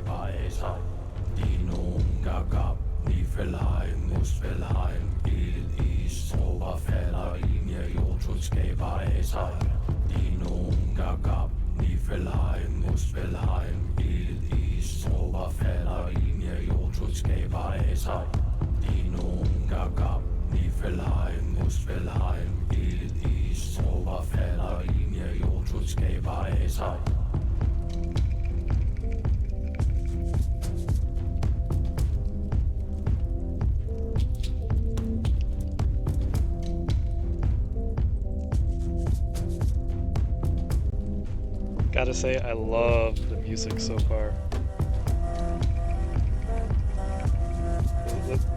Skæberasej. Dinoen gagab, Nifelheim, Muspelheim, Ild, Is, Tråber falder ind, Jotun Skæberasej. Dinoen gagab, Nifelheim, Muspelheim, Ild, Is, Tråber falder ind, Jotun Skæberasej. Dinoen gagab, Nifelheim, Muspelheim, Ild, Is, Tråber falder ind, Jotun Skæberasej. Gotta say, I love the music so far.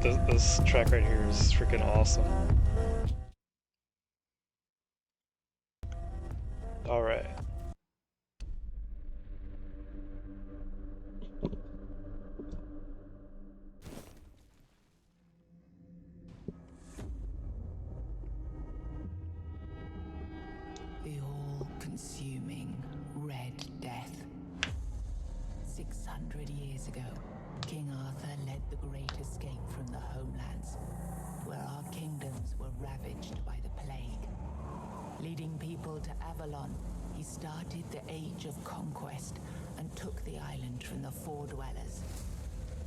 This track right here is freaking awesome. Alright. The all-consuming Red Death. 600 years ago, King Arthur led the great escape from the homelands, where our kingdoms were ravaged by the plague. Leading people to Avalon, he started the Age of Conquest and took the island from the Four Dwellers.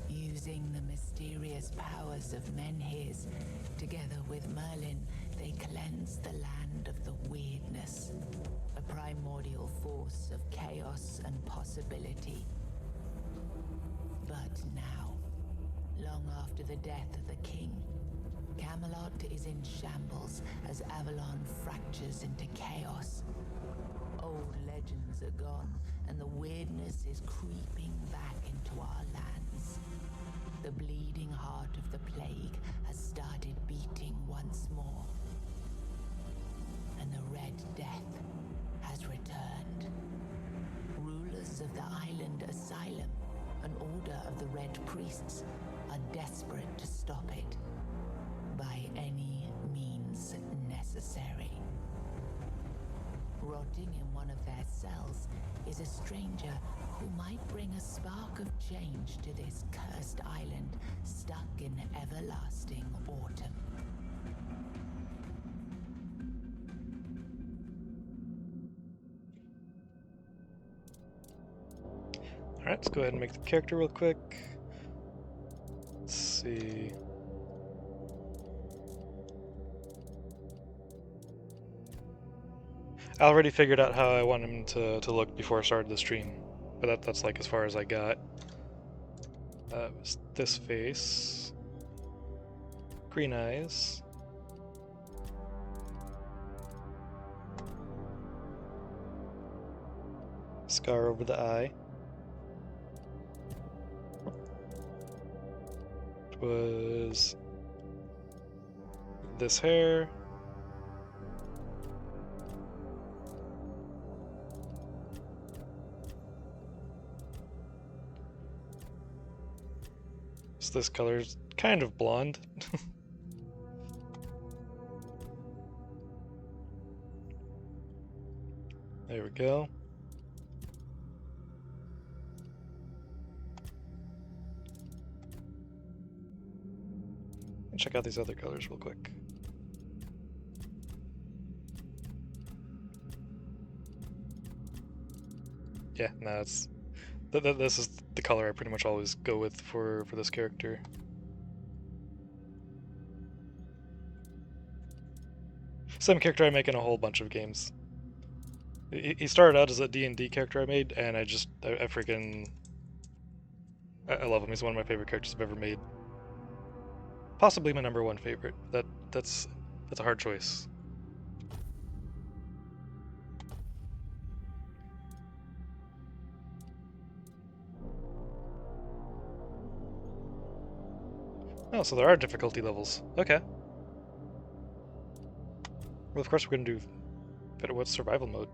Using the mysterious powers of Menhirs, together with Merlin, they cleansed the land of the weirdness, a primordial force of chaos and possibility. But now, long after the death of the king, Camelot is in shambles as Avalon fractures into chaos. Old legends are gone, and the weirdness is creeping back into our lands. The bleeding heart of the plague has started beating once more. And the Red Death has returned. Rulers of the island Asylum, an order of the Red Priests, are desperate to stop it by any means necessary. Rotting in one of their cells is a stranger who might bring a spark of change to this cursed island stuck in everlasting autumn. Alright, let's go ahead and make the character real quick. Let's see. I already figured out how I want him to look before I started the stream, but that's like as far as I got. This face, green eyes, scar over the eye. It was this hair. So this color's kind of blonde. There we go. And check out these other colors real quick. Yeah, no, it's this is the color I pretty much always go with for this character. Same character I make in a whole bunch of games. He started out as a D&D character I made, and I freaking I love him. He's one of my favorite characters I've ever made. Possibly my #1 favorite. That's a hard choice. Oh, so there are difficulty levels. Okay. Well, of course we're gonna do better with survival mode.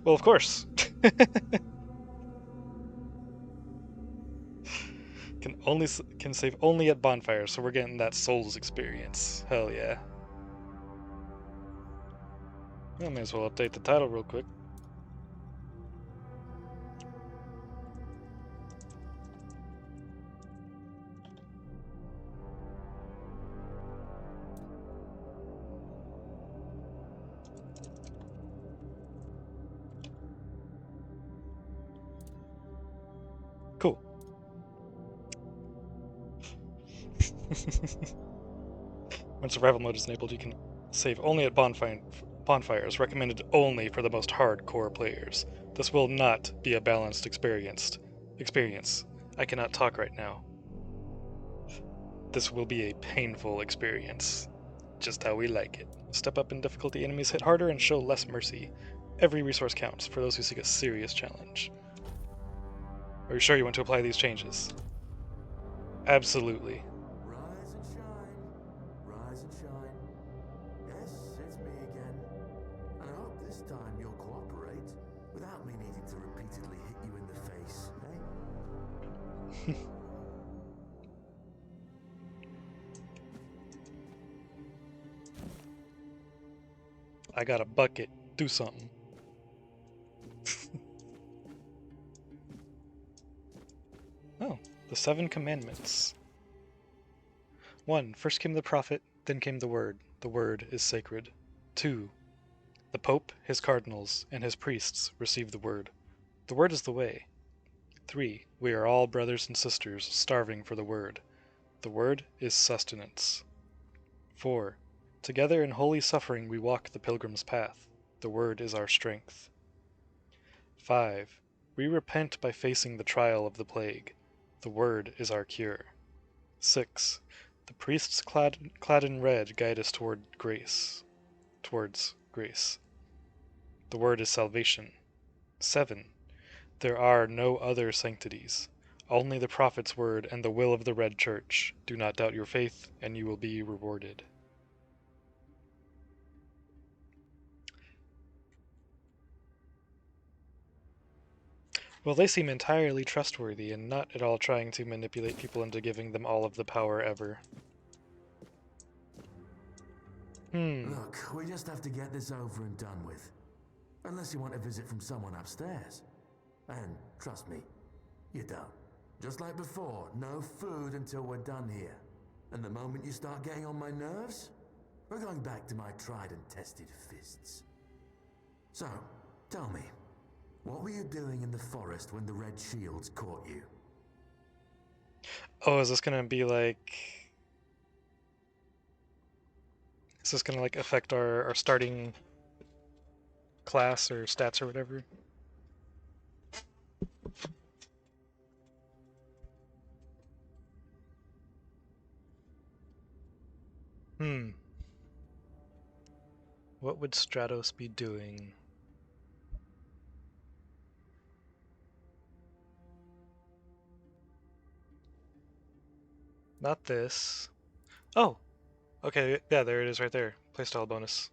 Well, of course. Can save only at bonfires, so we're getting that Souls experience. Hell yeah. I may as well update the title real quick. Cool. When survival mode is enabled, you can save only at bonfires, recommended only for the most hardcore players. This will not be a balanced experience. I cannot talk right now. This will be a painful experience. Just how we like it. Step up in difficulty, enemies hit harder and show less mercy. Every resource counts for those who seek a serious challenge. Are you sure you want to apply these changes? Absolutely. Rise and shine, rise and shine. Yes, it's me again. And I hope this time you'll cooperate without me needing to repeatedly hit you in the face, eh? I got a bucket. Do something. Oh, the 7 Commandments. 1. First came the prophet, then came the word. The word is sacred. 2. The Pope, his cardinals, and his priests receive the word. The word is the way. 3. We are all brothers and sisters, starving for the word. The word is sustenance. 4. Together in holy suffering we walk the pilgrim's path. The word is our strength. 5. We repent by facing the trial of the plague. The word is our cure. 6. The priests clad in red guide us towards grace. The word is salvation. 7. There are no other sanctities. Only the prophet's word and the will of the Red Church. Do not doubt your faith, and you will be rewarded. Well, they seem entirely trustworthy and not at all trying to manipulate people into giving them all of the power ever. Look, we just have to get this over and done with. Unless you want a visit from someone upstairs. And trust me, you don't. Just like before, no food until we're done here. And the moment you start getting on my nerves, we're going back to my tried and tested fists. So, tell me, what were you doing in the forest when the Red Shields caught you? Oh, is this gonna be like... Is this gonna like affect our starting class or stats or whatever? What would Stratos be doing? Not this. Oh! Okay, yeah, there it is right there. Playstyle bonus.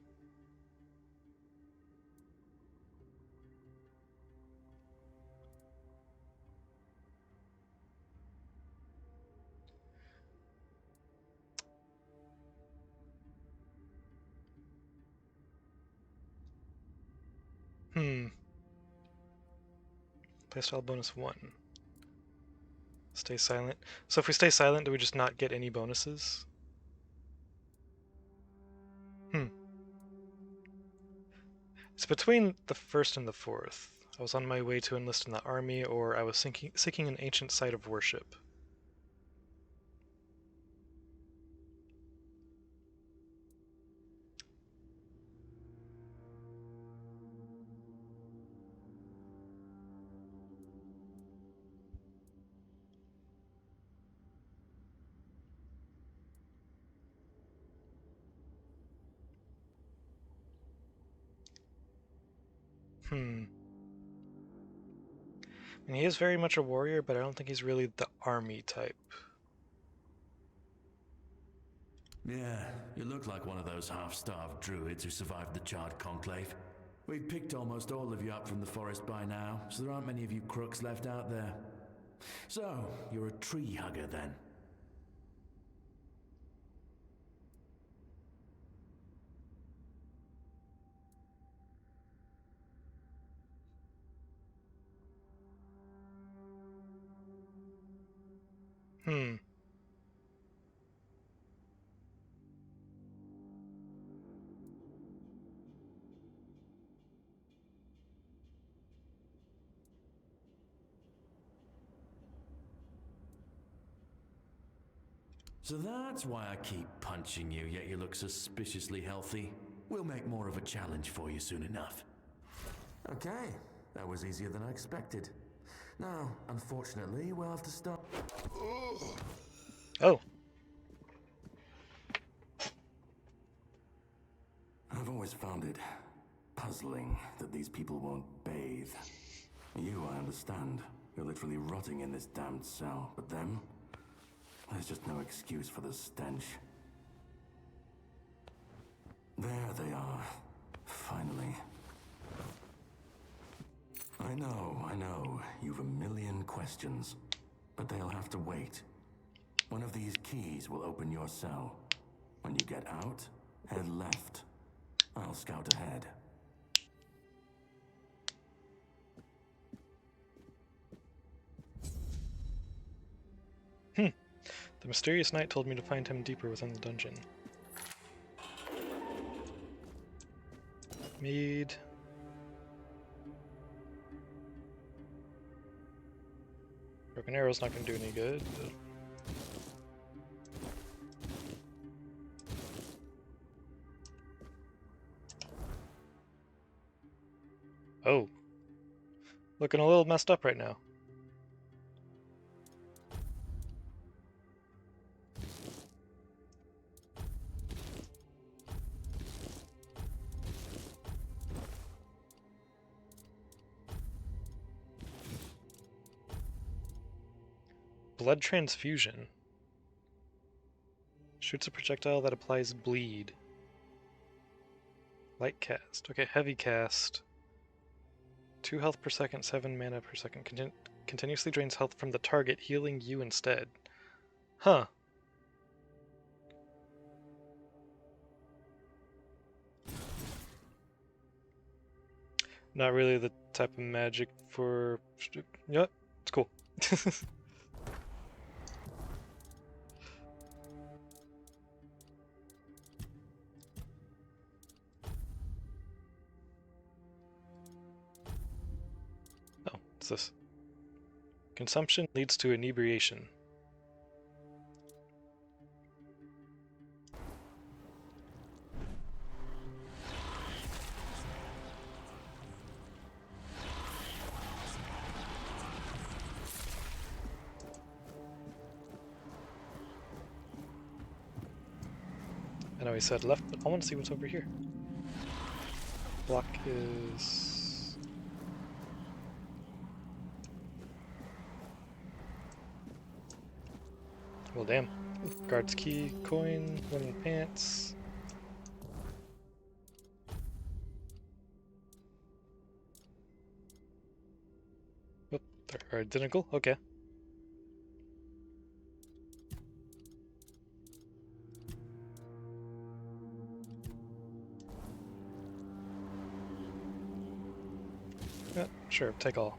Playstyle bonus 1. Stay silent. So if we stay silent, do we just not get any bonuses? It's between the 1st and the 4th. I was on my way to enlist in the army, or I was seeking an ancient site of worship. And he is very much a warrior, but I don't think he's really the army type. Yeah, you look like one of those half-starved druids who survived the Charred Conclave. We've picked almost all of you up from the forest by now, so there aren't many of you crooks left out there. So, you're a tree hugger then? Hmm. So that's why I keep punching you, yet you look suspiciously healthy. We'll make more of a challenge for you soon enough. Okay, that was easier than I expected. Now, unfortunately, we'll have to start. Oh. I've always found it puzzling that these people won't bathe. You, I understand. You're literally rotting in this damned cell, but them? There's just no excuse for the stench. There they are. Finally. I know. You've a million questions. But they'll have to wait. One of these keys will open your cell. When you get out, head left. I'll scout ahead. The mysterious knight told me to find him deeper within the dungeon. Mead. Broken arrow's not gonna do any good, but... Oh. Looking a little messed up right now. Blood transfusion. Shoots a projectile that applies bleed. Light cast. Okay, heavy cast. 2 health per second, 7 mana per second. Continuously drains health from the target, healing you instead. Huh. Not really the type of magic for... Yeah, it's cool. Oh, what's this? Consumption leads to inebriation. I know he said left, but I want to see what's over here. Block is... Well, damn. Guard's key, coin, linen pants. Oh, they're identical? Okay. Yeah, sure, take all.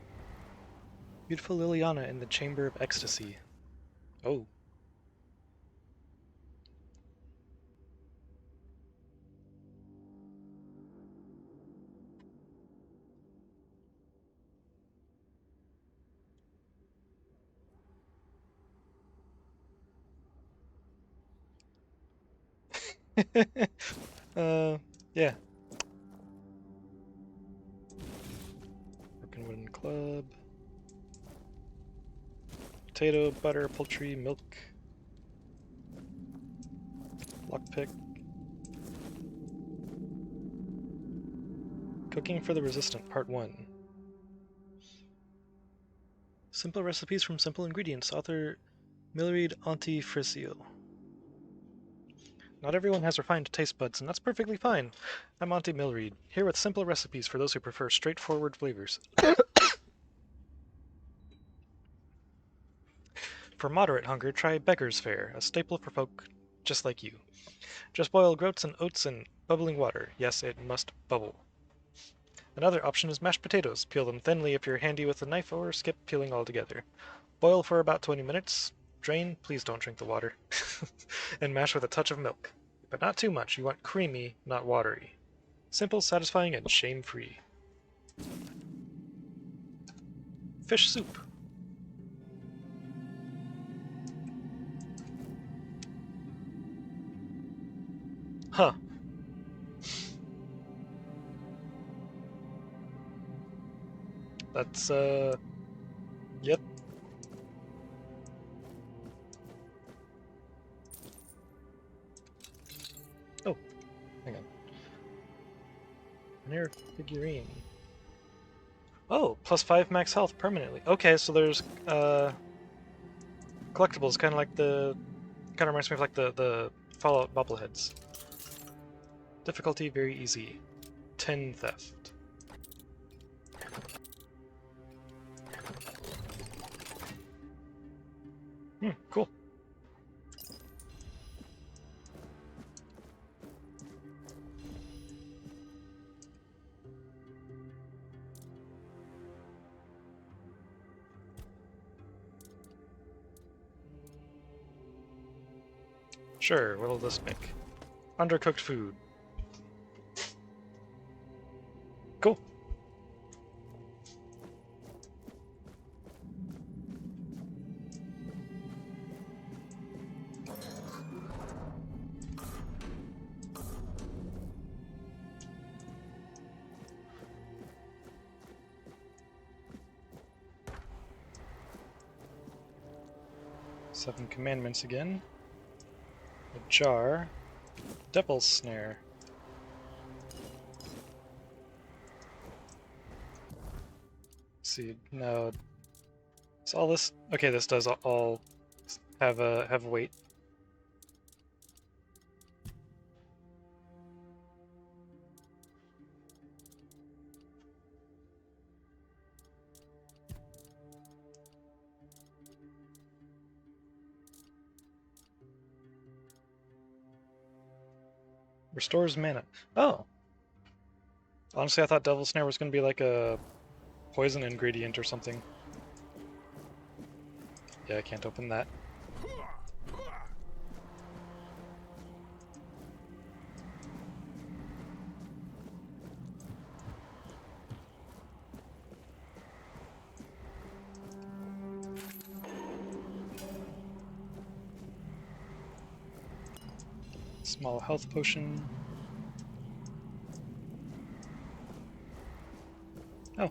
Beautiful Liliana in the Chamber of Ecstasy. Oh. Yeah. Broken wooden club. Potato, butter, poultry, milk. Lockpick. Cooking for the Resistant, Part 1. Simple recipes from simple ingredients. Author Milreed Antifricio. Not everyone has refined taste buds, and that's perfectly fine. I'm Auntie Milreed, here with simple recipes for those who prefer straightforward flavors. For moderate hunger, try Beggar's Fare, a staple for folk just like you. Just boil groats and oats in bubbling water. Yes, it must bubble. Another option is mashed potatoes. Peel them thinly if you're handy with a knife, or skip peeling altogether. Boil for about 20 minutes. Drain, please don't drink the water. And mash with a touch of milk. But not too much, you want creamy, not watery. Simple, satisfying, and shame-free. Fish soup. Huh. That's, yep. Oh, hang on. Rare figurine. Oh, +5 max health permanently. Okay, so there's, collectibles, kind of like the... Kind of reminds me of like the Fallout bobbleheads. Difficulty, very easy. 10 theft. Cool. Sure, what'll this make? Undercooked food. Cool. Seven commandments again. A jar. Devil's snare. Let's see, now... So all this... Okay, this does all have a weight. Restores mana. Oh! Honestly, I thought Devil's Snare was going to be like a poison ingredient or something. Yeah, I can't open that. Small health potion. Oh.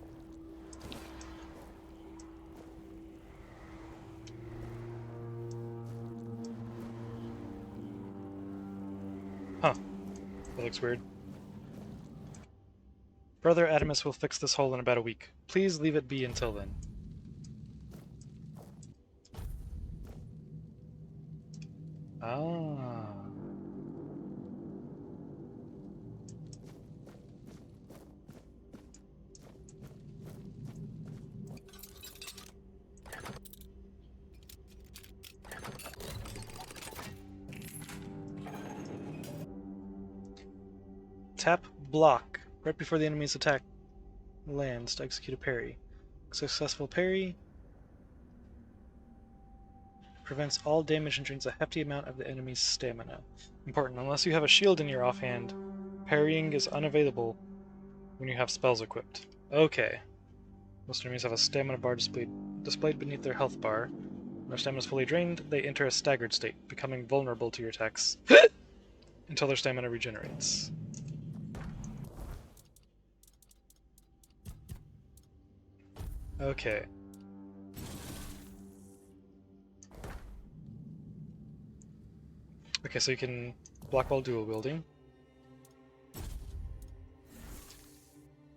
Huh. That looks weird. Brother Adamus will fix this hole in about a week. Please leave it be until then. Ah. Tap block right before the enemy's attack lands to execute a parry. Successful parry prevents all damage and drains a hefty amount of the enemy's stamina. Important, unless you have a shield in your offhand, parrying is unavailable when you have spells equipped. Okay. Most enemies have a stamina bar displayed beneath their health bar. When their stamina is fully drained, they enter a staggered state, becoming vulnerable to your attacks until their stamina regenerates. Okay. Okay, so you can block while dual wielding.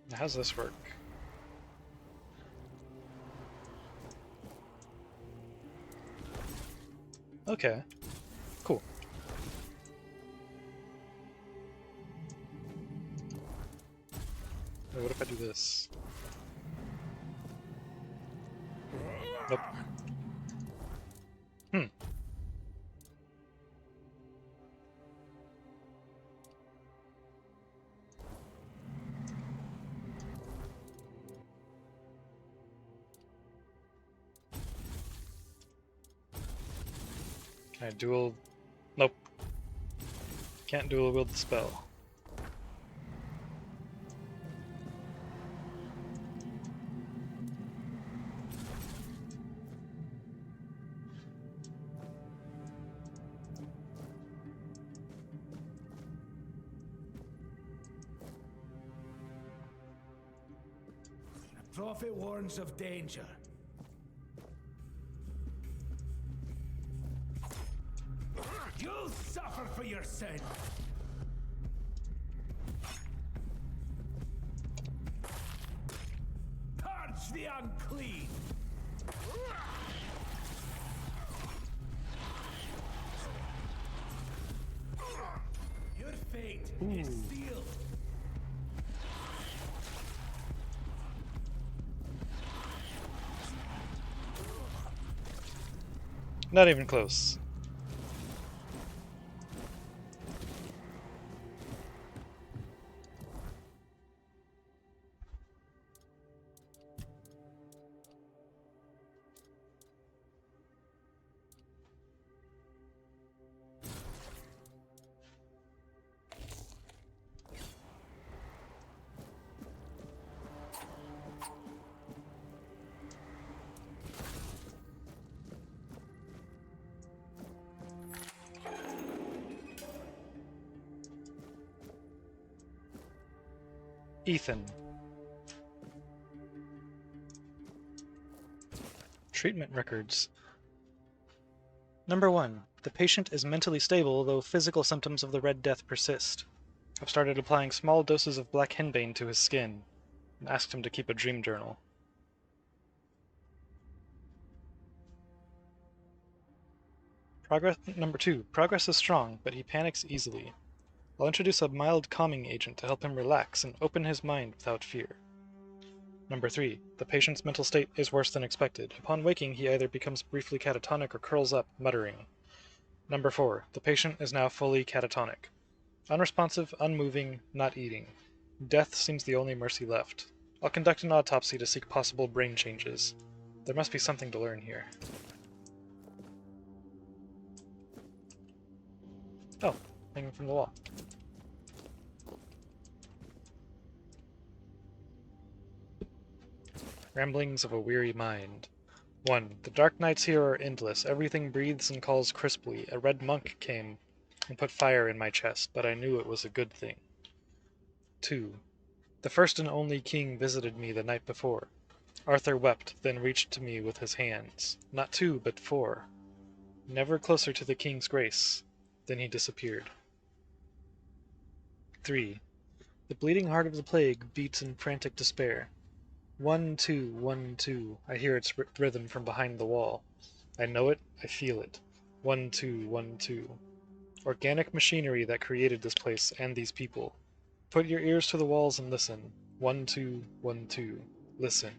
Now, how's this work? Okay. Cool. Wait, what if I do this? Nope. Can I dual? Nope. Can't dual wield the spell. The prophet warns of danger. You'll suffer for your sin. Purge the unclean. Your fate is sealed. Not even close. Ethan. Treatment records. Number 1. The patient is mentally stable, though physical symptoms of the Red Death persist. I've started applying small doses of black henbane to his skin, and asked him to keep a dream journal. Number 2. Progress is strong, but he panics easily. I'll introduce a mild calming agent to help him relax and open his mind without fear. Number 3. The patient's mental state is worse than expected. Upon waking, he either becomes briefly catatonic or curls up, muttering. Number 4. The patient is now fully catatonic. Unresponsive, unmoving, not eating. Death seems the only mercy left. I'll conduct an autopsy to seek possible brain changes. There must be something to learn here. Oh, hanging from the wall. Ramblings of a Weary Mind. 1. The dark nights here are endless. Everything breathes and calls crisply. A red monk came and put fire in my chest, but I knew it was a good thing. 2. The first and only king visited me the night before. Arthur wept, then reached to me with his hands. Not 2, but 4. Never closer to the king's grace. Then he disappeared. 3. The bleeding heart of the plague beats in frantic despair. 1, 2, 1, 2. I hear its rhythm from behind the wall. I know it, I feel it. 1, 2, 1, 2. Organic machinery that created this place and these people. Put your ears to the walls and listen. 1, 2, 1, 2. Listen.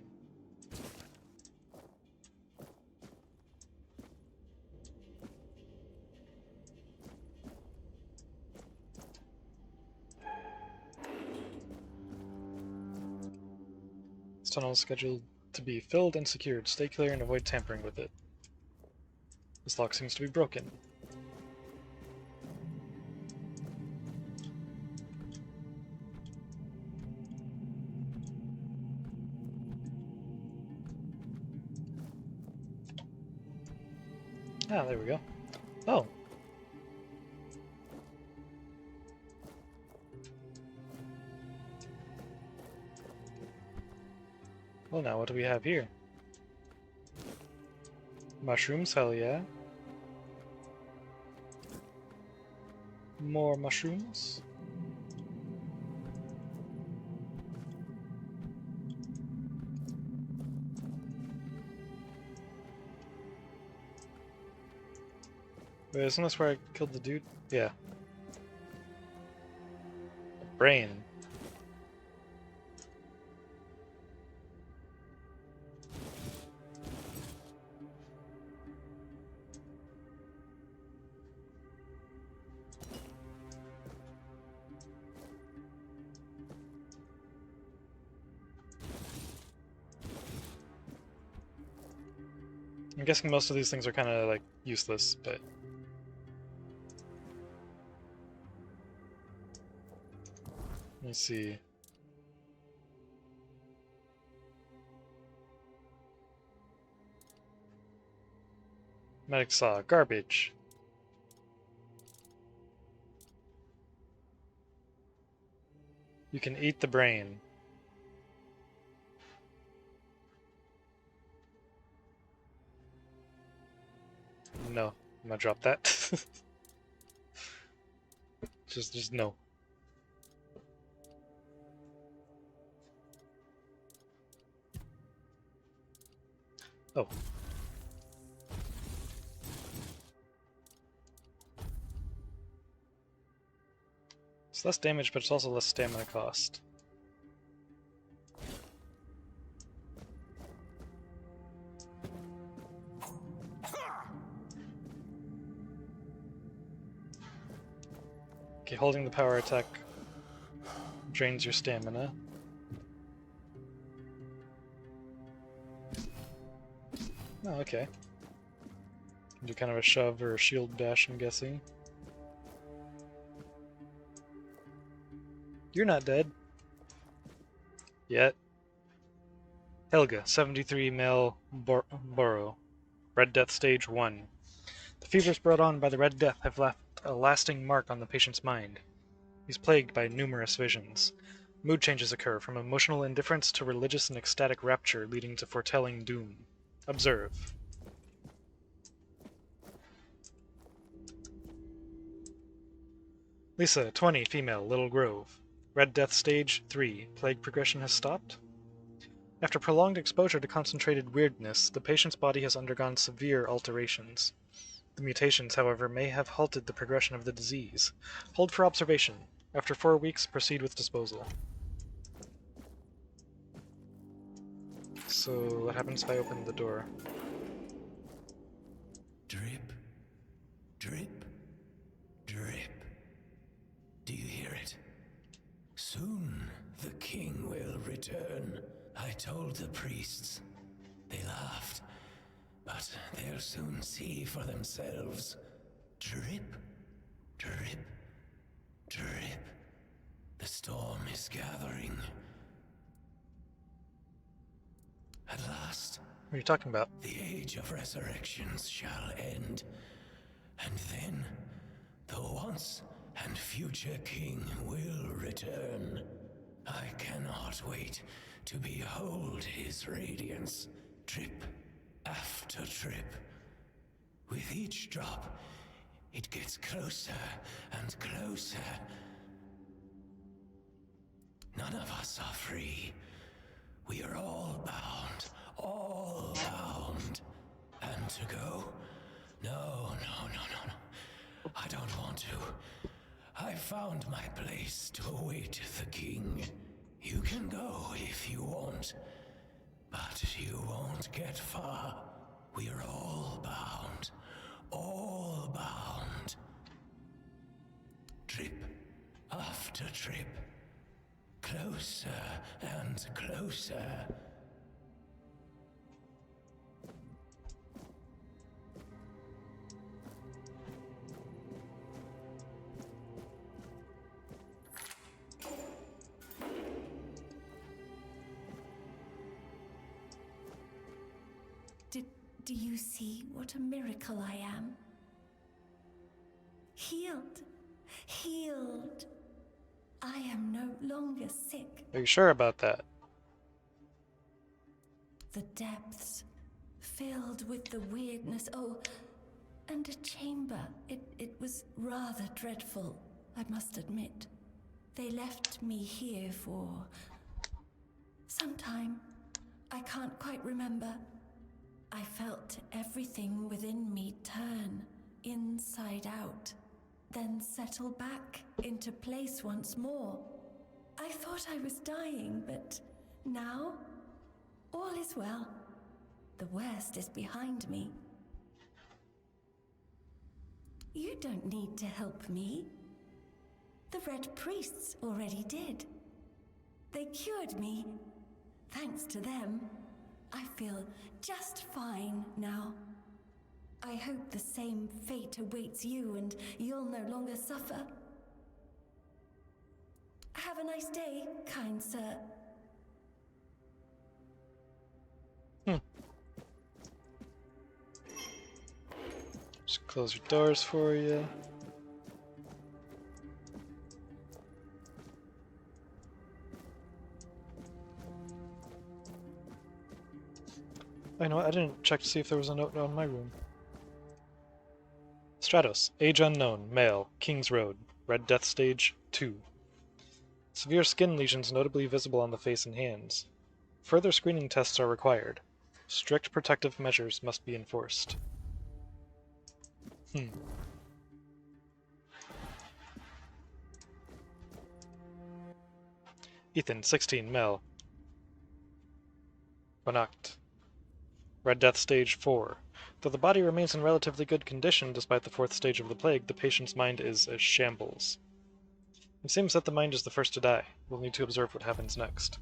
This tunnel is scheduled to be filled and secured. Stay clear and avoid tampering with it. This lock seems to be broken. Ah, there we go. Oh. Well, now what do we have here? Mushrooms, hell yeah. More mushrooms. Wait, isn't this where I killed the dude? Yeah. Brain. I'm guessing most of these things are kind of like useless, but Let me see. Medic saw. Garbage. You can eat the brain. No. I'm gonna drop that. just no. Oh. It's less damage, but it's also less stamina cost. Okay, holding the power attack drains your stamina. Oh, okay. Do kind of a shove or a shield dash, I'm guessing. You're not dead. Yet. Helga, 73 male Borough. Red Death Stage 1. The fevers brought on by the Red Death have left a lasting mark on the patient's mind. He's plagued by numerous visions. Mood changes occur, from emotional indifference to religious and ecstatic rapture, leading to foretelling doom. Observe. Lisa, 20, female, Little Grove. Red Death Stage 3. Plague progression has stopped? After prolonged exposure to concentrated weirdness, the patient's body has undergone severe alterations. The mutations, however, may have halted the progression of the disease. Hold for observation. After 4 weeks, proceed with disposal. So, what happens if I open the door? Drip, drip, drip. Do you hear it? Soon the king will return. I told the priests. They laughed. But they'll soon see for themselves. Drip, drip, drip. The storm is gathering. At last, What are you talking about? the age of resurrections shall end. And then, the once and future king will return. I cannot wait to behold his radiance, drip after drip. With each drop, it gets closer and closer. None of us are free. We are all bound, all bound. And to go? No. I don't want to. I found my place to await the king. You can go if you want, but you won't get far. We're all bound, all bound. Trip after trip, closer and closer. Do you see what a miracle I am? Healed. Healed. I am no longer sick. Are you sure about that? The depths, filled with the weirdness. Oh, and a chamber. It was rather dreadful, I must admit. They left me here for some time. I can't quite remember. I felt everything within me turn inside out, then settle back into place once more. I thought I was dying, but now all is well. The worst is behind me. You don't need to help me. The Red Priests already did. They cured me. Thanks to them, I feel just fine now. I hope the same fate awaits you and you'll no longer suffer. Have Have a nice day, kind sir. Just close your doors for you. I know, I didn't check to see if there was a note on my room. Stratos, age unknown, male, King's Road, Red Death Stage 2. Severe skin lesions notably visible on the face and hands. Further screening tests are required. Strict protective measures must be enforced. Ethan, 16, male. Connacht. Red Death Stage 4. Though the body remains in relatively good condition despite the 4th stage of the plague, the patient's mind is a shambles. It seems that the mind is the first to die. We'll need to observe what happens next.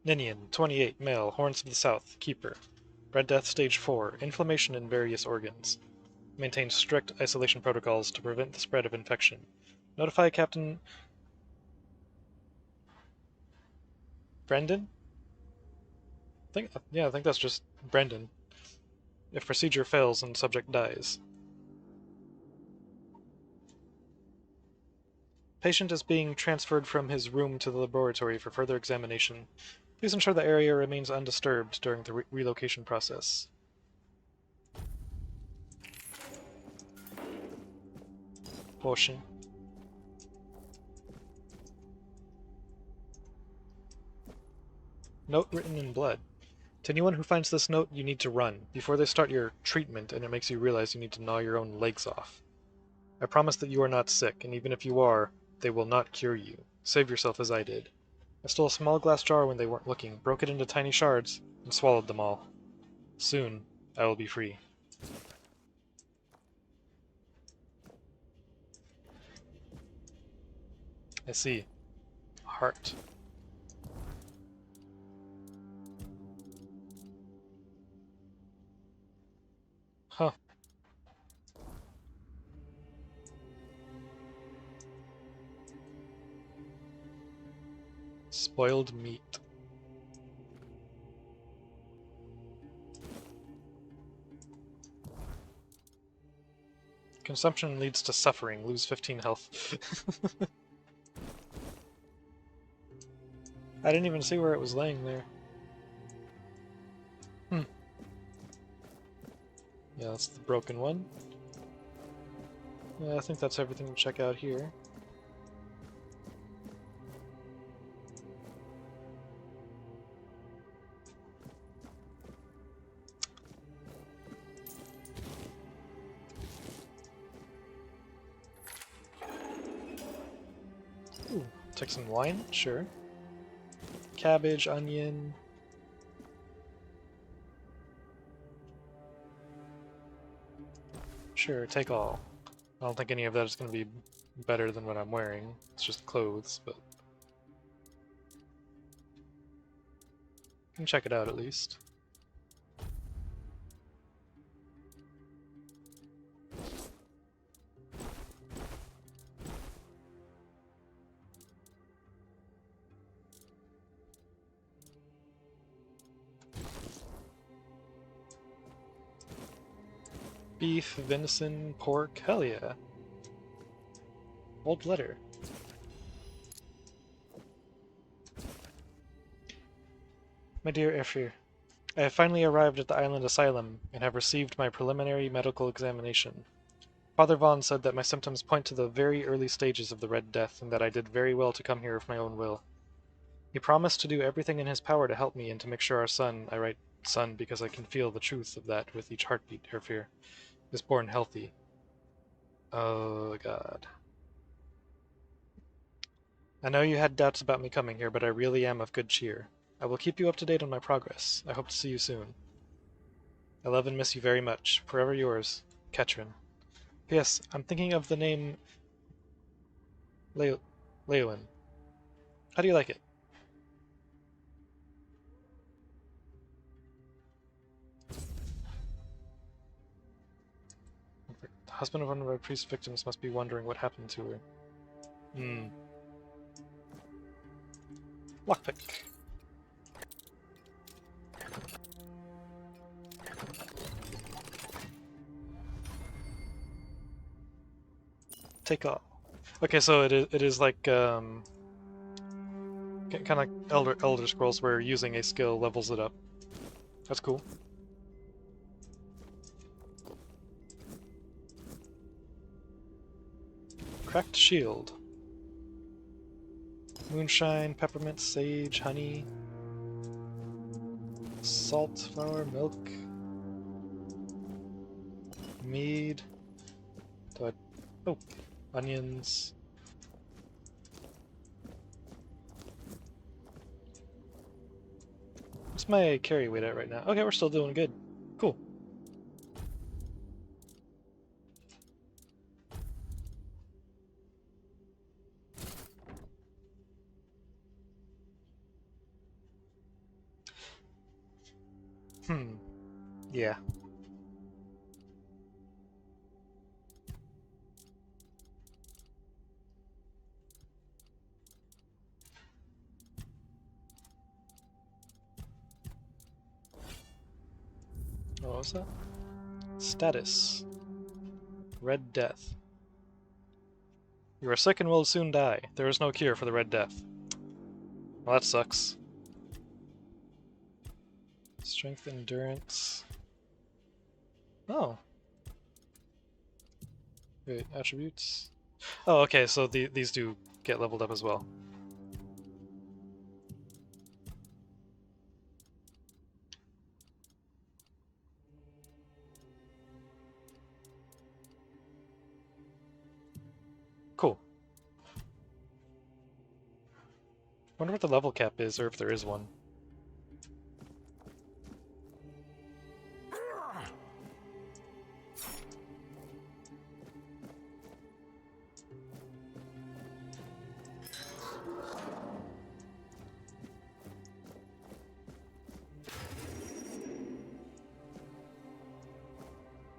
Ninian, 28, male, Horns of the South, Keeper. Red Death Stage 4. Inflammation in various organs. Maintain strict isolation protocols to prevent the spread of infection. Notify Captain Brendan? I think that's just Brendan. If procedure fails and subject dies. Patient is being transferred from his room to the laboratory for further examination. Please ensure the area remains undisturbed during the relocation process. Potion. Note written in blood. To anyone who finds this note, you need to run, before they start your treatment and it makes you realize you need to gnaw your own legs off. I promise that you are not sick, and even if you are, they will not cure you. Save yourself as I did. I stole a small glass jar when they weren't looking, broke it into tiny shards, and swallowed them all. Soon, I will be free. I see. Heart. Huh. Spoiled meat. Consumption leads to suffering. Lose 15 health. I didn't even see where it was laying there. Yeah, that's the broken one. Yeah, I think that's everything to check out here. Ooh, take some wine? Sure. Cabbage, onion. Sure, take all. I don't think any of that is going to be better than what I'm wearing. It's just clothes, but... you can check it out at least. Beef, venison, pork, hell yeah. Old letter. My dear Efir, I have finally arrived at the island asylum and have received my preliminary medical examination. Father Vaughn said that my symptoms point to the very early stages of the Red Death and that I did very well to come here of my own will. He promised to do everything in his power to help me and to make sure our son, I write son because I can feel the truth of that with each heartbeat, Efir, is born healthy. Oh god. I know you had doubts about me coming here, but I really am of good cheer. I will keep you up to date on my progress. I hope to see you soon. I love and miss you very much. Forever yours, Ketrin. P.S. I'm thinking of the name Leowin. How do you like it? husband of one of our priest victims must be wondering what happened to her. Hmm. Lockpick. Take off. Okay, so it is like kind of like Elder Scrolls, where using a skill levels it up. That's cool. Cracked shield. Moonshine, peppermint, sage, honey, salt, flour, milk, mead. Oh, onions. What's my carry weight at right now? Okay, we're still doing good. Cool. Yeah. What was that? Status. Red Death. You are sick and will soon die. There is no cure for the Red Death. Well, that sucks. Strength, endurance. Oh. Wait, attributes? Oh, okay, so these do get leveled up as well. Cool. Wonder what the level cap is, or if there is one.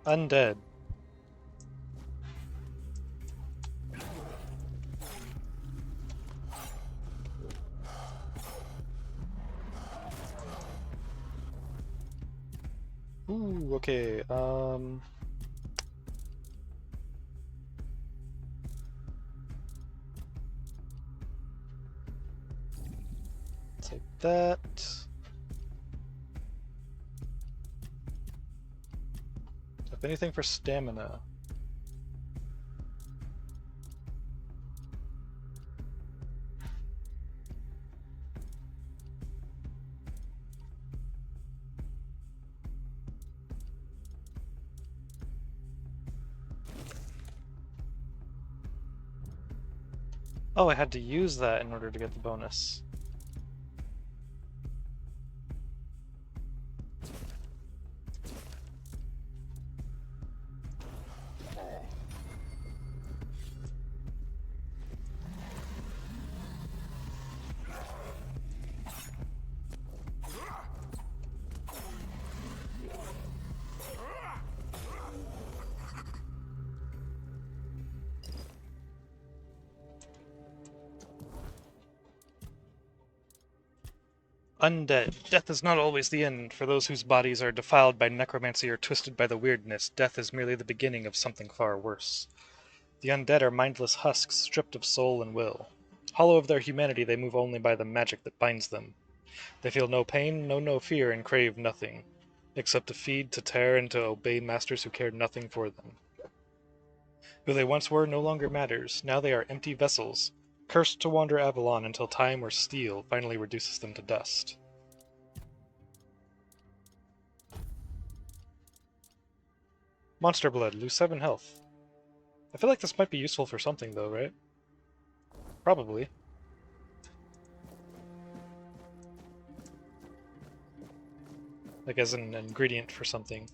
Undead. Ooh, okay, take that. If anything for stamina. Oh, I had to use that in order to get the bonus. Undead. Death is not always the end. For those whose bodies are defiled by necromancy or twisted by the weirdness, death is merely the beginning of something far worse. The undead are mindless husks, stripped of soul and will. Hollow of their humanity, they move only by the magic that binds them. They feel no pain, know no fear, and crave nothing, except to feed, to tear, and to obey masters who cared nothing for them. Who they once were no longer matters. Now they are empty vessels, cursed to wander Avalon until time or steel finally reduces them to dust. Monster Blood, lose 7 health. I feel like this might be useful for something though, right? Probably. Like as an ingredient for something.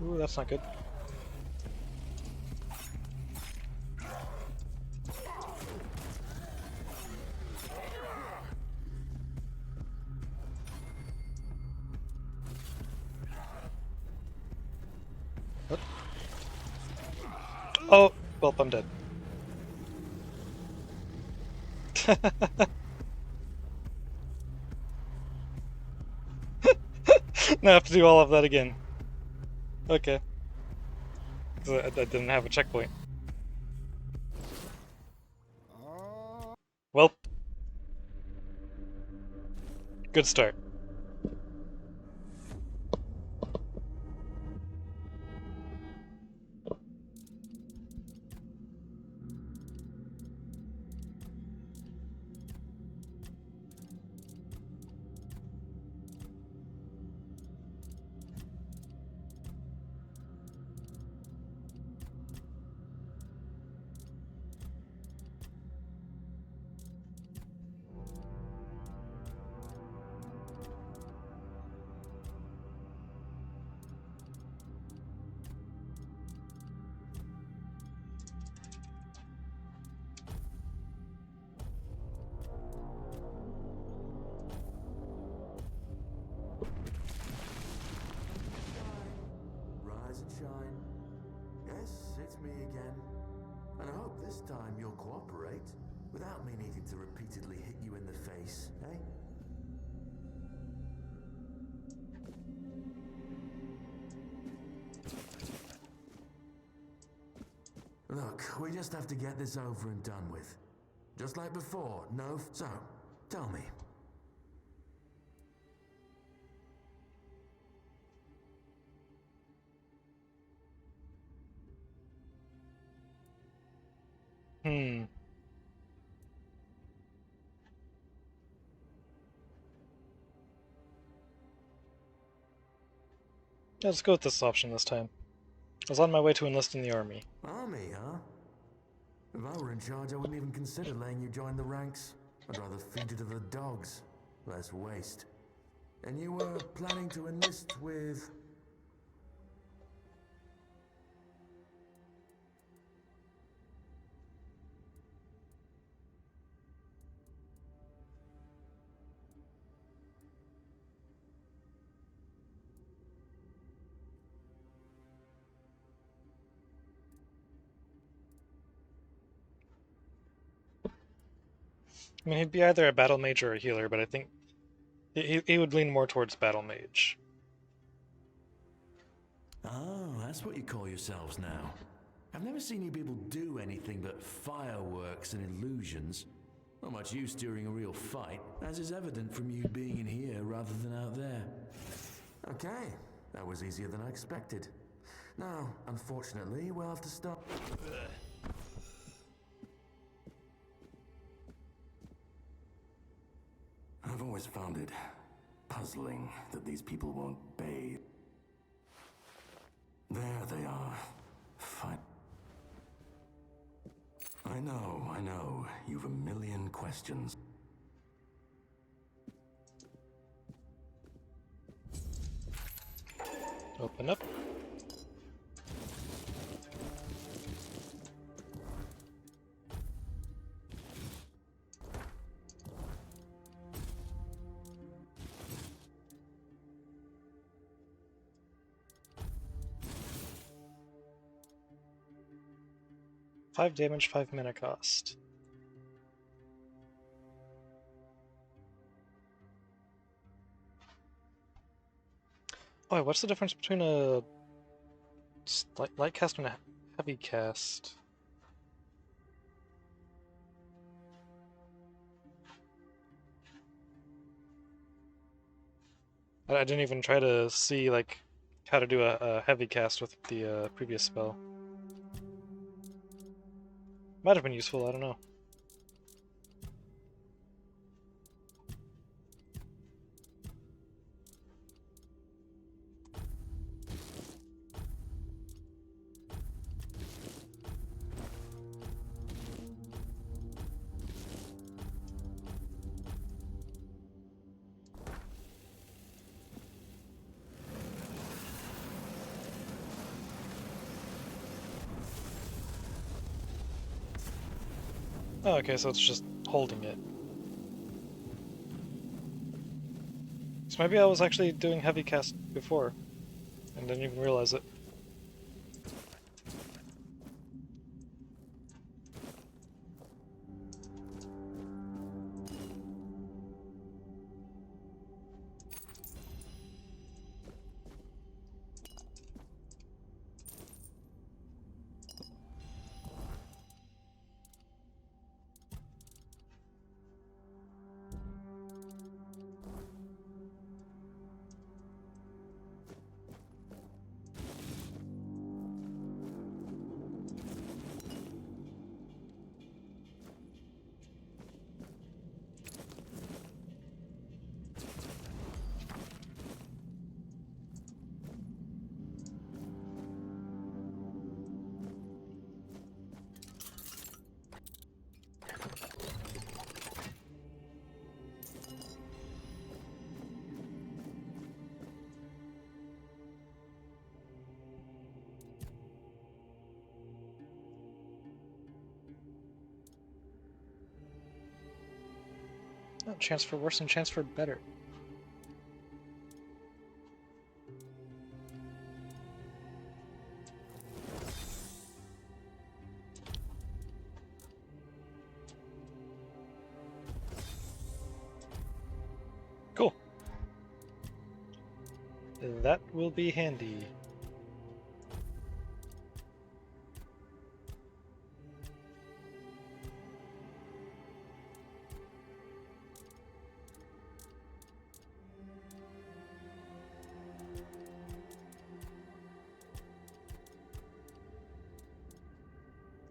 Ooh, that's not good. What? Oh, well, I'm dead. Now I have to do all of that again. Okay. So I didn't have a checkpoint. Well, good start. Rise and shine. Yes, it's me again. And I hope this time you'll cooperate without me needing to repeatedly hit you in the face, eh? Look, we just have to get this over and done with. Just like before, no? So, tell me. Let's go with this option this time. I was on my way to enlist in the army. Army, huh? If I were in charge, I wouldn't even consider letting you join the ranks. I'd rather feed you to the dogs. Less waste. And you were planning to enlist with... I mean, he'd be either a battle mage or a healer, but I think he would lean more towards battle mage. Oh, that's what you call yourselves now. I've never seen you people do anything but fireworks and illusions. Not much use during a real fight, as is evident from you being in here rather than out there. Okay, that was easier than I expected. Now, unfortunately, we'll have to start... I've always found it puzzling that these people won't bathe. There they are. Fine. I know. You've a million questions. Open up. Five damage, 5 mana cost. Oh, wait, what's the difference between a light cast and a heavy cast? I didn't even try to see like how to do a heavy cast with the previous spell. Might have been useful, I don't know. Oh, okay, so it's just holding it. So maybe I was actually doing heavy cast before, and didn't even realize it. Oh, chance for worse and chance for better. Cool. That will be handy.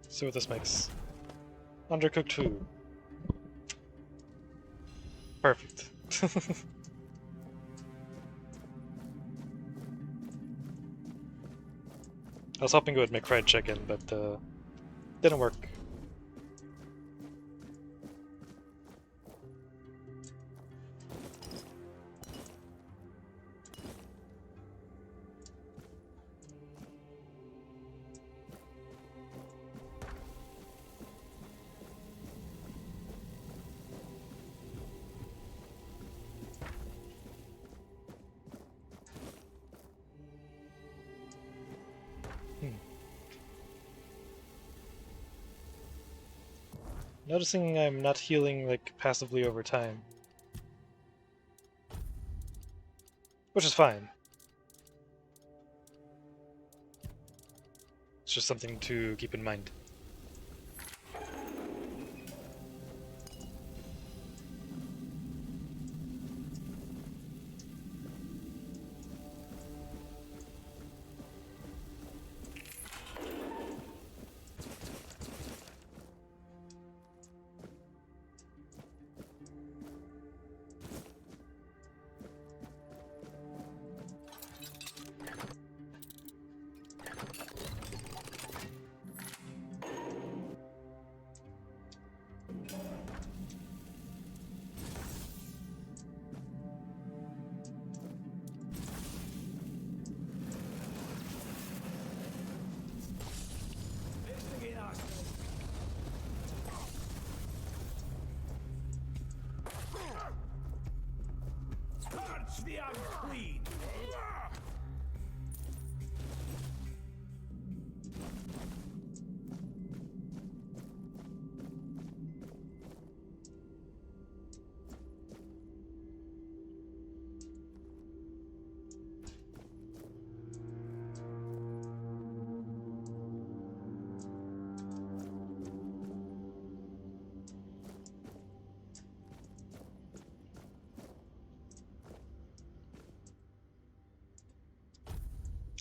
See what this makes. Undercooked food. Perfect. I was hoping it would make fried chicken, but didn't work. Noticing I'm not healing like passively over time. Which is fine. It's just something to keep in mind. Touch the unclean!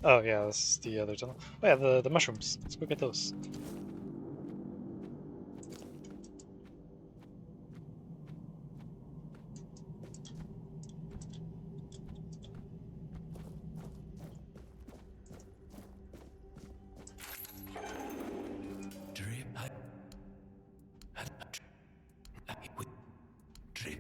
Oh yeah, this is the other tunnel. Oh yeah, the mushrooms. Let's go get those. Drip. Drip.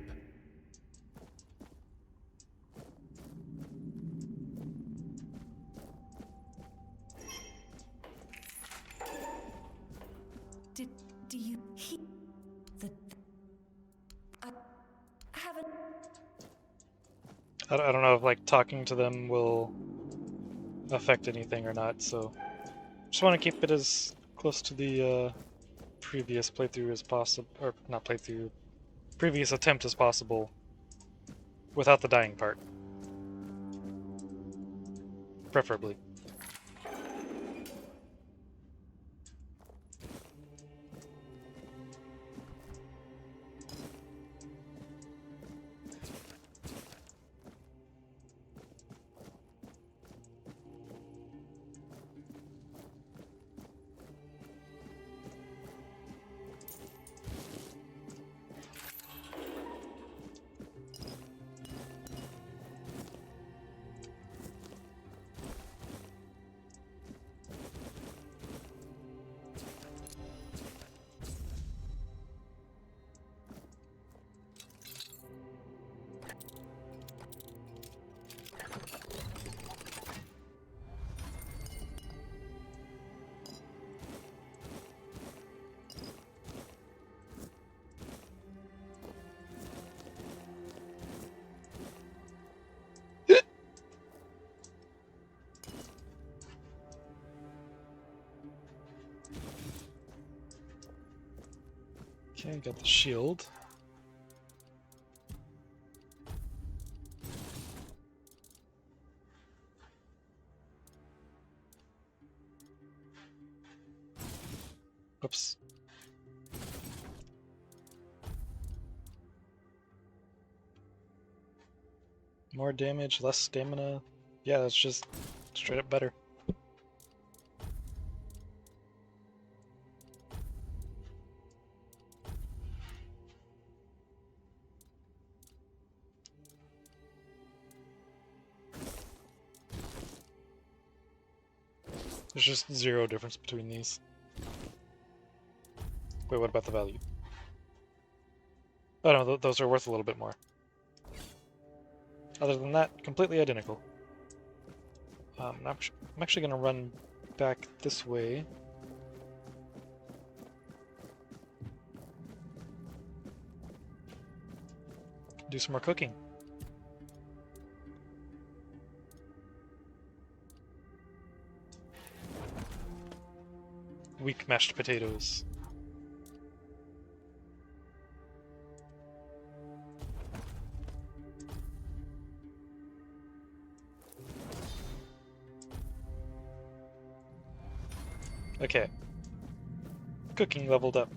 Do you hear? I don't know if like talking to them will affect anything or not, so just want to keep it as close to the previous playthrough as possible, or not playthrough, previous attempt as possible, without the dying part, preferably. Okay, got the shield. Oops. More damage, less stamina. Yeah, it's just straight up better. There's just zero difference between these. Wait, what about the value? Oh no, those are worth a little bit more. Other than that, completely identical. I'm actually going to run back this way. Do some more cooking. Weak mashed potatoes. Okay. Cooking leveled up.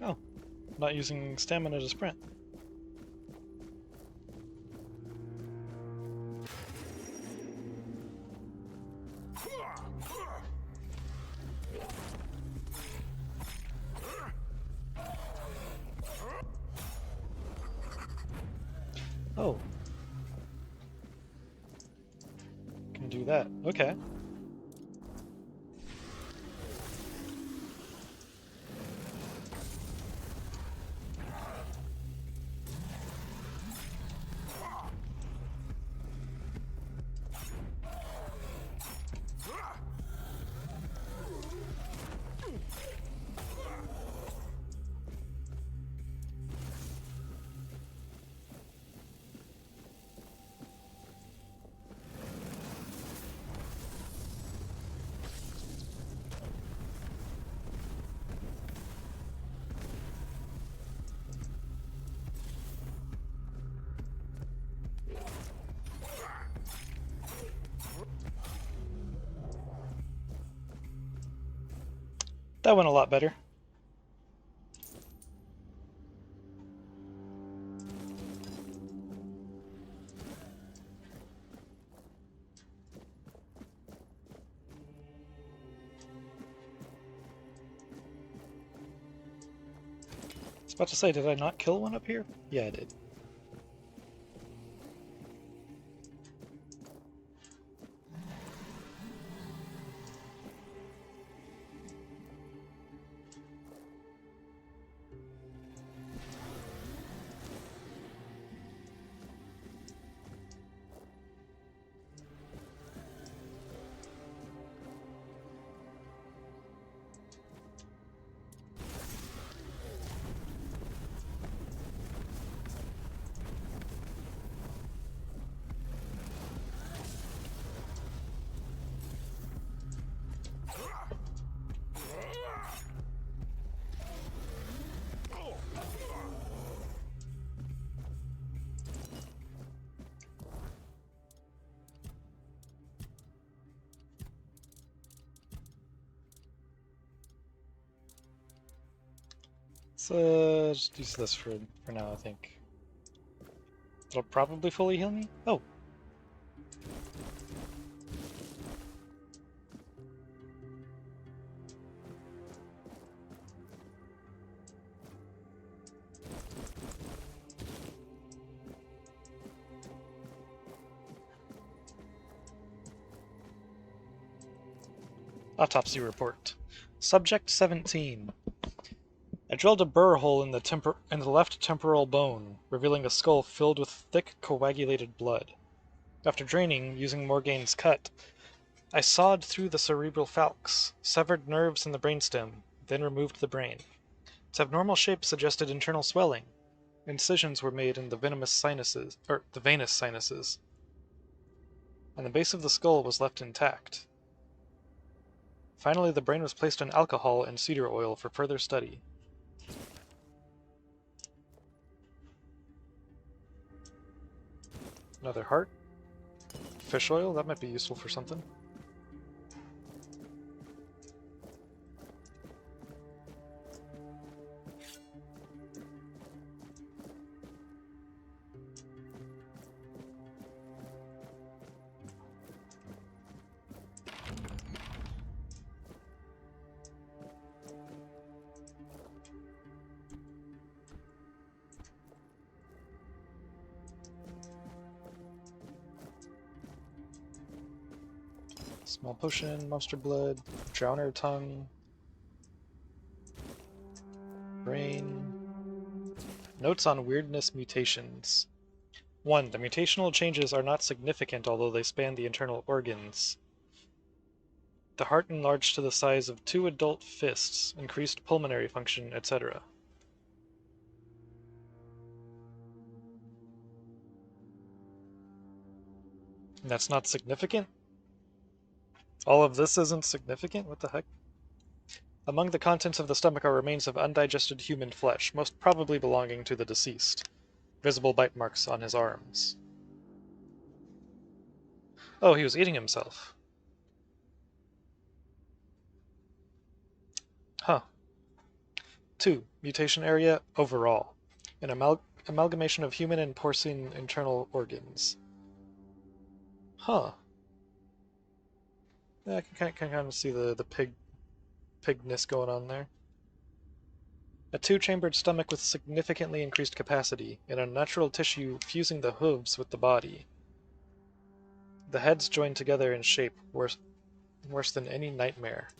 Oh, not using stamina to sprint. Oh. Can do that. Okay. That went a lot better. I was about to say, did I not kill one up here? Yeah, I did. Let's just use this for now, I think. It'll probably fully heal me? Oh. Autopsy report. Subject 17. I drilled a burr hole in the left temporal bone, revealing a skull filled with thick, coagulated blood. After draining, using Morgaine's cut, I sawed through the cerebral falx, severed nerves in the brainstem, then removed the brain. Its abnormal shape suggested internal swelling. Incisions were made in the venous sinuses, and the base of the skull was left intact. Finally, the brain was placed in alcohol and cedar oil for further study. Another heart. Fish oil, that might be useful for something. Small potion, monster blood, drowner tongue, brain. Notes on weirdness mutations. 1. The mutational changes are not significant, although they span the internal organs. The heart enlarged to the size of 2 adult fists, increased pulmonary function, etc. And that's not significant? All of this isn't significant? What the heck? Among the contents of the stomach are remains of undigested human flesh, most probably belonging to the deceased. Visible bite marks on his arms. Oh, he was eating himself. Huh. 2. Mutation area, overall. An amalgamation of human and porcine internal organs. Huh. Yeah, I can kind of see the pigness going on there. A 2-chambered stomach with significantly increased capacity, and unnatural tissue fusing the hooves with the body. The heads joined together in shape, worse than any nightmare.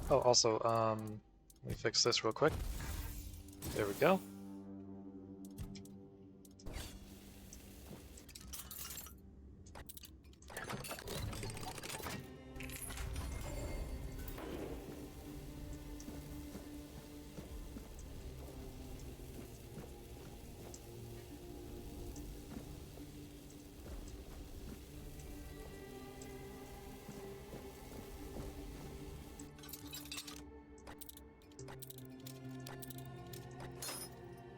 Oh, also, let me fix this real quick. There we go.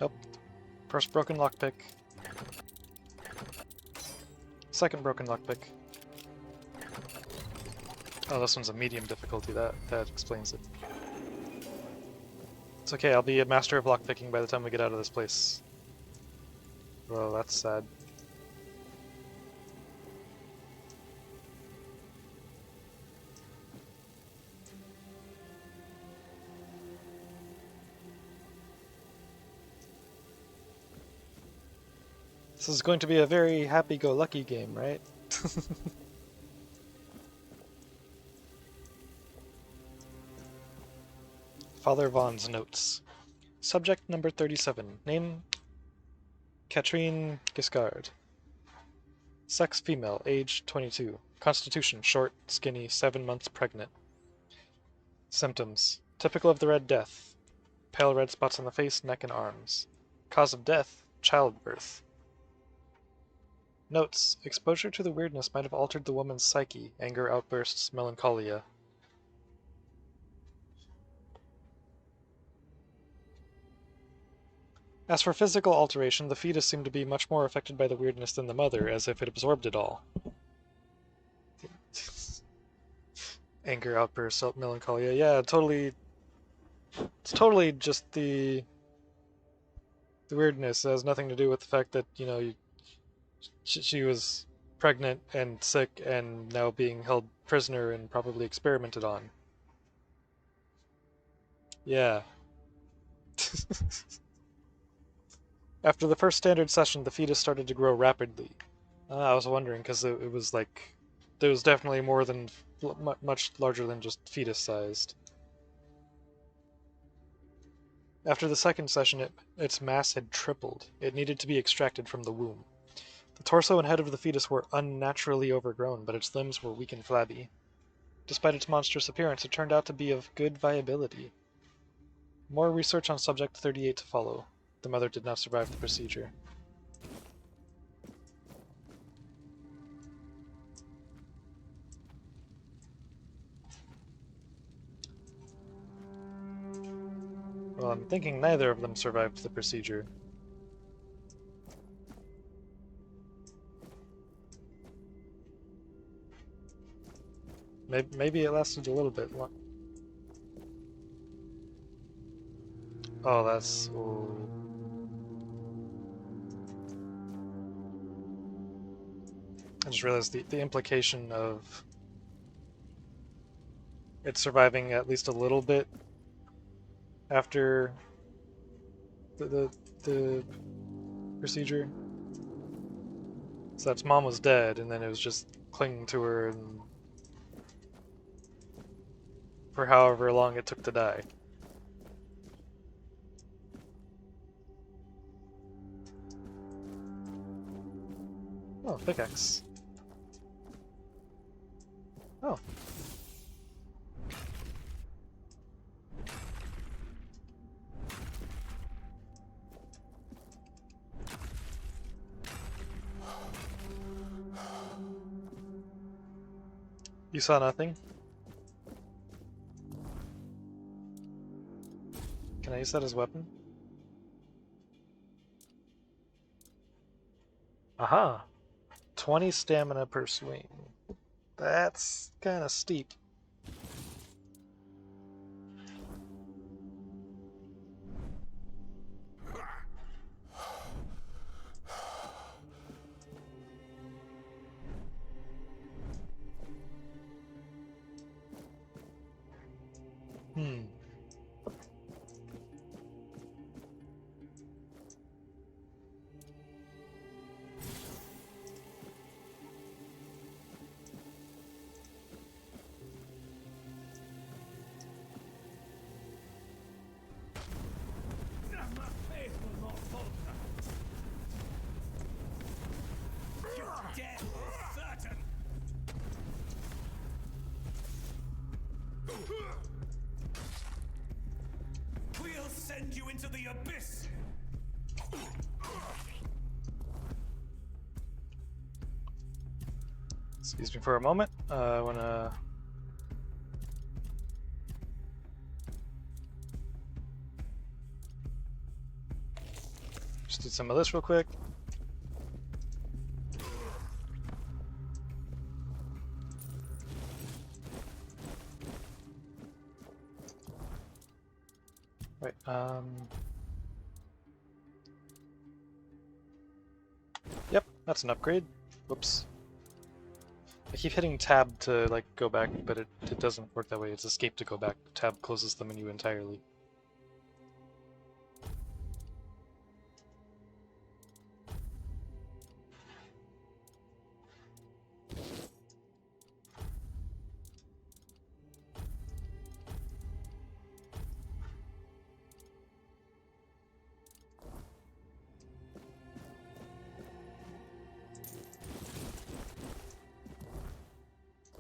Nope. First broken lockpick. Second broken lockpick. Oh, this one's a medium difficulty. That explains it. It's okay, I'll be a master of lockpicking by the time we get out of this place. Well, that's sad. This is going to be a very happy-go-lucky game, right? Father Vaughn's notes. Subject number 37. Name: Katrine Giscard. Sex: female. Age: 22. Constitution: short, skinny, 7 months pregnant. Symptoms: typical of the Red Death. Pale red spots on the face, neck, and arms. Cause of death: childbirth. Notes: exposure to the weirdness might have altered the woman's psyche, anger, outbursts, melancholia. As for physical alteration, the fetus seemed to be much more affected by the weirdness than the mother, as if it absorbed it all. Anger, outbursts, melancholia. Yeah, totally. It's totally just the weirdness. It has nothing to do with the fact that, you know, she was pregnant and sick and now being held prisoner and probably experimented on. Yeah. After the first standard session, the fetus started to grow rapidly. I was wondering, because it was like, there was definitely more than, much larger than just fetus-sized. After the second session, its mass had tripled. It needed to be extracted from the womb. The torso and head of the fetus were unnaturally overgrown, but its limbs were weak and flabby. Despite its monstrous appearance, it turned out to be of good viability. More research on Subject 38 to follow. The mother did not survive the procedure. Well, I'm thinking neither of them survived the procedure. Maybe it lasted a little bit long. Oh, that's... Ooh. I just realized the implication of it surviving at least a little bit after the procedure. So its mom was dead, and then it was just clinging to her and for however long it took to die. Oh, pickaxe. Oh. You saw nothing? Can I use that as a weapon? Aha! 20 stamina per swing. That's kind of steep. We'll send you into the abyss. Excuse me for a moment. I wanna... just do some of this real quick. Wait, yep, that's an upgrade. Whoops. I keep hitting tab to, like, go back, but it doesn't work that way. It's escape to go back. Tab closes the menu entirely.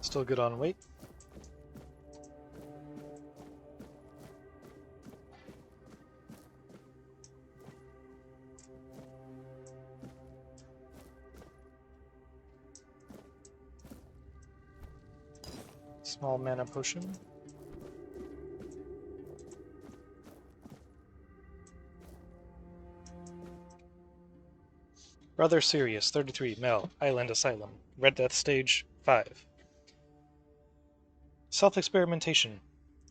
Still good on weight. Small mana potion. Rather serious, 33, male, Island Asylum. Red Death Stage 5. Self-experimentation.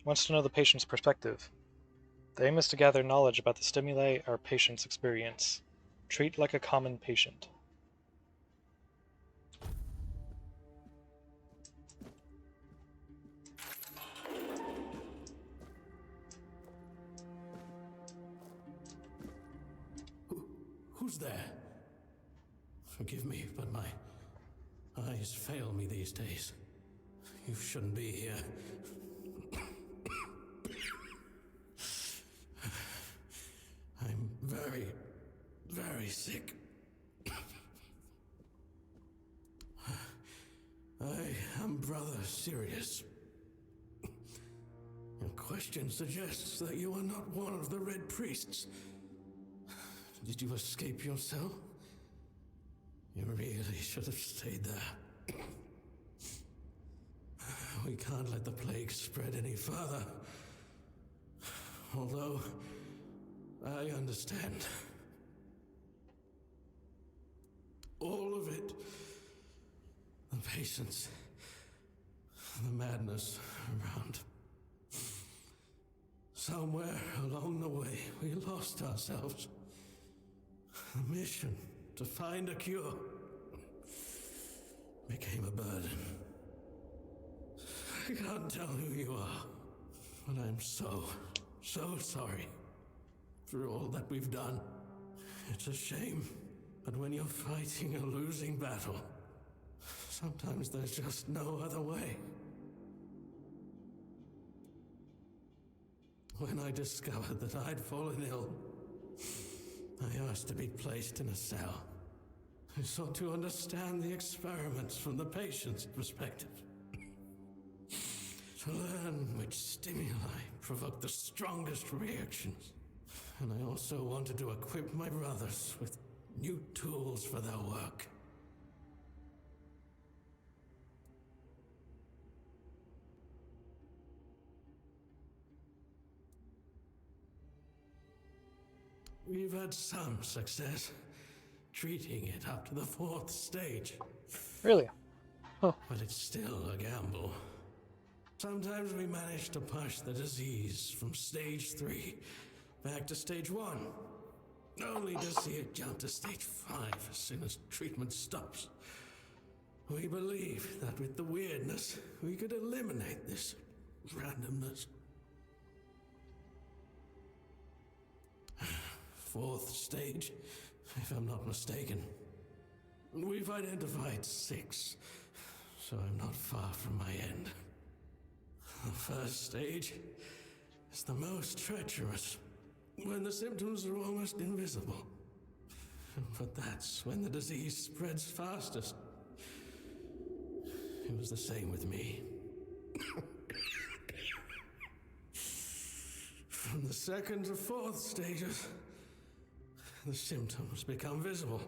Wants to know the patient's perspective. The aim is to gather knowledge about the stimuli our patients experience. Treat like a common patient. Who's there? Forgive me, but my eyes fail me these days. You shouldn't be here. I'm very, very sick. I am Brother Sirius. Your question suggests that you are not one of the Red Priests. Did you escape your cell? You really should have stayed there. We can't let the plague spread any further. Although, I understand. All of it. The patience. The madness around. Somewhere along the way, we lost ourselves. The mission to find a cure became a burden. I can't tell who you are, but I'm so sorry for all that we've done. It's a shame, but when you're fighting a losing battle, sometimes there's just no other way. When I discovered that I'd fallen ill, I asked to be placed in a cell. I sought to understand the experiments from the patient's perspective. To learn which stimuli provoke the strongest reactions. And I also wanted to equip my brothers with new tools for their work. We've had some success treating it up to the 4th stage. Really? Huh. But it's still a gamble. Sometimes we manage to push the disease from stage 3 back to stage 1, only to see it jump to stage 5 as soon as treatment stops. We believe that with the weirdness, we could eliminate this randomness. 4th stage, if I'm not mistaken. We've identified 6, so I'm not far from my end. The 1st stage is the most treacherous, when the symptoms are almost invisible. But that's when the disease spreads fastest. It was the same with me. From the 2nd to 4th stages, the symptoms become visible.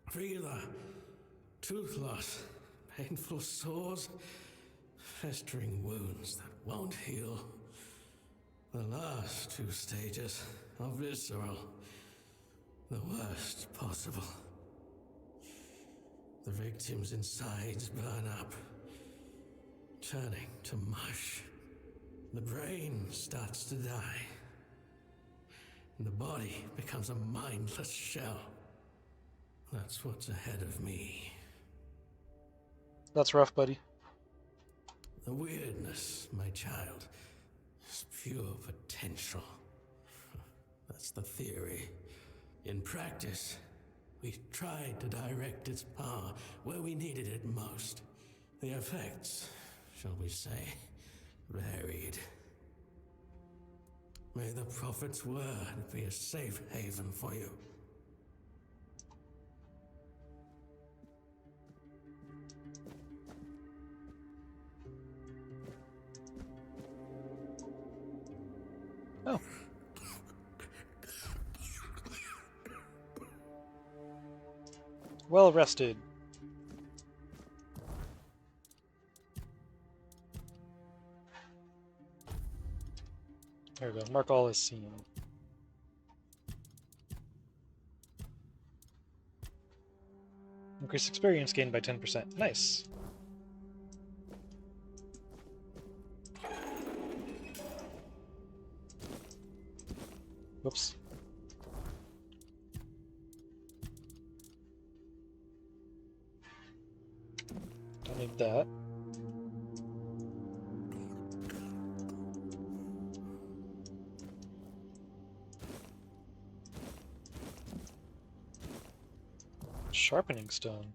Fever, tooth loss, painful sores, festering wounds that won't heal. The last 2 stages are visceral, the worst possible. The victim's insides burn up, turning to mush. The brain starts to die. The body becomes a mindless shell. That's what's ahead of me. That's rough, buddy. The weirdness, my child, is pure potential. That's the theory. In practice, we tried to direct its power where we needed it most. The effects, shall we say, varied. May the Prophet's word be a safe haven for you. Oh. Well rested. There we go. Mark all as seen. Increase experience gained by 10%. Nice. Whoops. Don't need that. Sharpening stone.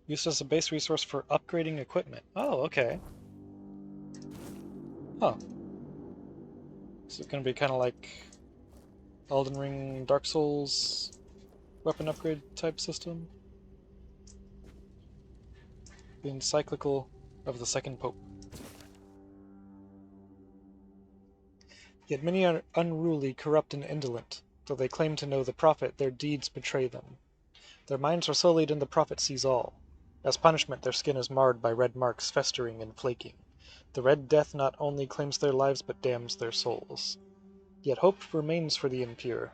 Used as a base resource for upgrading equipment. Oh, okay. Huh. Is it going to be kind of like Elden Ring, Dark Souls weapon upgrade type system? The encyclical of the second pope. Yet many are unruly, corrupt, and indolent. Though they claim to know the prophet, their deeds betray them. Their minds are sullied and the prophet sees all. As punishment, their skin is marred by red marks festering and flaking. The Red Death not only claims their lives but damns their souls. Yet hope remains for the impure.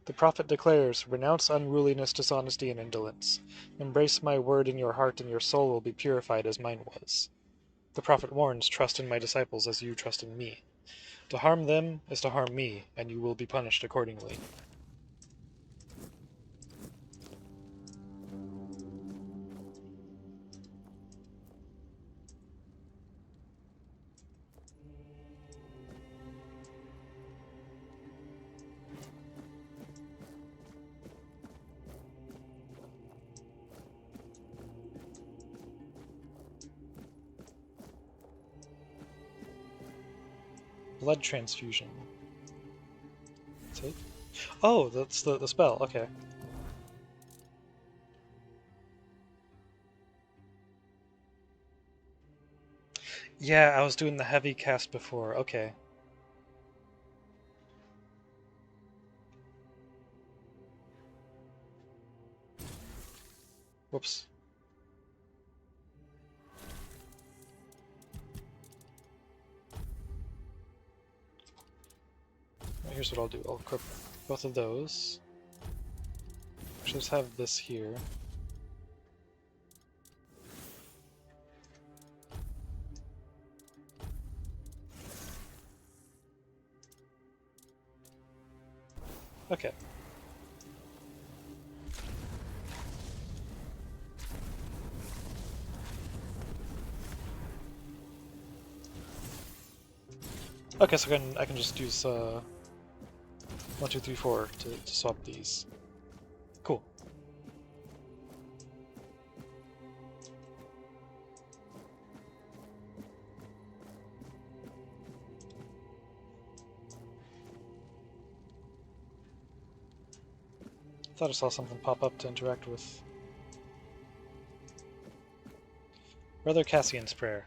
The prophet declares, renounce unruliness, dishonesty, and indolence. Embrace my word in your heart and your soul will be purified as mine was. The prophet warns, trust in my disciples as you trust in me. To harm them is to harm me, and you will be punished accordingly. Blood transfusion. Take? Oh, that's the spell, okay. Yeah, I was doing the heavy cast before, okay. Whoops. Here's what I'll do. I'll equip both of those. Actually, just have this here. Okay. Okay, so I can just use 1, 2, 3, 4 to swap these. Cool. Thought I saw something pop up to interact with. Brother Cassian's prayer.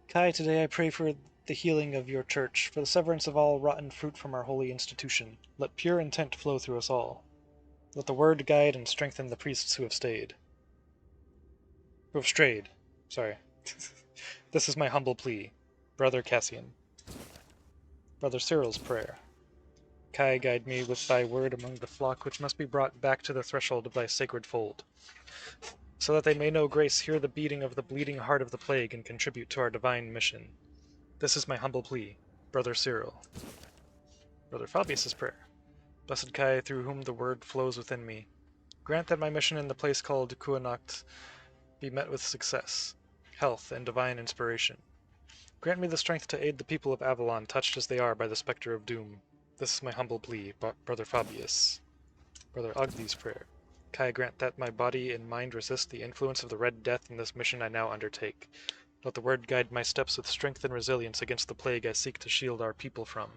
Kai, today I pray for the healing of your church, for the severance of all rotten fruit from our holy institution. Let pure intent flow through us all. Let the word guide and strengthen the priests who have stayed. Who have strayed. Sorry. This is my humble plea. Brother Cassian. Brother Cyril's prayer. Kai, guide me with thy word among the flock which must be brought back to the threshold of thy sacred fold, so that they may know grace, hear the beating of the bleeding heart of the plague, and contribute to our divine mission. This is my humble plea. Brother Cyril. Brother Fabius's prayer. Blessed Kai, through whom the word flows within me, grant that my mission in the place called Kuanacht be met with success, health, and divine inspiration. Grant me the strength to aid the people of Avalon, touched as they are by the specter of doom. This is my humble plea, Brother Fabius. Brother Ogdi's prayer. Kai, grant that my body and mind resist the influence of the Red Death in this mission I now undertake. Let the word guide my steps with strength and resilience against the plague I seek to shield our people from.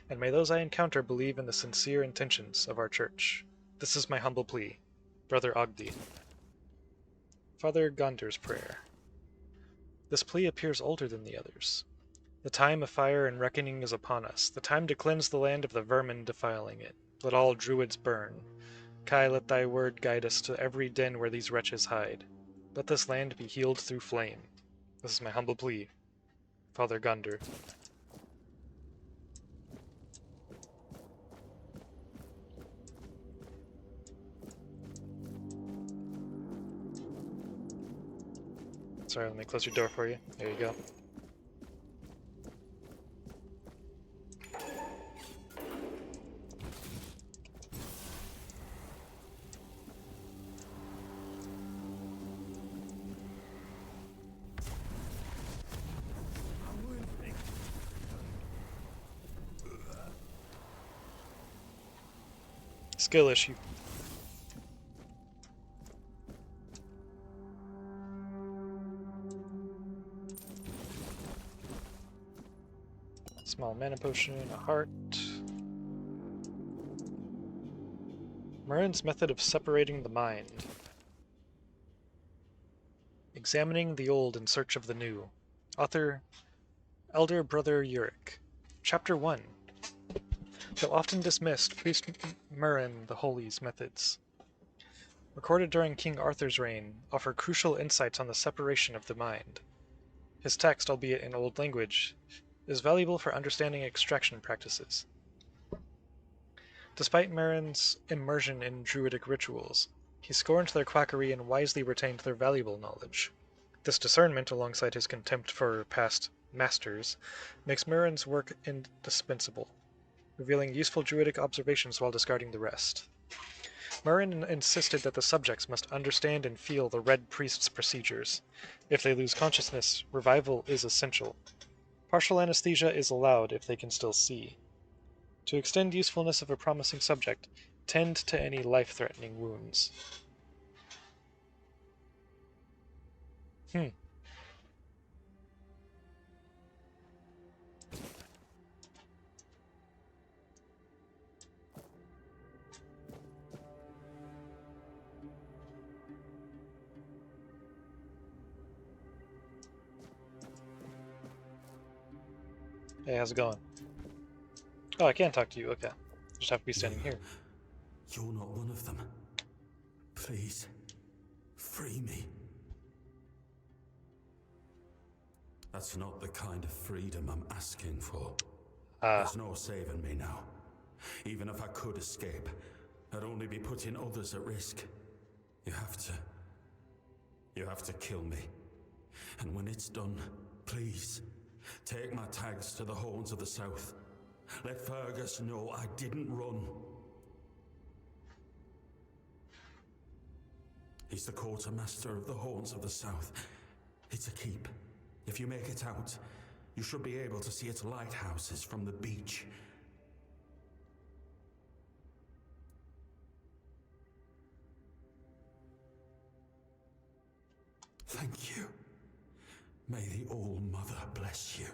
And may those I encounter believe in the sincere intentions of our church. This is my humble plea. Brother Ogdi. Father Gonder's prayer. This plea appears older than the others. The time of fire and reckoning is upon us, the time to cleanse the land of the vermin defiling it. Let all druids burn. Kai, let thy word guide us to every den where these wretches hide. Let this land be healed through flame. This is my humble plea. Father Gonder. Sorry, let me close your door for you. There you go. Skill issue. Small mana potion, a heart. Murren's method of separating the mind. Examining the old in search of the new. Author, Elder Brother Uric. Chapter 1. Though often dismissed, Priest Murren the Holy's methods, recorded during King Arthur's reign, offer crucial insights on the separation of the mind. His text, albeit in old language, is valuable for understanding extraction practices. Despite Murren's immersion in druidic rituals, he scorned their quackery and wisely retained their valuable knowledge. This discernment, alongside his contempt for past masters, makes Murren's work indispensable, revealing useful druidic observations while discarding the rest. Murren insisted that the subjects must understand and feel the Red Priest's procedures. If they lose consciousness, revival is essential. Partial anesthesia is allowed if they can still see. To extend usefulness of a promising subject, tend to any life-threatening wounds. Hey, how's it going? Oh, I can't talk to you, okay. Just have to be standing here. You're not one of them. Please, free me. That's not the kind of freedom I'm asking for. There's no saving me now. Even if I could escape, I'd only be putting others at risk. You have to kill me. And when it's done, please, take my tags to the Horns of the South. Let Fergus know I didn't run. He's the quartermaster of the Horns of the South. It's a keep. If you make it out, you should be able to see its lighthouses from the beach. Thank you. May the All-Mother bless you.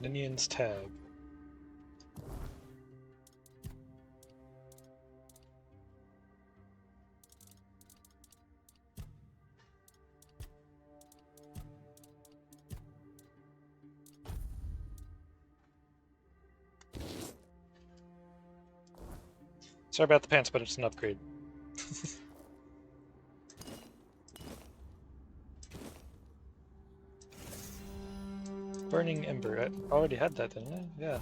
Ninian's tag. Sorry about the pants, but it's an upgrade. Burning Ember. I already had that, didn't I? Yeah.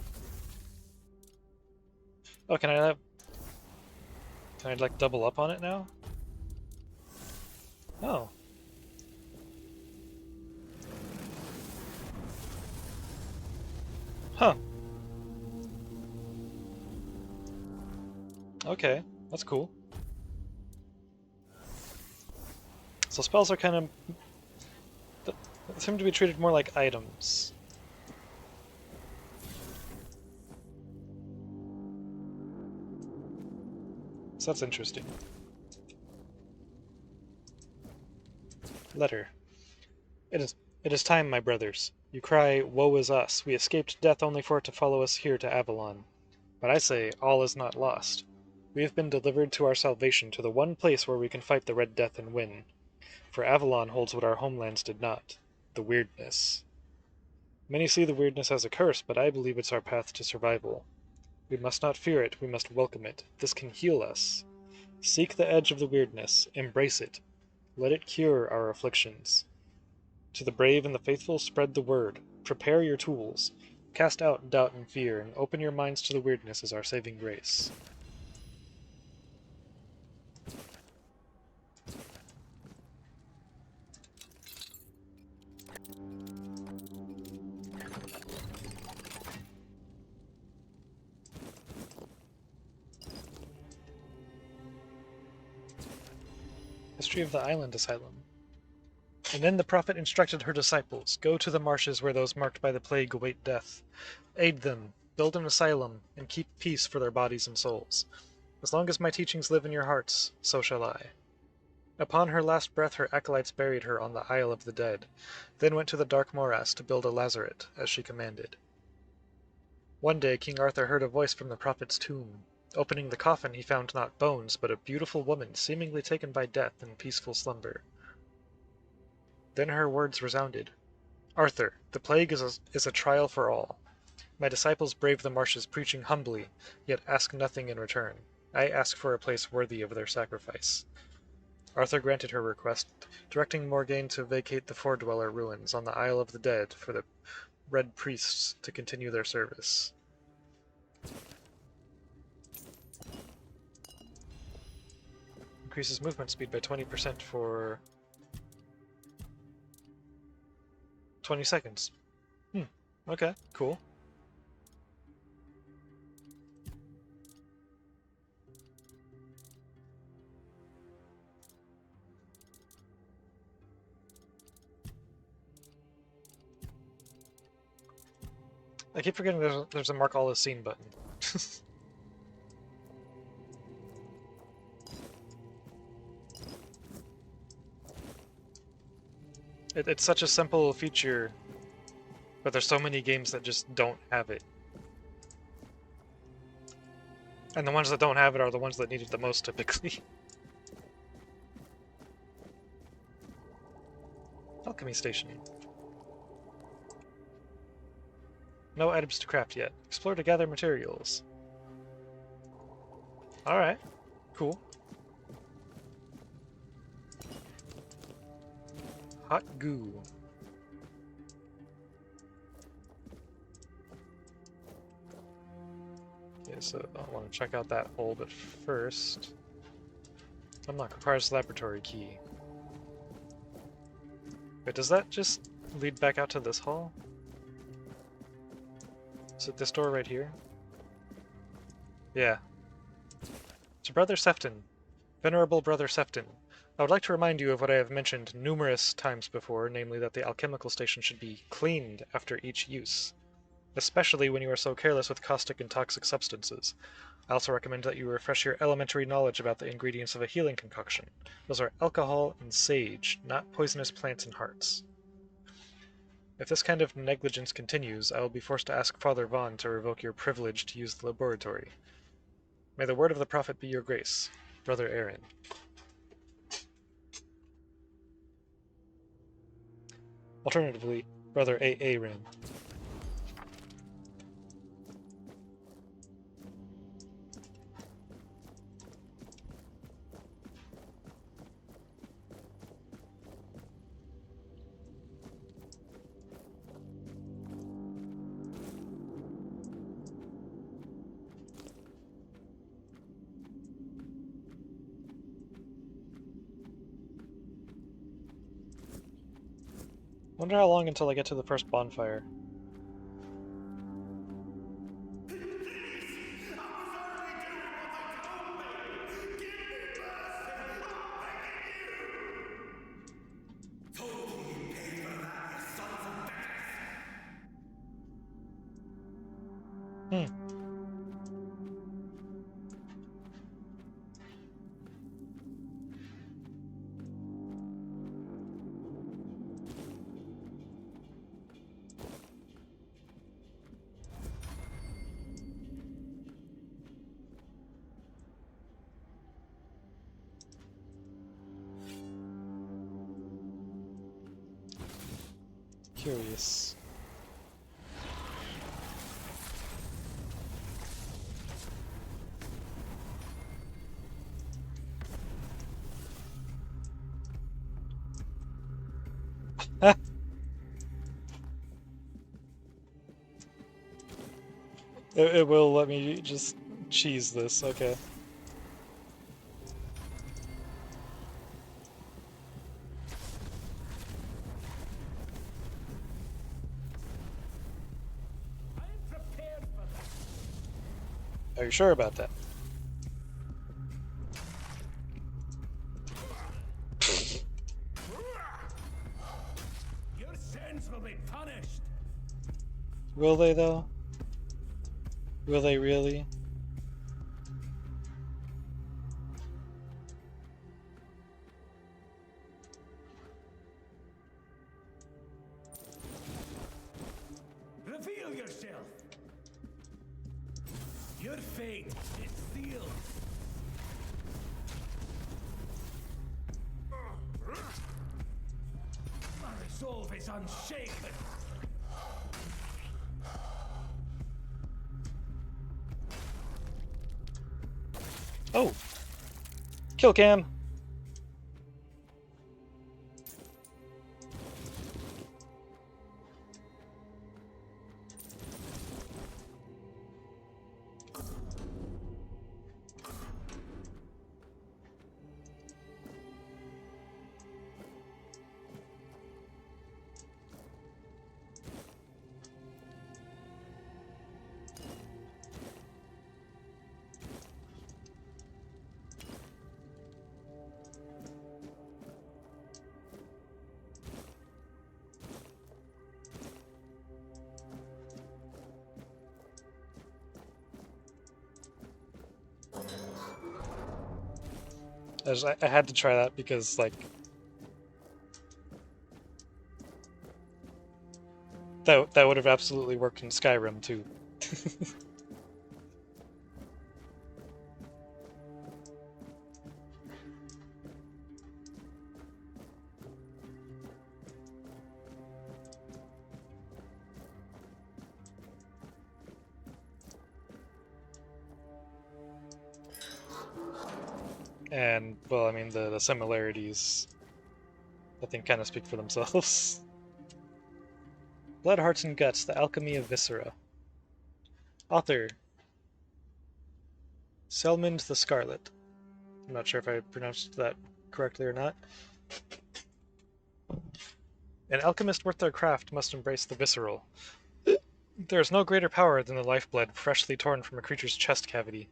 Oh, can I like double up on it now? Oh. Huh. Okay, that's cool. So spells are kind of... they seem to be treated more like items. So that's interesting. Letter. It is time, my brothers. You cry, woe is us. We escaped death only for it to follow us here to Avalon. But I say, all is not lost. We have been delivered to our salvation, to the one place where we can fight the Red Death and win. For Avalon holds what our homelands did not, the weirdness. Many see the weirdness as a curse, but I believe it's our path to survival. We must not fear it, we must welcome it. This can heal us. Seek the edge of the weirdness, embrace it. Let it cure our afflictions. To the brave and the faithful, spread the word. Prepare your tools. Cast out doubt and fear, and open your minds to the weirdness as our saving grace. History of the Island Asylum. And then the prophet instructed her disciples, go to the marshes where those marked by the plague await death. Aid them, build an asylum, and keep peace for their bodies and souls. As long as my teachings live in your hearts, so shall I. Upon her last breath her acolytes buried her on the Isle of the Dead, then went to the dark morass to build a lazaret, as she commanded. One day King Arthur heard a voice from the prophet's tomb. Opening the coffin he found not bones, but a beautiful woman seemingly taken by death in peaceful slumber. Then her words resounded. Arthur, the plague is a trial for all. My disciples brave the marshes preaching humbly, yet ask nothing in return. I ask for a place worthy of their sacrifice. Arthur granted her request, directing Morgaine to vacate the Four-Dweller ruins on the Isle of the Dead for the Red Priests to continue their service. Increases movement speed by 20% for 20 seconds. Okay, cool. I keep forgetting there's a mark all as seen button. It's such a simple feature, but there's so many games that just don't have it. And the ones that don't have it are the ones that need it the most, typically. Alchemy Station. No items to craft yet. Explore to gather materials. Alright. Cool. Hot goo. Okay, so I want to check out that hole, but first... Unlock requires laboratory key. Wait, does that just lead back out to this hall? Is it this door right here? Yeah. To Brother Sefton. Venerable Brother Sefton, I would like to remind you of what I have mentioned numerous times before, namely that the alchemical station should be cleaned after each use, especially when you are so careless with caustic and toxic substances. I also recommend that you refresh your elementary knowledge about the ingredients of a healing concoction. Those are alcohol and sage, not poisonous plants and hearts. If this kind of negligence continues, I will be forced to ask Father Vaughn to revoke your privilege to use the laboratory. May the word of the prophet be your grace, Brother Aaron. Alternatively, Brother Aaron. Wonder how long until I get to the first bonfire. Curious. It will let me just cheese this, okay. Are you sure about that? Your sins will be punished. Will they though? Will they really? Reveal yourself. Your fate is sealed. My resolve is unshaken. Oh! Kill cam! I had to try that because, like, that would have absolutely worked in Skyrim too. And, well, I mean, the similarities, I think, kind of speak for themselves. Blood, Hearts, and Guts, The Alchemy of Viscera. Author, Selmund the Scarlet. I'm not sure if I pronounced that correctly or not. An alchemist worth their craft must embrace the visceral. There is no greater power than the lifeblood freshly torn from a creature's chest cavity.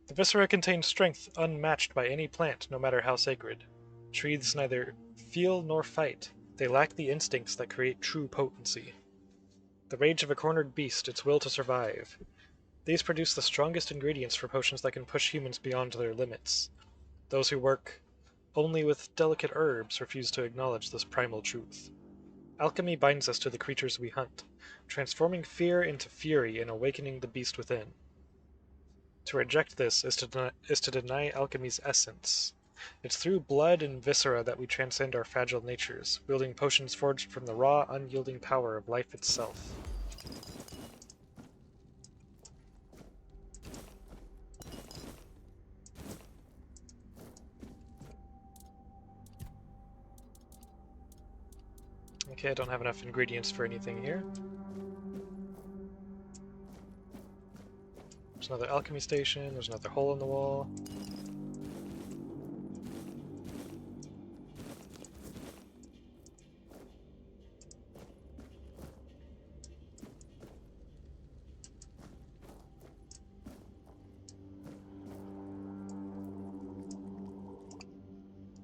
The viscera contain strength unmatched by any plant, no matter how sacred. Trees neither feel nor fight. They lack the instincts that create true potency. The rage of a cornered beast, its will to survive. These produce the strongest ingredients for potions that can push humans beyond their limits. Those who work only with delicate herbs refuse to acknowledge this primal truth. Alchemy binds us to the creatures we hunt, transforming fear into fury and awakening the beast within. To reject this is to deny alchemy's essence. It's through blood and viscera that we transcend our fragile natures, wielding potions forged from the raw, unyielding power of life itself. Okay, I don't have enough ingredients for anything here. There's another alchemy station, there's another hole in the wall.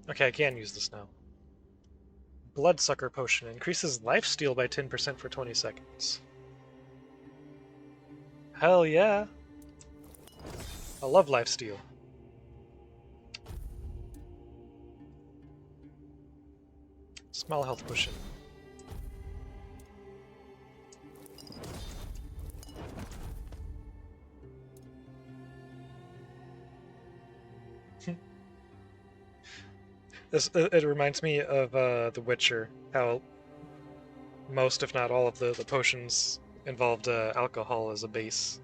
Okay, I can use this now. Bloodsucker Potion increases lifesteal by 10% for 20 seconds. Hell yeah! I love lifesteal. Small health potion. It reminds me of The Witcher, how most, if not all, of the potions involved alcohol as a base.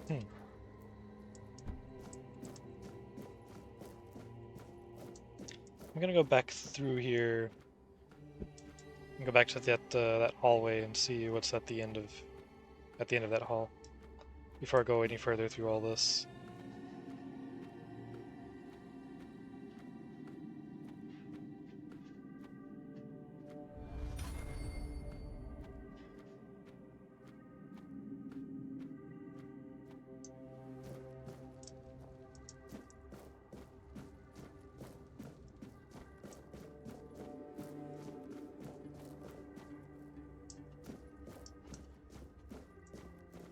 Hmm. I'm gonna go back through here and go back to that hallway and see what's at the end of that hall before I go any further through all this.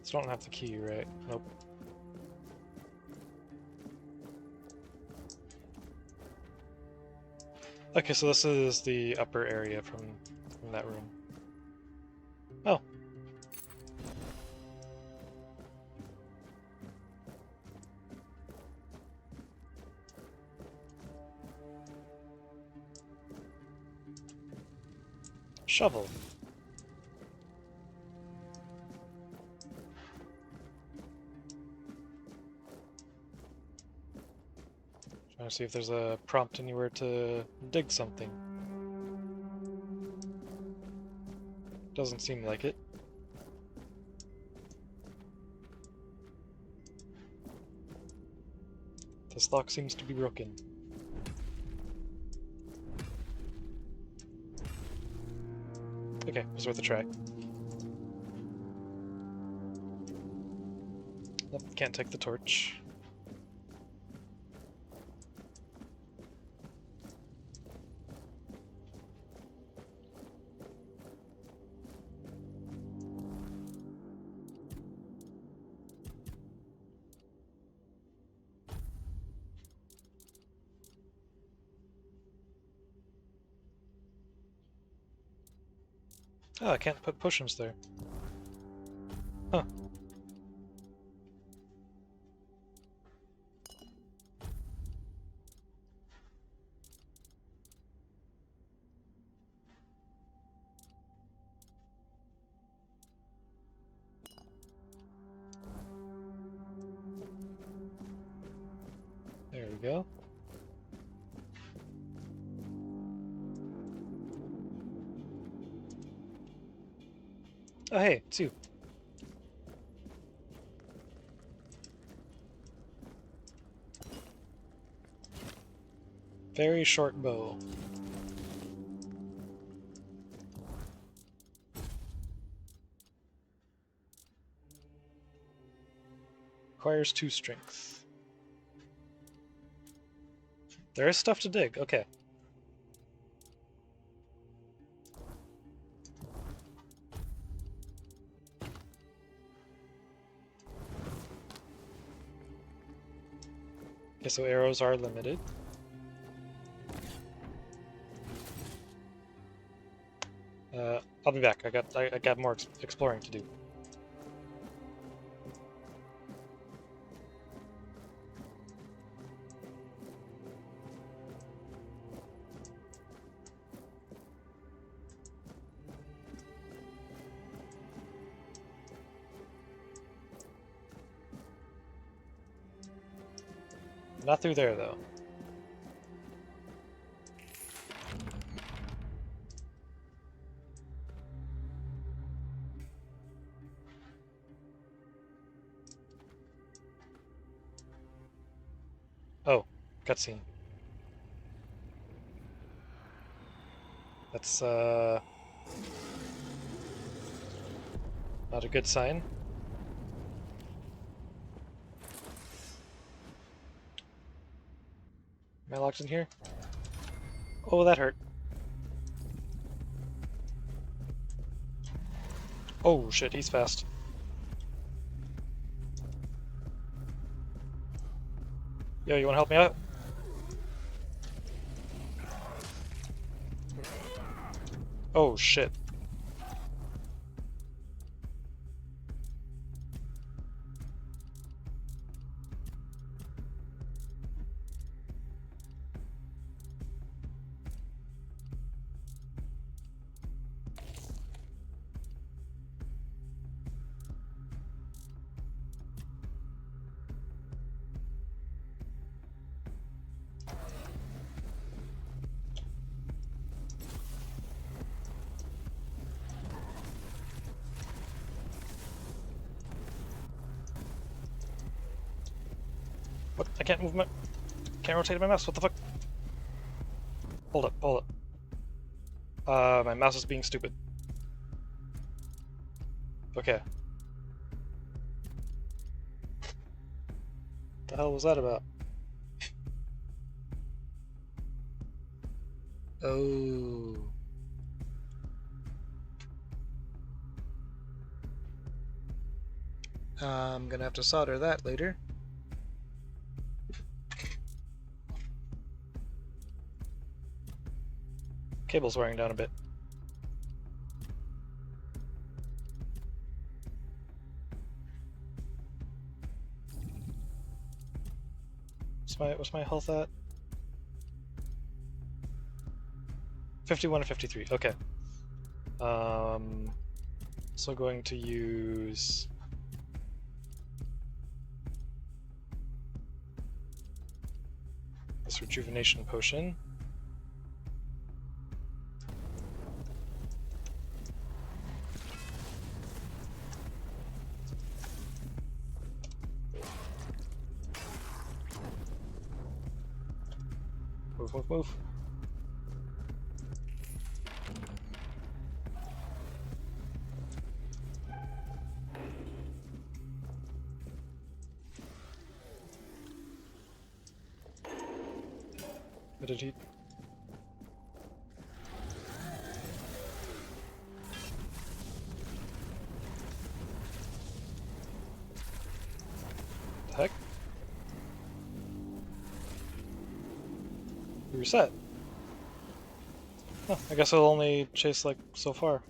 Still don't have the key, right? Nope. Okay, so this is the upper area from that room. Oh. Shovel. Trying to see if there's a prompt anywhere to dig something. Doesn't seem like it. This lock seems to be broken. Okay, it was worth a try. Nope, can't take the torch. Oh, I can't put potions there. Huh. There we go. Oh hey, it's you. Very short bow. Requires 2 strength. There is stuff to dig, okay. Okay, so arrows are limited. I'll be back. I got more exploring to do. Not through there, though. Oh, cutscene. That's, not a good sign. Am I locked in here? Oh, that hurt. Oh shit, he's fast. Yo, you wanna help me out? Oh shit. I can't move my... Can't rotate my mouse, what the fuck? Hold up, hold up. My mouse is being stupid. Okay. What the hell was that about? Oh. I'm gonna have to solder that later. Cable's wearing down a bit. What's my health at? 51 and 53. Okay. So going to use this rejuvenation potion. Move, move, move. What did he... The heck? We reset. Huh, I guess I'll only chase like so far.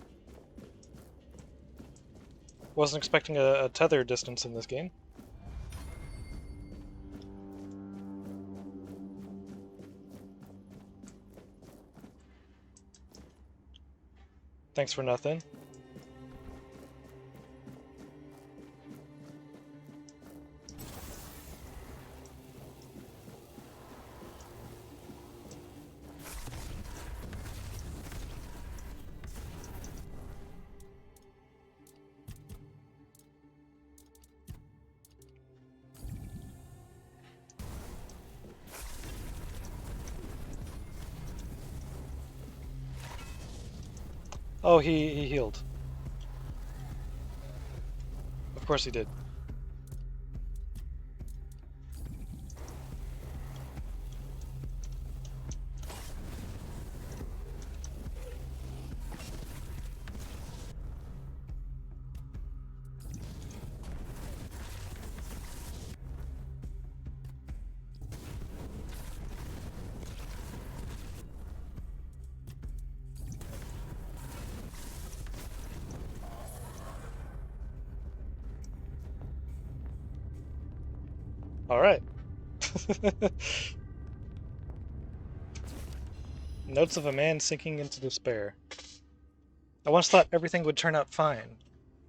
Wasn't expecting a tether distance in this game. Thanks for nothing. Oh, he healed. Of course he did. Alright. Notes of a man sinking into despair. I once thought everything would turn out fine.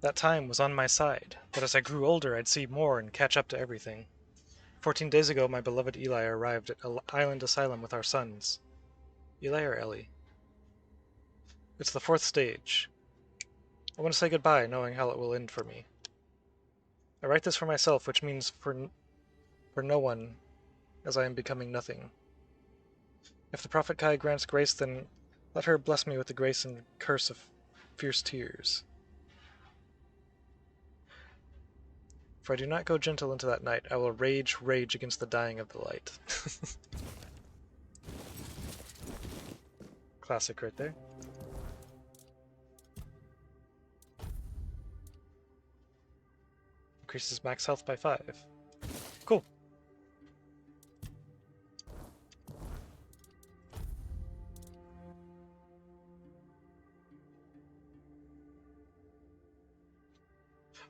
That time was on my side, but as I grew older I'd see more and catch up to everything. 14 days ago my beloved Eli arrived at Island Asylum with our sons. Eli or Ellie? It's the 4th stage. I want to say goodbye, knowing how it will end for me. I write this for myself, which means for no one, as I am becoming nothing. If the Prophet Kai grants grace, then let her bless me with the grace and curse of fierce tears. If I do not go gentle into that night, I will rage against the dying of the light. Classic right there. Increases max health by 5. Cool.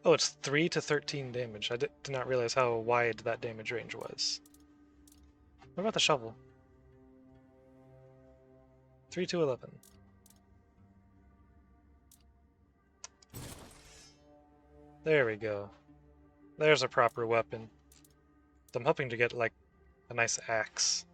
Oh, it's 3 to 13 damage. I did not realize how wide that damage range was. What about the shovel? 3 to 11. There we go. There's a proper weapon. I'm hoping to get, like, a nice axe.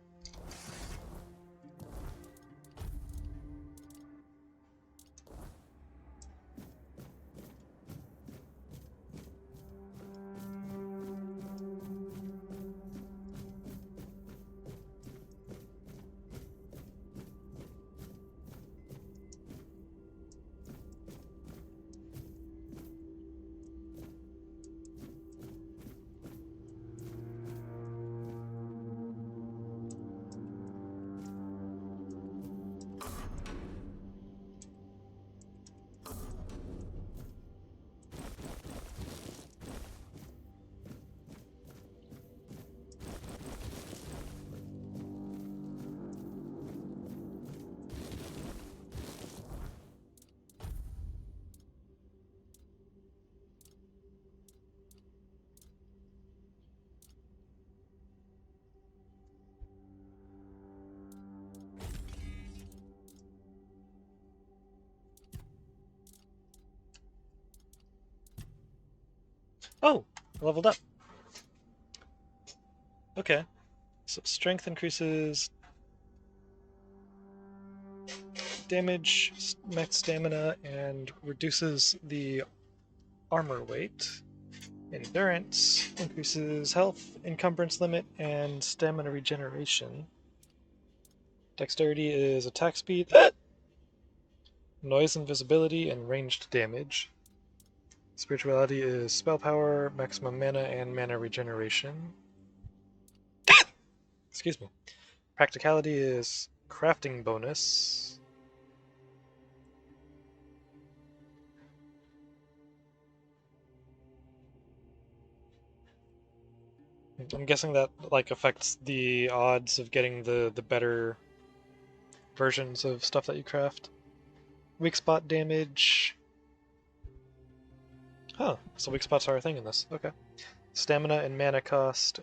Oh, I leveled up. Okay. So strength increases damage, max stamina, and reduces the armor weight. Endurance increases health, encumbrance limit, and stamina regeneration. Dexterity is attack speed, noise invisibility, and ranged damage. Spirituality is spell power, maximum mana, and mana regeneration. Excuse me. Practicality is crafting bonus. I'm guessing that like affects the odds of getting the better versions of stuff that you craft. Weak spot damage. Huh, so weak spots are a thing in this. Okay. Stamina and mana cost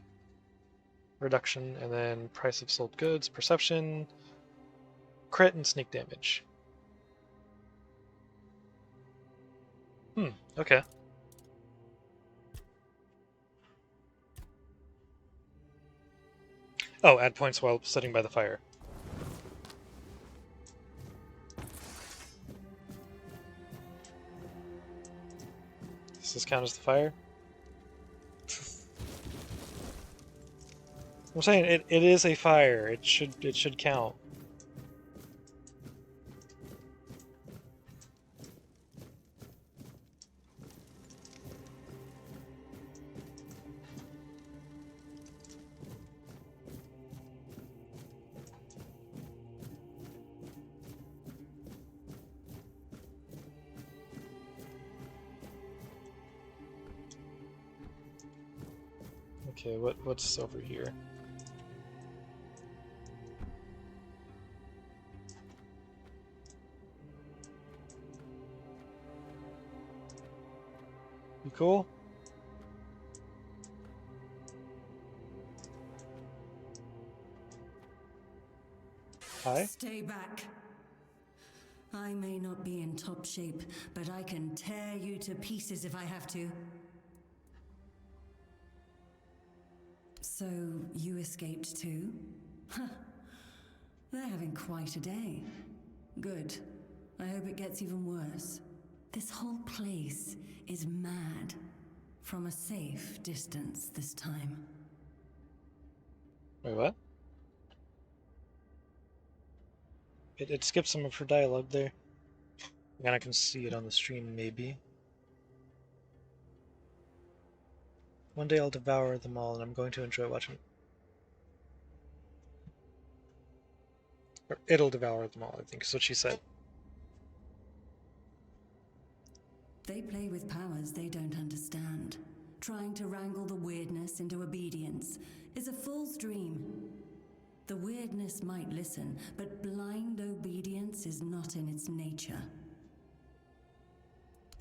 reduction, and then price of sold goods, perception, crit, and sneak damage. Okay. Oh, add points while sitting by the fire. Does this count as the fire? I'm saying it is a fire. It should count. Okay, what's over here? You cool? Hi? Stay back. I may not be in top shape, but I can tear you to pieces if I have to. So, you escaped too? Huh. They're having quite a day. Good. I hope it gets even worse. This whole place is mad. From a safe distance this time. Wait, what? It skipped some of her dialogue there. And I can see it on the stream, maybe. One day I'll devour them all, and I'm going to enjoy watching. Or it'll devour them all, I think, is what she said. They play with powers they don't understand. Trying to wrangle the weirdness into obedience is a fool's dream. The weirdness might listen, but blind obedience is not in its nature.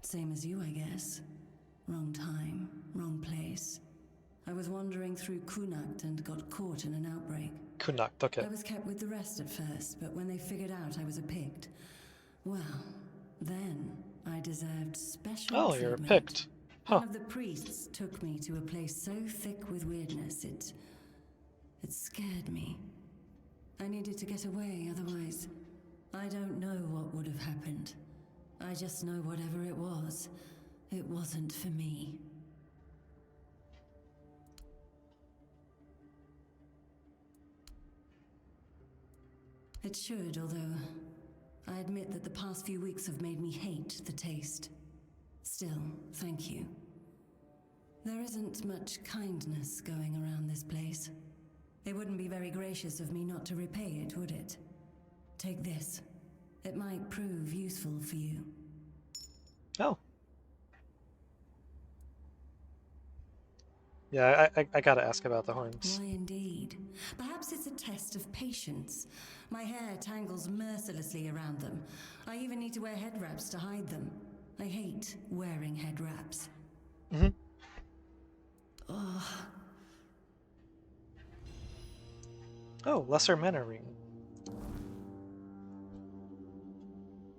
Same as you, I guess. Wrong time, wrong place. I was wandering through Kunakt and got caught in an outbreak. Kunakt, okay. I was kept with the rest at first, but when they figured out I was a Pict, well, then I deserved special Oh, treatment. you're a Pict. Huh. One of the priests took me to a place so thick with weirdness, it scared me. I needed to get away, otherwise, I don't know what would have happened. I just know whatever it wasn't for me. It should, although I admit that the past few weeks have made me hate the taste. Still, thank you. There isn't much kindness going around this place. It wouldn't be very gracious of me not to repay it, would it? Take this. It might prove useful for you. Oh. Yeah, I gotta ask about the horns. Why indeed? Perhaps it's a test of patience. My hair tangles mercilessly around them. I even need to wear head wraps to hide them. I hate wearing head wraps. Mm-hmm. Ugh. Oh, Lesser Mana Ring.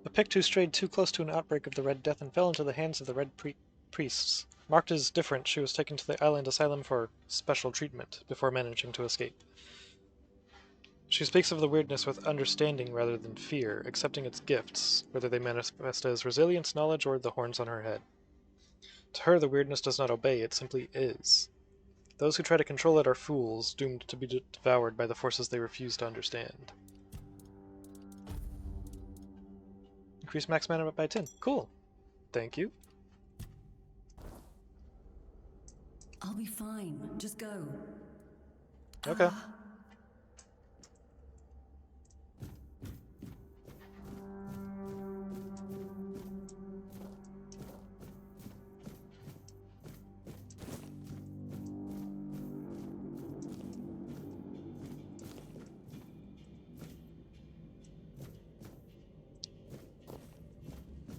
A Pict who strayed too close to an outbreak of the Red Death and fell into the hands of the Red Priest. priests. Marked as different, she was taken to the island asylum for special treatment before managing to escape. She speaks of the weirdness with understanding rather than fear, accepting its gifts, whether they manifest as resilience, knowledge, or the horns on her head. To her, the weirdness does not obey, it simply is. Those who try to control it are fools, doomed to be devoured by the forces they refuse to understand. Increase max mana by 10. Cool. Thank you. I'll be fine. Just go. Okay.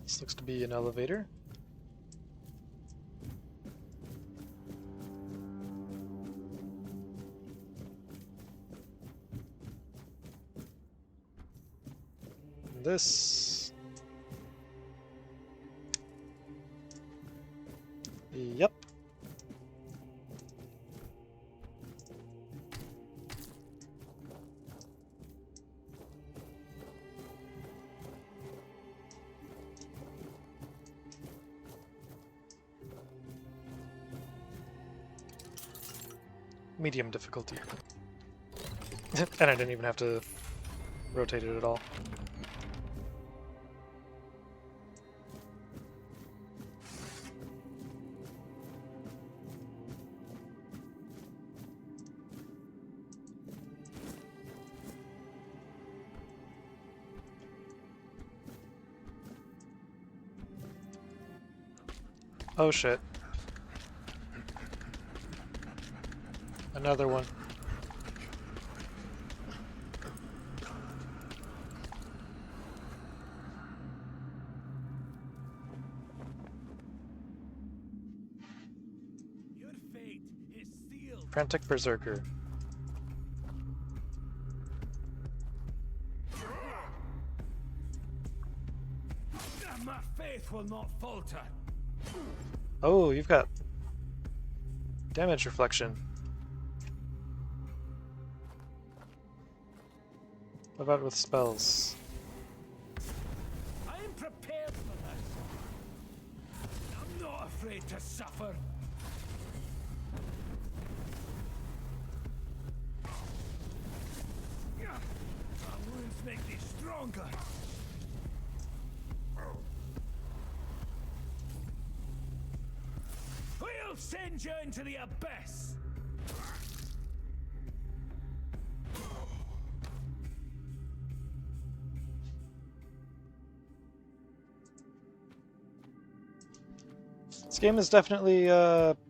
This looks to be an elevator. This... Yep. Medium difficulty. And I didn't even have to rotate it at all. Oh shit. Another one. Your fate is sealed. Frantic Berserker. My faith will not falter. Oh, you've got damage reflection. What about with spells? I am prepared for this. I'm not afraid to suffer. My wounds make me stronger. We'll send you into the abyss. This game is definitely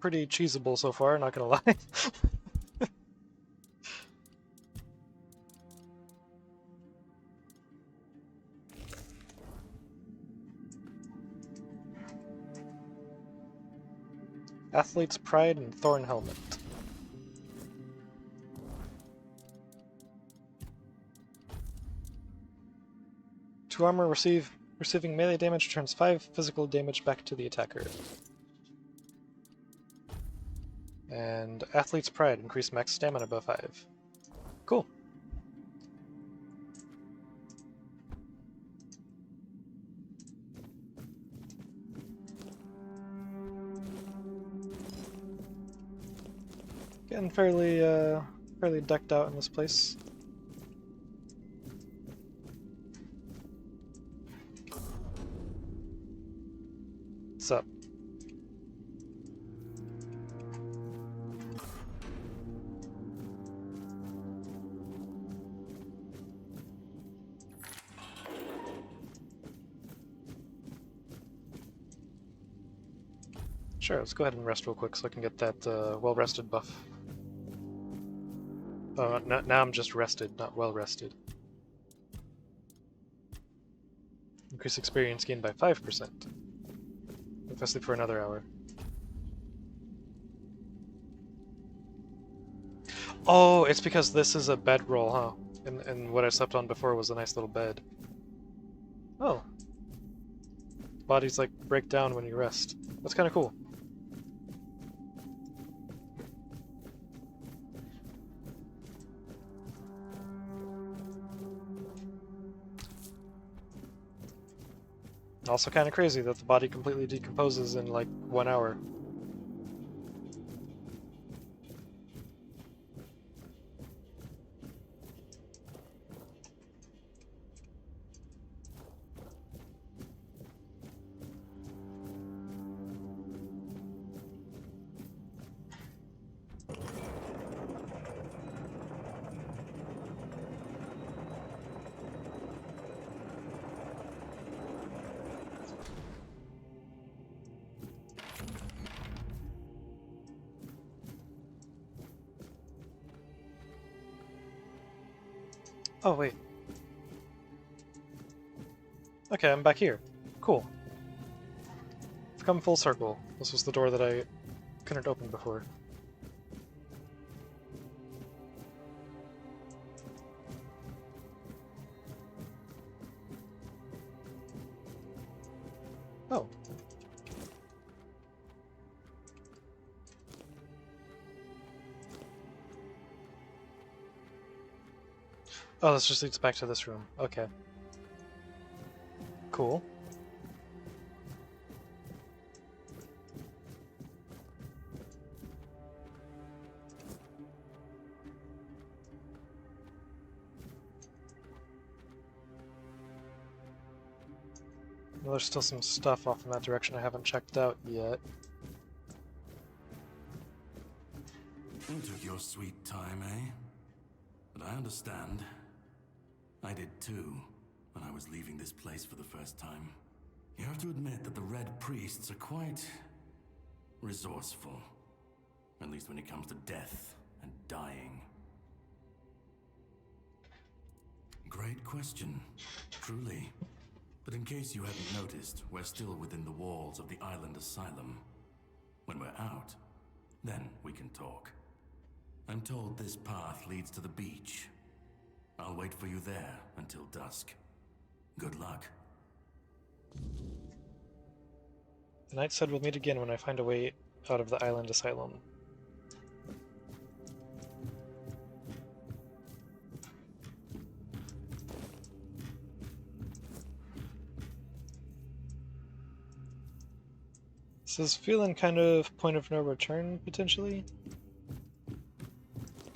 pretty cheesable so far, not gonna lie. Athlete's Pride and Thorn Helmet. To armor, receiving melee damage returns 5 physical damage back to the attacker. And Athlete's Pride, increase max stamina by 5. Cool. Getting fairly decked out in this place. What's up? Sure, let's go ahead and rest real quick so I can get that well-rested buff. Oh, now I'm just rested, not well-rested. Increase experience gained by 5%. If I sleep for another hour. Oh, it's because this is a bedroll, huh? And what I slept on before was a nice little bed. Oh. bodies like break down when you rest. That's kind of cool. Also kind of crazy that the body completely decomposes in like 1 hour. Oh, wait. Okay, I'm back here. Cool. I've come full circle. This was the door that I couldn't open before. Oh. Oh, this just leads back to this room. Okay. Cool. Well, there's still some stuff off in that direction I haven't checked out yet. You took your sweet time, eh? But I understand. I did too, when I was leaving this place for the first time. You have to admit that the Red Priests are quite resourceful. At least when it comes to death and dying. Great question, truly. But in case you hadn't noticed, we're still within the walls of the island asylum. When we're out, then we can talk. I'm told this path leads to the beach. I'll wait for you there until dusk. Good luck. The knight said we'll meet again when I find a way out of the island asylum. This is feeling kind of point of no return, potentially.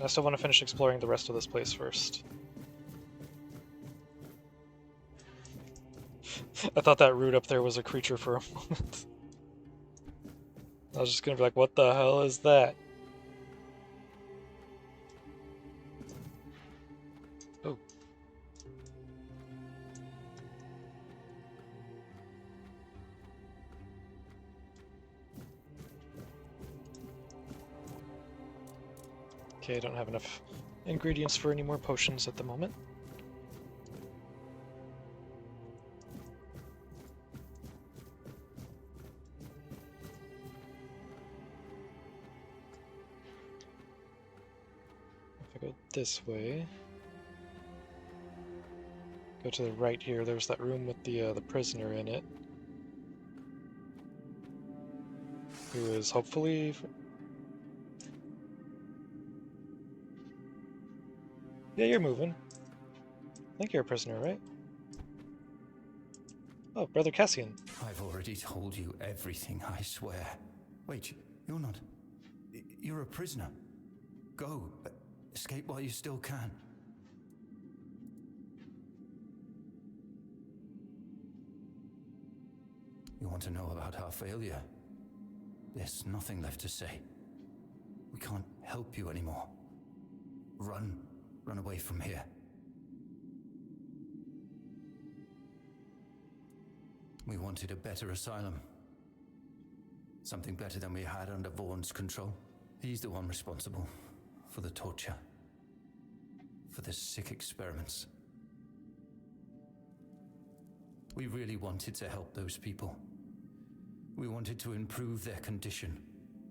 I still want to finish exploring the rest of this place first. I thought that root up there was a creature for a moment. I was just gonna be like, what the hell is that? Oh. Okay, I don't have enough ingredients for any more potions at the moment. If I go this way, go to the right here, there's that room with the prisoner in it, who is hopefully... Yeah, you're moving. I think you're a prisoner, right? Oh, Brother Cassian. I've already told you everything, I swear. Wait, you're not... You're a prisoner. Go. Escape while you still can. You want to know about our failure? There's nothing left to say. We can't help you anymore. Run. Run away from here. We wanted a better asylum. Something better than we had under Vaughn's control. He's the one responsible for the torture, for the sick experiments. We really wanted to help those people. We wanted to improve their condition,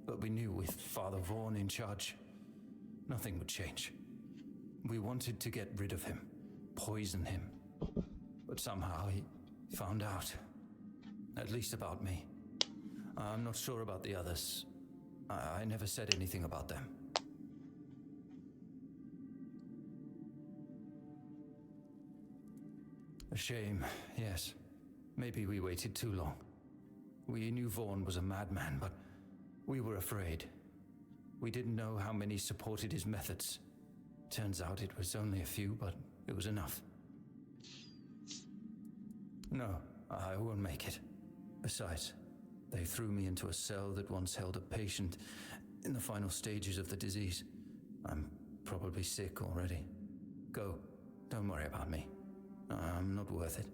but we knew with Father Vaughn in charge, nothing would change. We wanted to get rid of him, poison him, but somehow he found out. At least about me. I'm not sure about the others. I never said anything about them. A shame, yes. Maybe we waited too long. We knew Vaughn was a madman, but we were afraid. We didn't know how many supported his methods. Turns out it was only a few, but it was enough. No, I won't make it. Besides, they threw me into a cell that once held a patient in the final stages of the disease. I'm probably sick already. Go. Don't worry about me. I'm not worth it.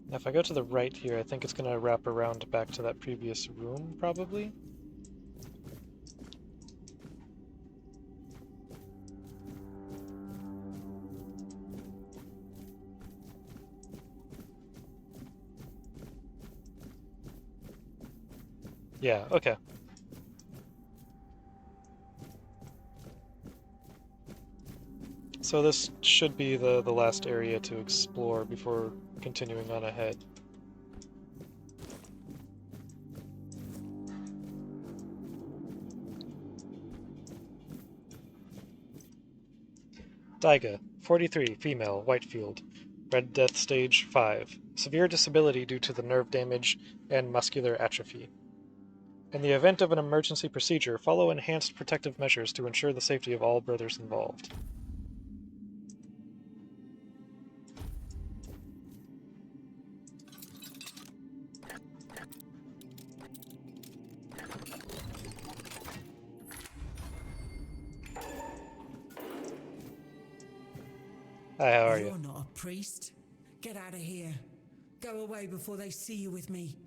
If I go to the right here, I think it's going to wrap around back to that previous room, probably. Yeah, okay. So this should be the last area to explore before continuing on ahead. Daiga, 43, female, Whitefield. Red Death Stage 5. Severe disability due to the nerve damage and muscular atrophy. In the event of an emergency procedure, follow enhanced protective measures to ensure the safety of all brothers involved. Hi, how are you? You're not a priest. Get out of here. Go away before they see you with me.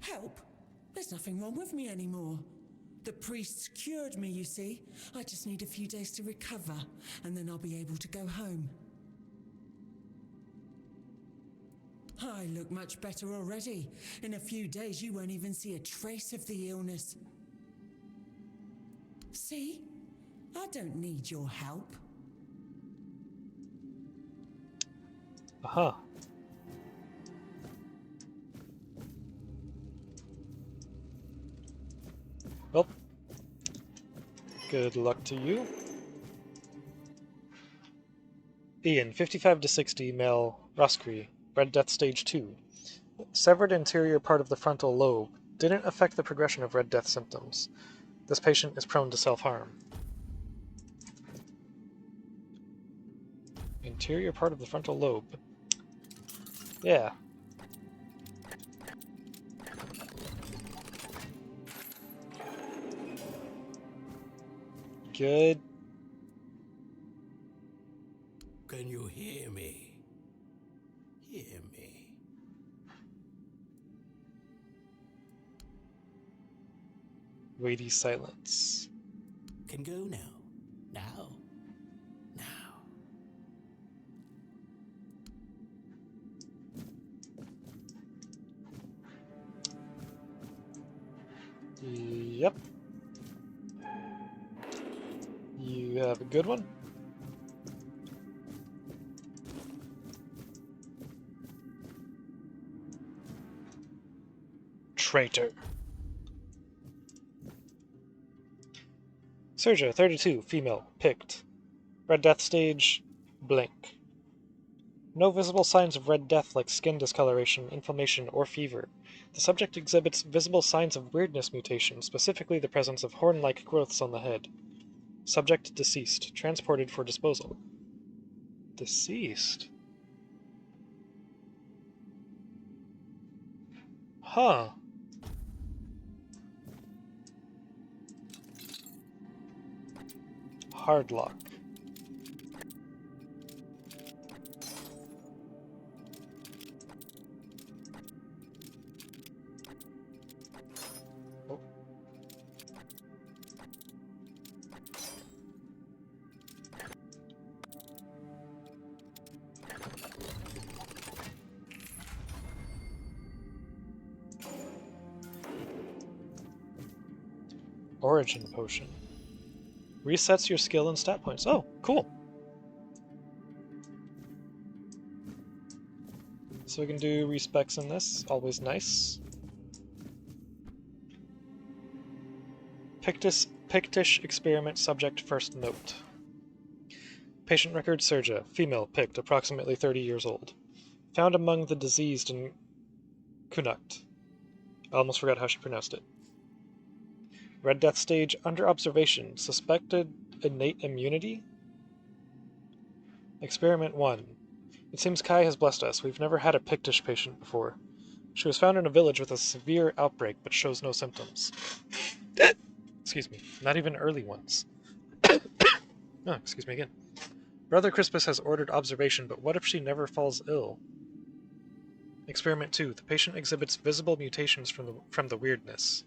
Help? There's nothing wrong with me anymore. The priests cured me, you see. I just need a few days to recover, and then I'll be able to go home. I look much better already. In a few days, you won't even see a trace of the illness. See? I don't need your help. Aha. Well, good luck to you. Ian, 55 to 60, male, Roskri, Red Death Stage 2. Severed interior part of the frontal lobe didn't affect the progression of Red Death symptoms. This patient is prone to self-harm. Interior part of the frontal lobe. Yeah. Good. Can you hear me? Hear me. Weighty silence. Can go now. Now. Now. Yep. You have a good one. Traitor. Sergio, 32, female, picked. Red Death Stage, blink. No visible signs of Red Death like skin discoloration, inflammation, or fever. The subject exhibits visible signs of weirdness mutation, specifically the presence of horn-like growths on the head. Subject deceased, transported for disposal. Deceased? Huh. hard lock. Oh. Origin potion. Resets your skill and stat points. Oh, cool. So we can do respecs in this. Always nice. Pictish experiment subject first note. Patient record Serja, female, picked, approximately 30 years old. Found among the diseased in Kunukt. I almost forgot how she pronounced it. Red Death stage under observation. Suspected innate immunity? Experiment 1. It seems Kai has blessed us. We've never had a Pictish patient before. She was found in a village with a severe outbreak, but shows no symptoms. Excuse me. Not even early ones. Oh, excuse me again. Brother Crispus has ordered observation, but what if she never falls ill? Experiment 2. The patient exhibits visible mutations from the weirdness.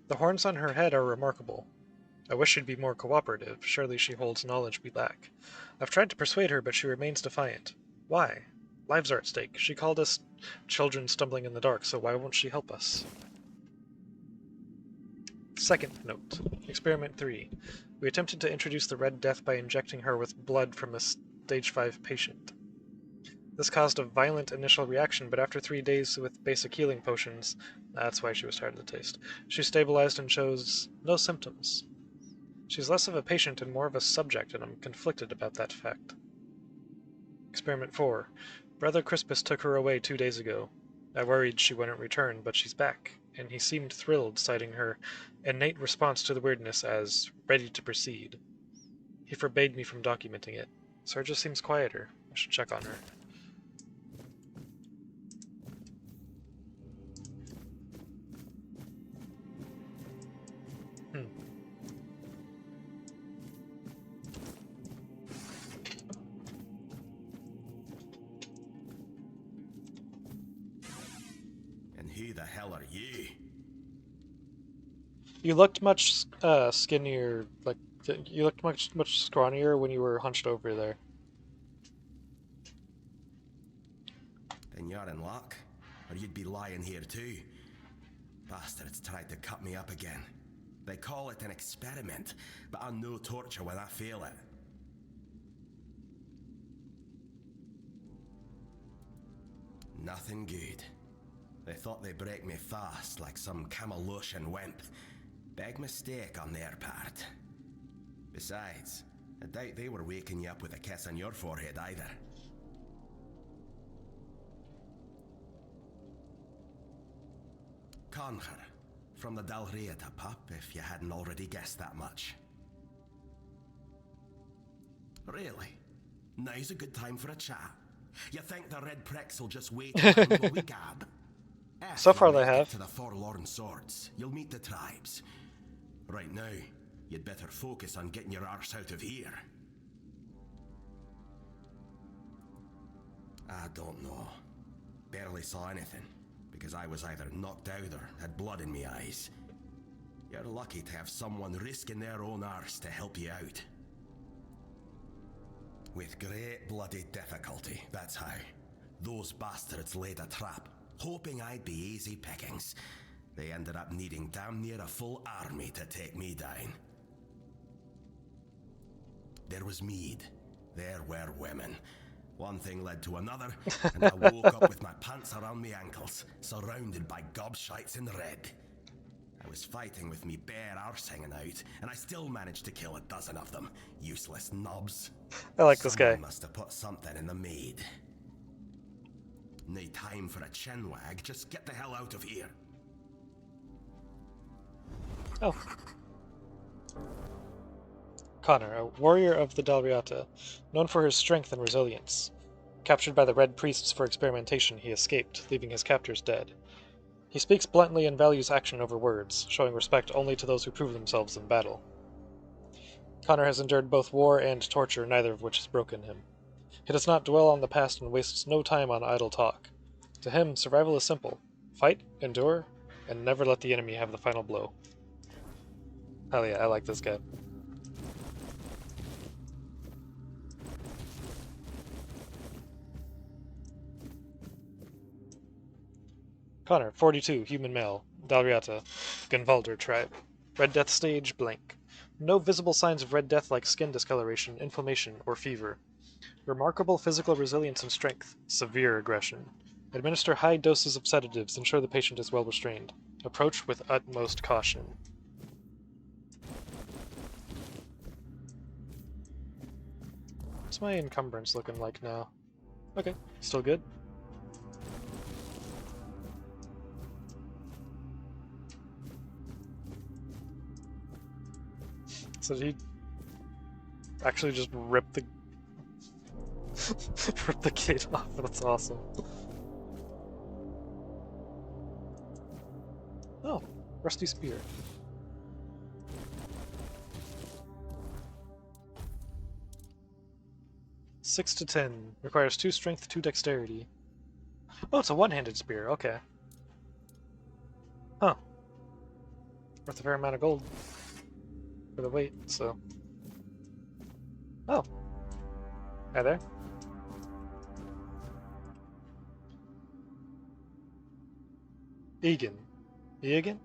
The horns on her head are remarkable. I wish she'd be more cooperative. Surely she holds knowledge we lack. I've tried to persuade her, but she remains defiant. Why? Lives are at stake. She called us children stumbling in the dark, so why won't she help us? Second note. Experiment 3. We attempted to introduce the Red Death by injecting her with blood from a stage 5 patient. This caused a violent initial reaction, but after 3 days with basic healing potions, that's why she was tired of the taste, she stabilized and shows no symptoms. She's less of a patient and more of a subject, and I'm conflicted about that fact. Experiment 4. Brother Crispus took her away 2 days ago. I worried she wouldn't return, but she's back, and he seemed thrilled, citing her innate response to the weirdness as ready to proceed. He forbade me from documenting it. Serja seems quieter. I should check on her. Who the hell are you? You looked much skinnier, like you looked much scrawnier when you were hunched over there. Then you're in luck, or you'd be lying here too. Bastards tried to cut me up again. They call it an experiment, but I know torture when I feel it. Nothing good. They thought they'd break me fast, like some Camalosian wimp. Big mistake on their part. Besides, I doubt they were waking you up with a kiss on your forehead either. Concher, from the Dalrieta pup, if you hadn't already guessed that much. Really? Now's a good time for a chat. You think the red pricks will just wait until we gab? So far they have. To the Forlorn Swords, you'll meet the tribes. Right now, you'd better focus on getting your arse out of here. I don't know. Barely saw anything, because I was either knocked out or had blood in me eyes. You're lucky to have someone risking their own arse to help you out. With great bloody difficulty, that's how. Those bastards laid a trap, hoping I'd be easy pickings. They ended up needing damn near a full army to take me down. There was mead. There were women. One thing led to another, and I woke up with my pants around my ankles, surrounded by gobshites in red. I was fighting with me bare arse hanging out, and I still managed to kill a dozen of them. Useless knobs. I like this guy. Someone must have put something in the mead. No time for a chinwag, just get the hell out of here. Oh. Connor, a warrior of the Dalriata, known for his strength and resilience. Captured by the Red Priests for experimentation, he escaped, leaving his captors dead. He speaks bluntly and values action over words, showing respect only to those who prove themselves in battle. Connor has endured both war and torture, neither of which has broken him. He does not dwell on the past and wastes no time on idle talk. To him, survival is simple. Fight, endure, and never let the enemy have the final blow. Hell yeah, I like this guy. Connor, 42, human male, Dalriata, Gunvalder tribe. Red Death stage, blank. No visible signs of Red Death like skin discoloration, inflammation, or fever. Remarkable physical resilience and strength. Severe aggression. Administer high doses of sedatives. Ensure the patient is well restrained. Approach with utmost caution. What's my encumbrance looking like now? Okay, still good. So did he actually just rip the rip the gate off? That's awesome. Oh, rusty spear. Six to 10. Requires 2 strength, 2 dexterity. Oh, it's a one-handed spear. Okay. Huh. Worth a fair amount of gold for the weight, so. Oh. Hi there. Egan. Egan?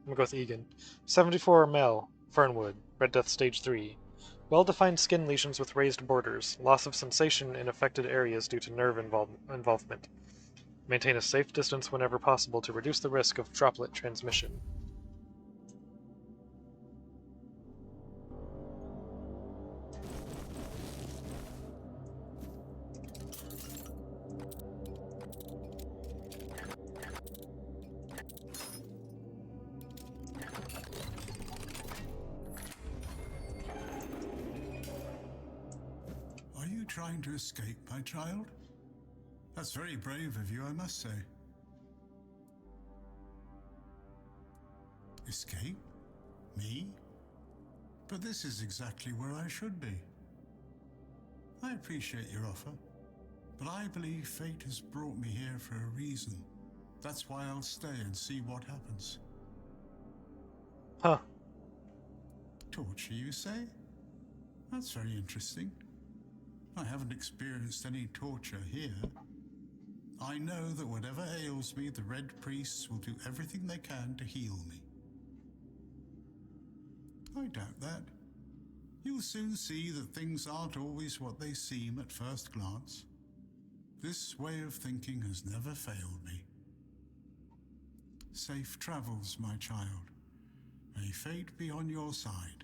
I'm gonna go with Egan. 74 male, Fernwood, Red Death Stage 3. Well-defined skin lesions with raised borders, loss of sensation in affected areas due to nerve involvement. Maintain a safe distance whenever possible to reduce the risk of droplet transmission. Are you trying to escape, my child? That's very brave of you, I must say. Escape? Me? But this is exactly where I should be. I appreciate your offer, but I believe fate has brought me here for a reason. That's why I'll stay and see what happens. Huh. Torture, you say? That's very interesting. I haven't experienced any torture here. I know that whatever ails me, the Red Priests will do everything they can to heal me. I doubt that. You'll soon see that things aren't always what they seem at first glance. This way of thinking has never failed me. Safe travels, my child. May fate be on your side.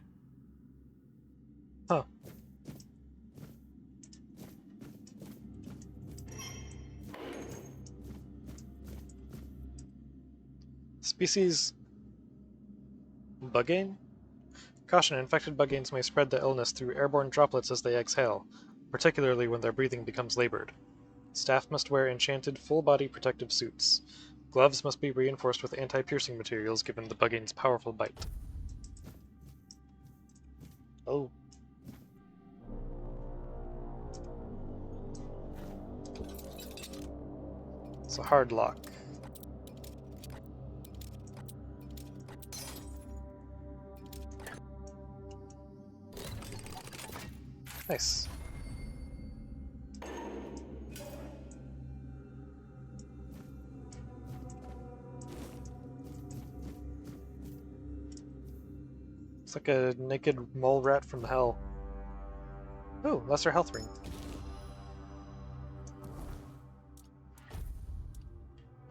Huh. Species Buggane? Caution, infected Bugganes may spread the illness through airborne droplets as they exhale, particularly when their breathing becomes labored. Staff must wear enchanted full-body protective suits. Gloves must be reinforced with anti-piercing materials given the Buggane's powerful bite. Oh. It's a hard lock. Nice. It's like a naked mole rat from hell. Ooh, lesser health ring.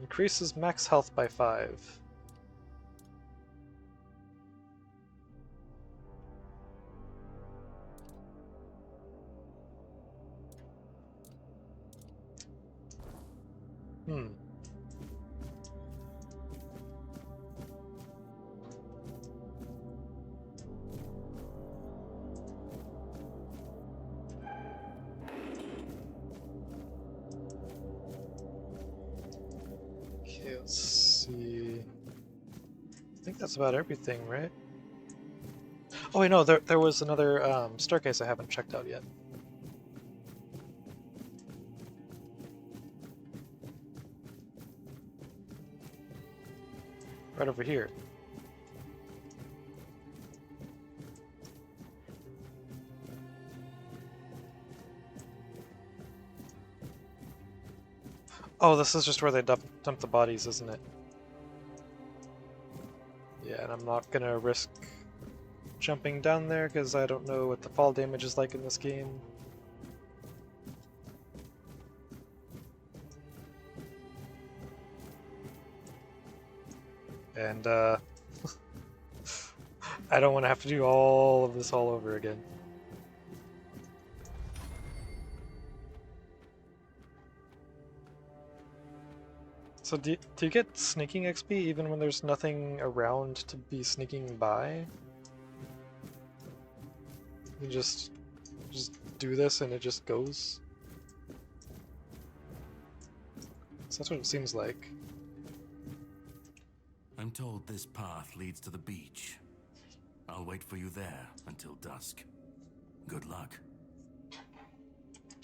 Increases max health by 5. Okay, let's see. I think that's about everything, right? Oh wait, no, there was another staircase I haven't checked out yet. Right over here. Oh, this is just where they dump the bodies, isn't it? Yeah, and I'm not gonna risk jumping down there because I don't know what the fall damage is like in this game. And I don't want to have to do all of this all over again. So do you get sneaking XP even when there's nothing around to be sneaking by? You just do this and it just goes? So that's what it seems like. I'm told this path leads to the beach. I'll wait for you there until dusk. Good luck.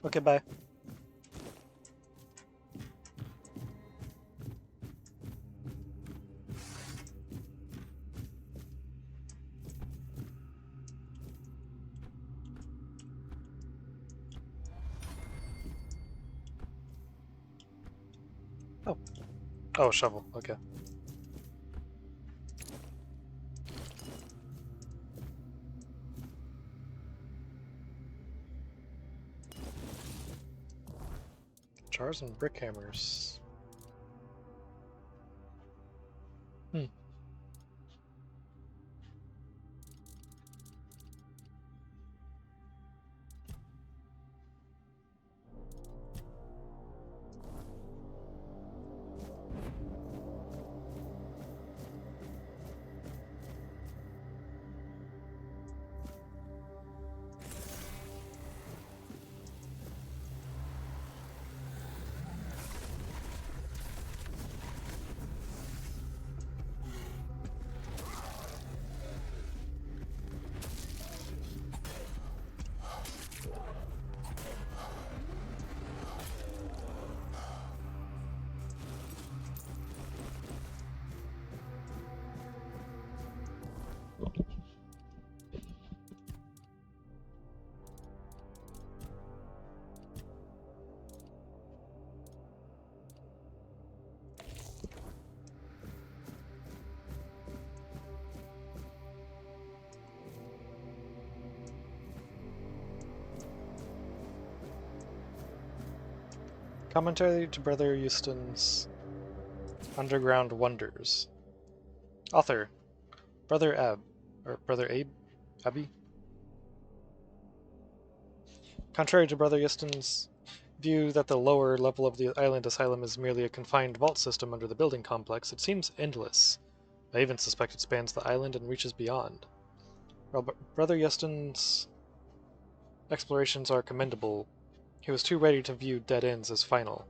Okay, bye. Oh. Oh, shovel. Okay. Jars and brick hammers. Hmm. Commentary to Brother Euston's Underground Wonders. Author, Brother Ab, or Brother Abe? Abby? Contrary to Brother Euston's view that the lower level of the island asylum is merely a confined vault system under the building complex, it seems endless. I even suspect it spans the island and reaches beyond. While Brother Euston's explorations are commendable, he was too ready to view dead ends as final.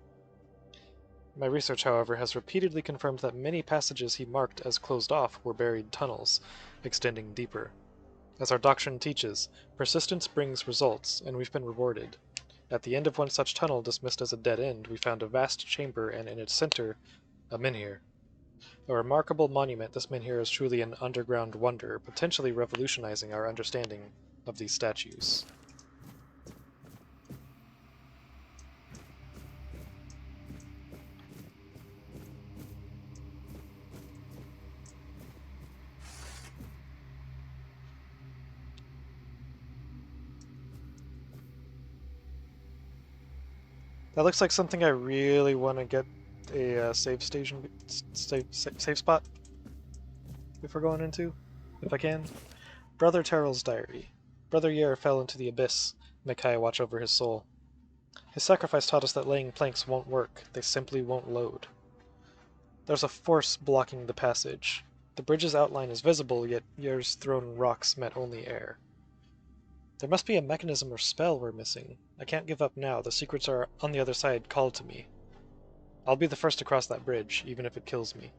My research, however, has repeatedly confirmed that many passages he marked as closed off were buried tunnels, extending deeper. As our doctrine teaches, persistence brings results, and we've been rewarded. At the end of one such tunnel dismissed as a dead end, we found a vast chamber and in its center, a menhir. A remarkable monument, this menhir is truly an underground wonder, potentially revolutionizing our understanding of these statues. That looks like something I really want to get a save station, save spot if we're going into, if I can. Brother Terrell's diary. Brother Yer fell into the abyss. Micaiah watch over his soul. His sacrifice taught us that laying planks won't work. They simply won't load. There's a force blocking the passage. The bridge's outline is visible, yet Yer's thrown rocks met only air. There must be a mechanism or spell we're missing. I can't give up now. The secrets are on the other side, called to me. I'll be the first to cross that bridge, even if it kills me.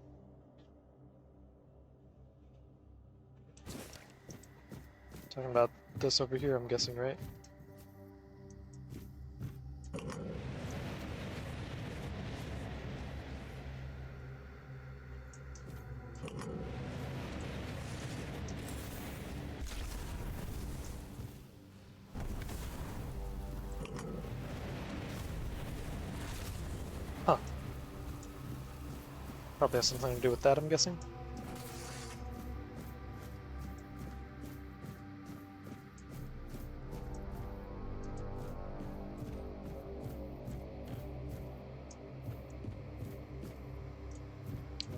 Talking about this over here, I'm guessing, right? Huh. Probably has something to do with that, I'm guessing.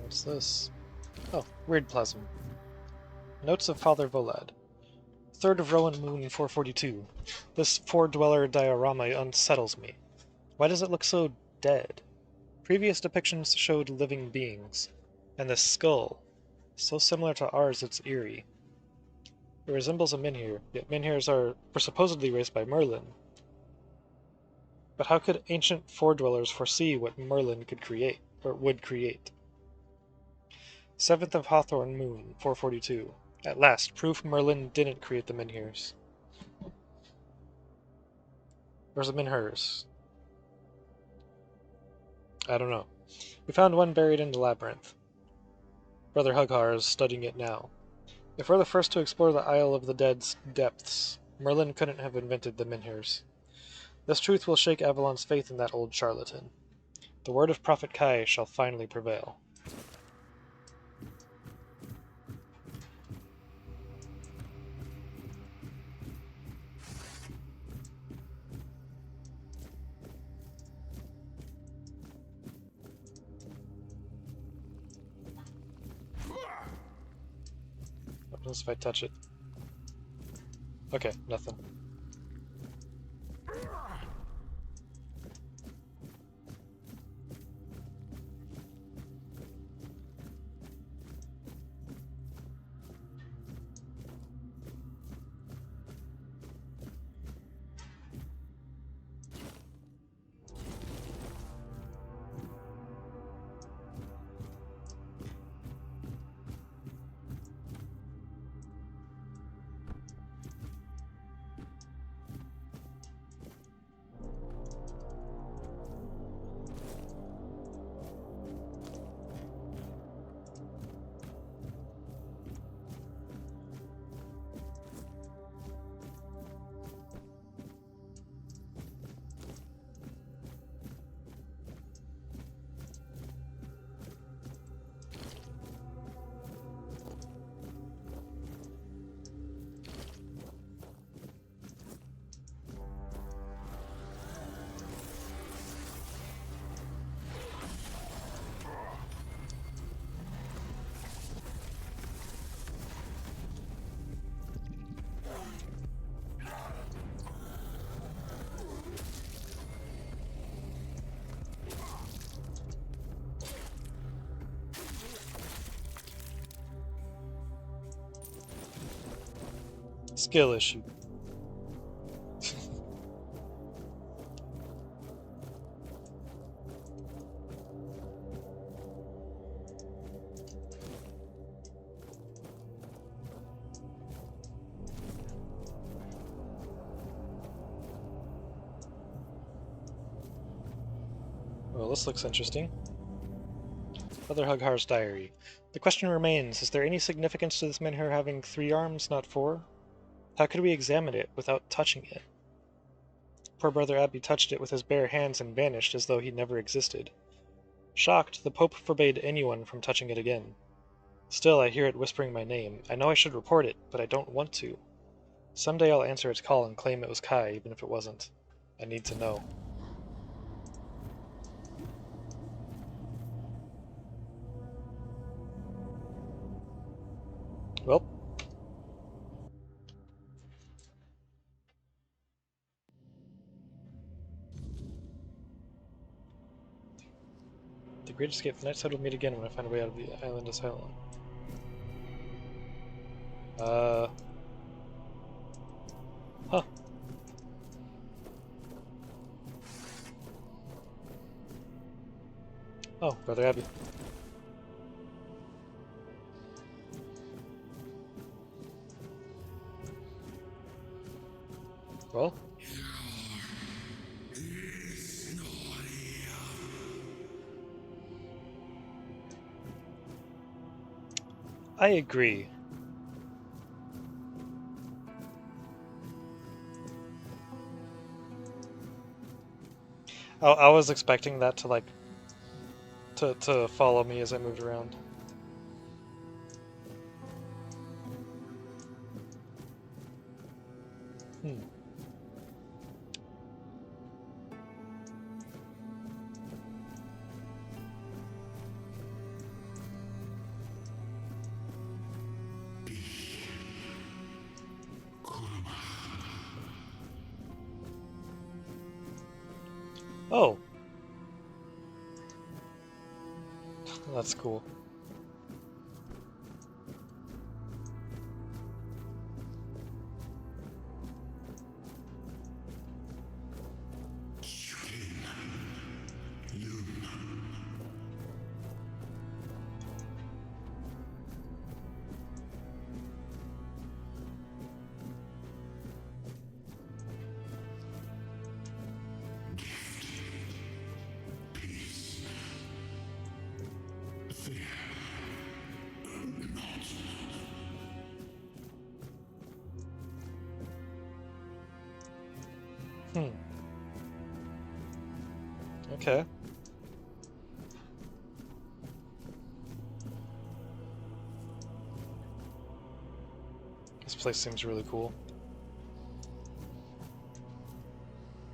What's this? Oh, weird plasm. Notes of Father Volad. 3rd of Rowan Moon 442. This four-dweller diorama unsettles me. Why does it look so dead? Previous depictions showed living beings. And this skull, so similar to ours it's eerie. It resembles a menhir, yet menhirs were supposedly raised by Merlin. But how could ancient four-dwellers foresee what Merlin could create, or would create? 7th of Hawthorn Moon 442. At last, proof Merlin didn't create the menhirs. Where's the menhirs? I don't know. We found one buried in the labyrinth. Brother Hughar is studying it now. If we're the first to explore the Isle of the Dead's depths, Merlin couldn't have invented the menhirs. This truth will shake Avalon's faith in that old charlatan. The word of Prophet Kai shall finally prevail. What happens if I touch it? Okay, nothing. Skill issue. Well, this looks interesting. Brother Hughar's diary. The question remains, is there any significance to this menhir having 3 arms, not 4? How could we examine it without touching it? Poor Brother Abbey touched it with his bare hands and vanished as though he never existed. Shocked, the Pope forbade anyone from touching it again. Still, I hear it whispering my name. I know I should report it, but I don't want to. Someday I'll answer its call and claim it was Kai, even if it wasn't. I need to know. Well. The Great Escape. The Night Side will meet again when I find a way out of the island asylum. Huh. Oh, Brother Abbey. Well. I agree. I was expecting that to like to follow me as I moved around. Oh. That's cool. Okay. This place seems really cool.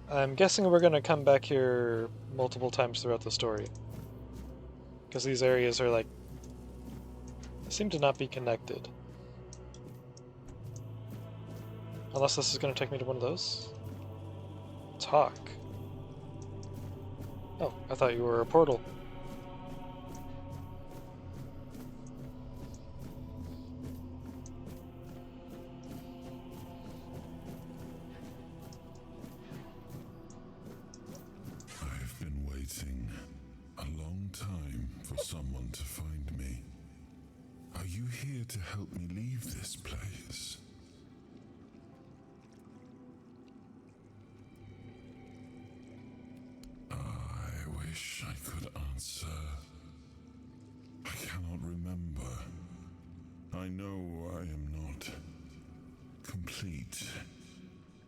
I'm guessing we're gonna come back here multiple times throughout the story. Because these areas are like... seem to not be connected. Unless this is gonna take me to one of those? Talk. Oh, I thought you were a portal. I've been waiting a long time for someone to find me. Are you here to help me leave this place? I wish I could answer. I cannot remember. I know I am not complete.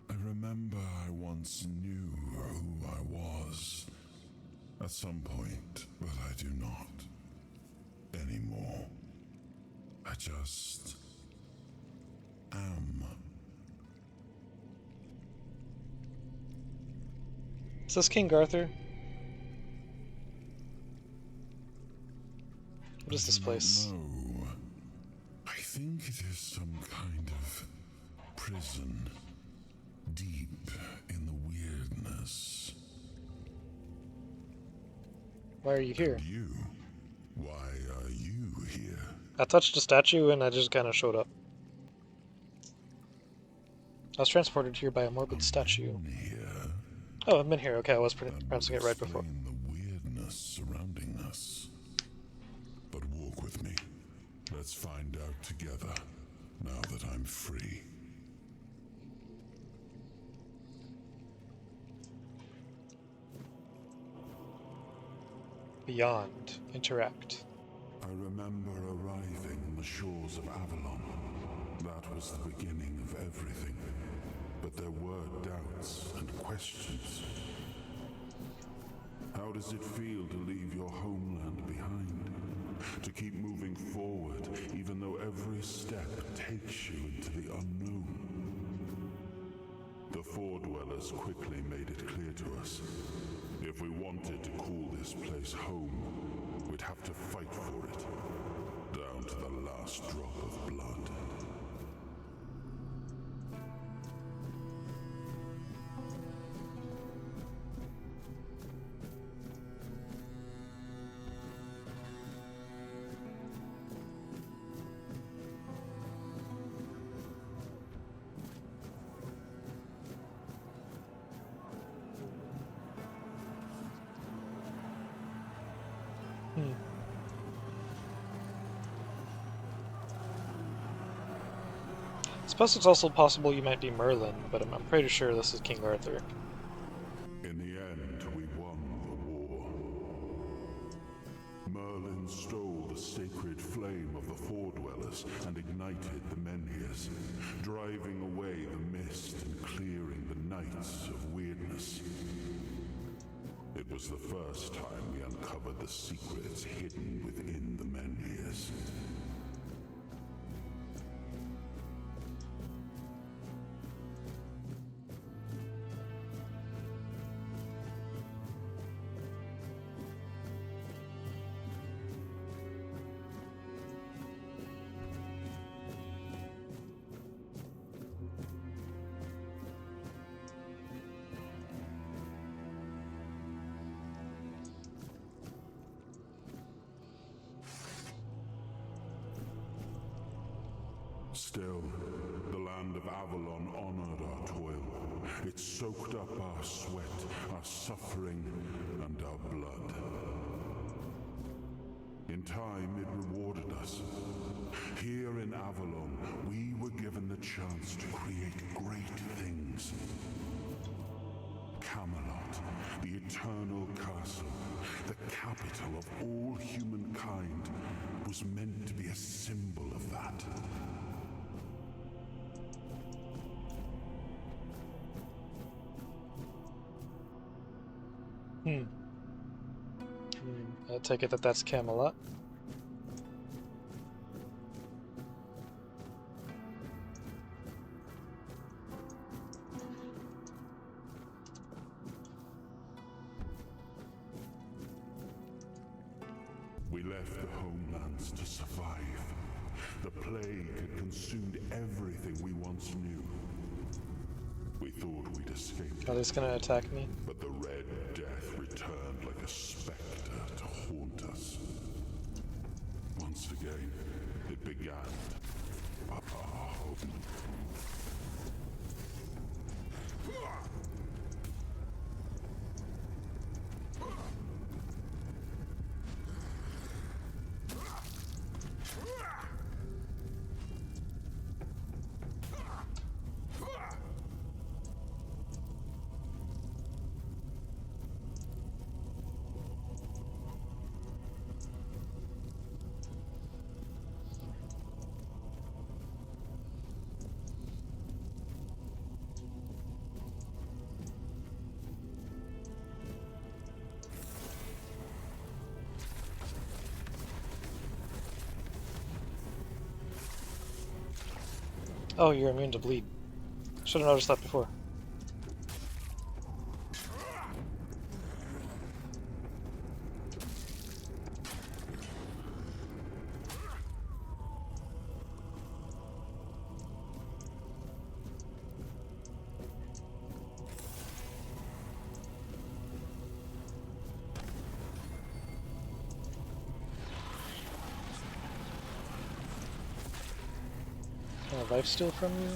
I remember I once knew who I was at some point, but I do not anymore. I just am. Is this King Arthur? What is this place? No. I think it is some kind of prison. Deep in the weirdness. Why are you here? And you? Why are you here? I touched a statue and I just kind of showed up. I was transported here by a morbid statue. Here. Oh, I've been here. Okay, I was pronouncing it right before. The weirdness surrounding us. But walk with me. Let's find out together. Now that I'm free. Beyond. Interact. I remember arriving on the shores of Avalon. That was the beginning of everything. But there were doubts and questions. How does it feel to leave your homeland behind? To keep moving forward, even though every step takes you into the unknown? The Four Dwellers quickly made it clear to us. If we wanted to call this place home, we'd have to fight for it, down to the last drop of blood. suppose it's also possible you might be Merlin, but I'm pretty sure this is King Arthur. In the end, we won the war. Merlin stole the sacred flame of the Four-Dwellers and ignited the Menhirs, driving away the mist and clearing the nights of weirdness. It was the first time we uncovered the secrets hidden within the Menhirs. Still, the land of Avalon honored our toil. It soaked up our sweat, our suffering, and our blood. In time, it rewarded us. Here in Avalon, we were given the chance to create great things. Camelot, the eternal castle, the capital of all humankind, was meant to be a symbol of that. I take it that that's Camelot. We left the homelands to survive. The plague had consumed everything we once knew. We thought we'd escaped. Are they just gonna attack me? But the Red Death returned like a specter to haunt us. Once again, it began our home. Oh, you're immune to bleed. Should have noticed that before. Can I lifesteal from you?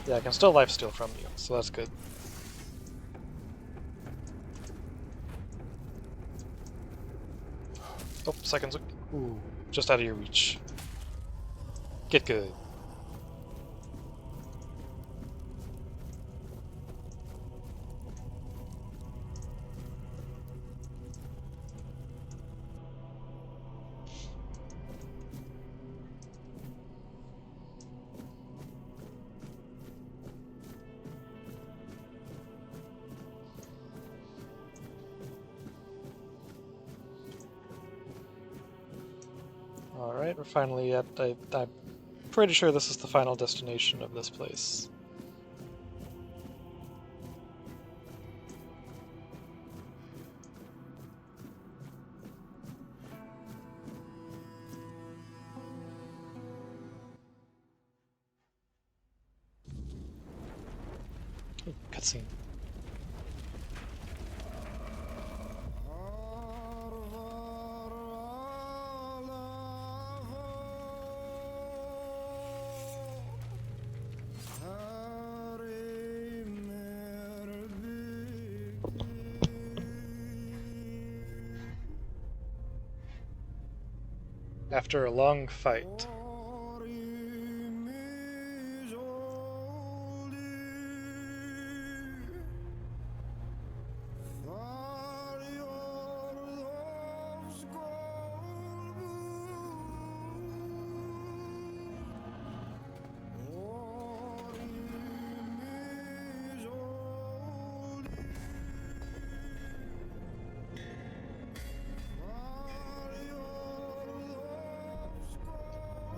Yeah, I can still lifesteal from you, so that's good. Oh, seconds. Ooh, just out of your reach. Get good. Alright, we're finally at... I'm pretty sure this is the final destination of this place. Ooh, cutscene. After a long fight.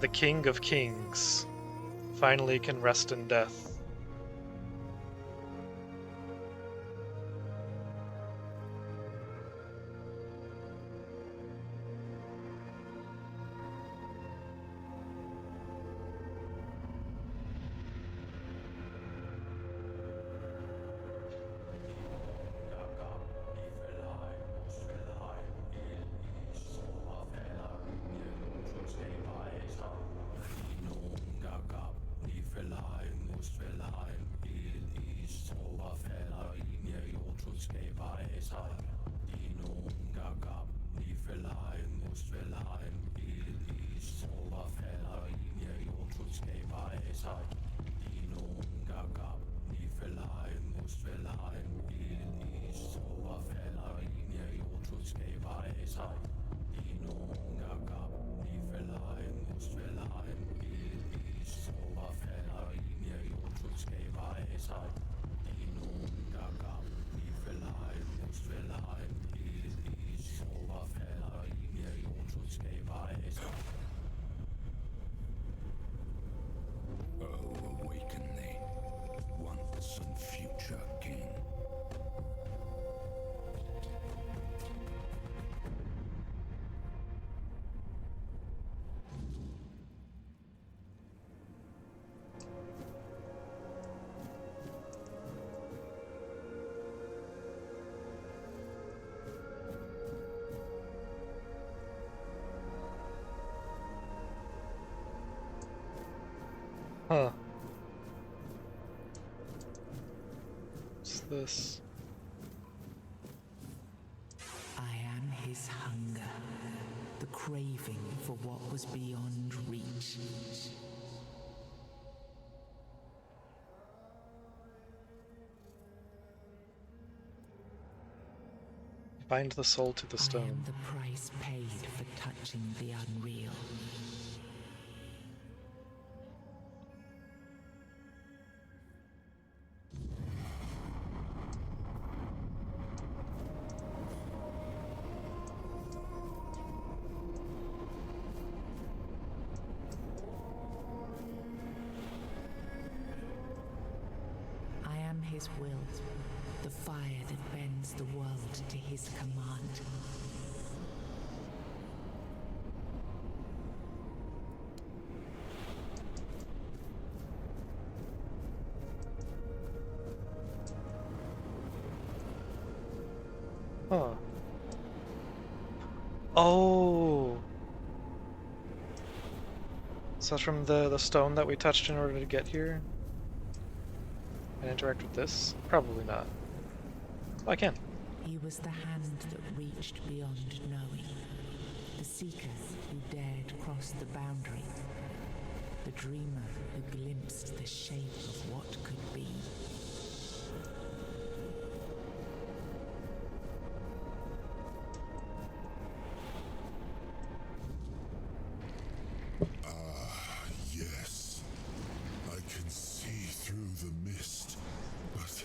the King of Kings finally can rest in death. Oh, awaken thee, once and future king. Huh. What's this? I am his hunger, the craving for what was beyond reach. Bind the soul to the I am stone. the price paid for touching the unreal. I am his will, the fire that bends the world to his command. Huh. Oh! So that's from the stone that we touched in order to get here? And interact with this? Probably not. Oh, I can. He was the hand that reached beyond knowing, the seeker who dared cross the boundary, the dreamer who glimpsed the shape of what could be. Yes, I can see through the mist, but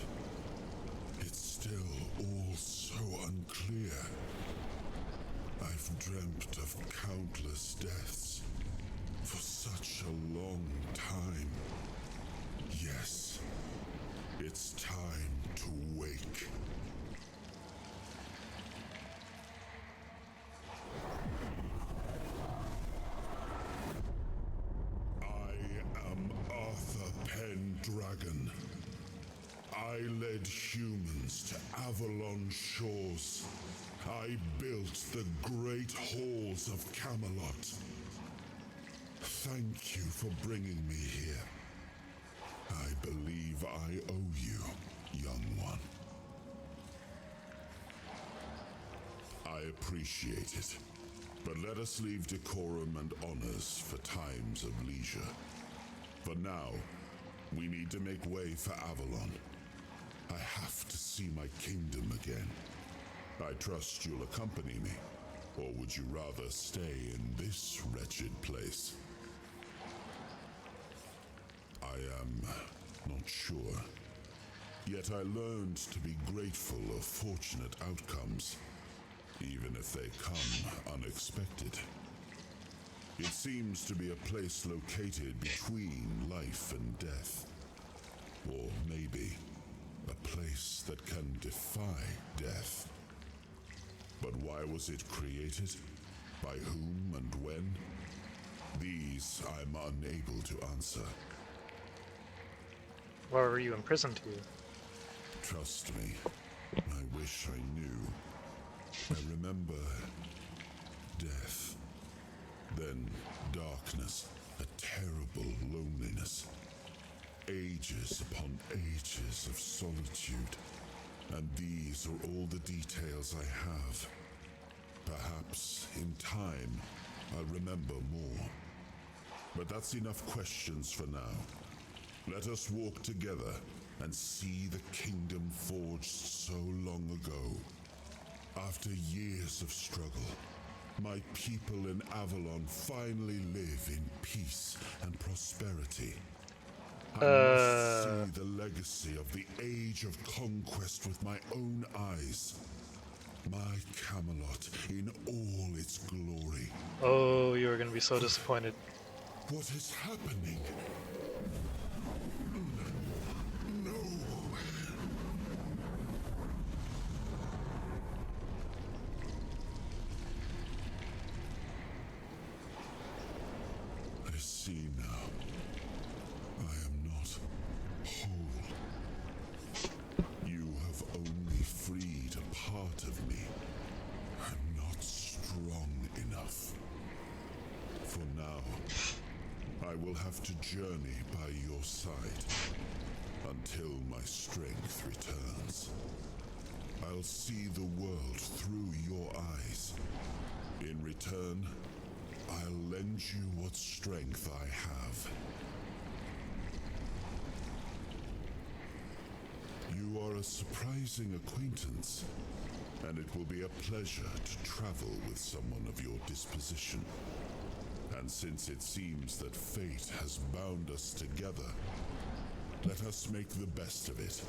it's still all so unclear. I've dreamt of countless deaths for such a long time. Yes, it's time to wake. Pendragon. I led humans to Avalon shores. I built the great halls of Camelot. Thank you for bringing me here. I believe I owe you, young one. I appreciate it, but let us leave decorum and honors for times of leisure. For now, we need to make way for Avalon. I have to see my kingdom again. I trust you'll accompany me, or would you rather stay in this wretched place? I am not sure. Yet I learned to be grateful of fortunate outcomes, even if they come unexpected. It seems to be a place located between life and death. Or maybe a place that can defy death. But why was it created? By whom and when? These I'm unable to answer. Why were you imprisoned here? Trust me, I wish I knew. I remember death, then darkness, a terrible loneliness, ages upon ages of solitude, and these are all the details I have. Perhaps, in time, I'll remember more. But that's enough questions for now. Let us walk together and see the kingdom forged so long ago. After years of struggle, my people in Avalon finally live in peace and prosperity. I must see the legacy of the age of conquest with my own eyes. My Camelot in all its glory. Oh, you're gonna be so disappointed. What is happening? No. I see now. I am not whole. You have only freed a part of me. I'm not strong enough. For now, I will have to journey by your side until my strength returns. I'll see the world through your eyes. In return, I'll lend you what strength I have. You are a surprising acquaintance, and it will be a pleasure to travel with someone of your disposition. And since it seems that fate has bound us together, let us make the best of it.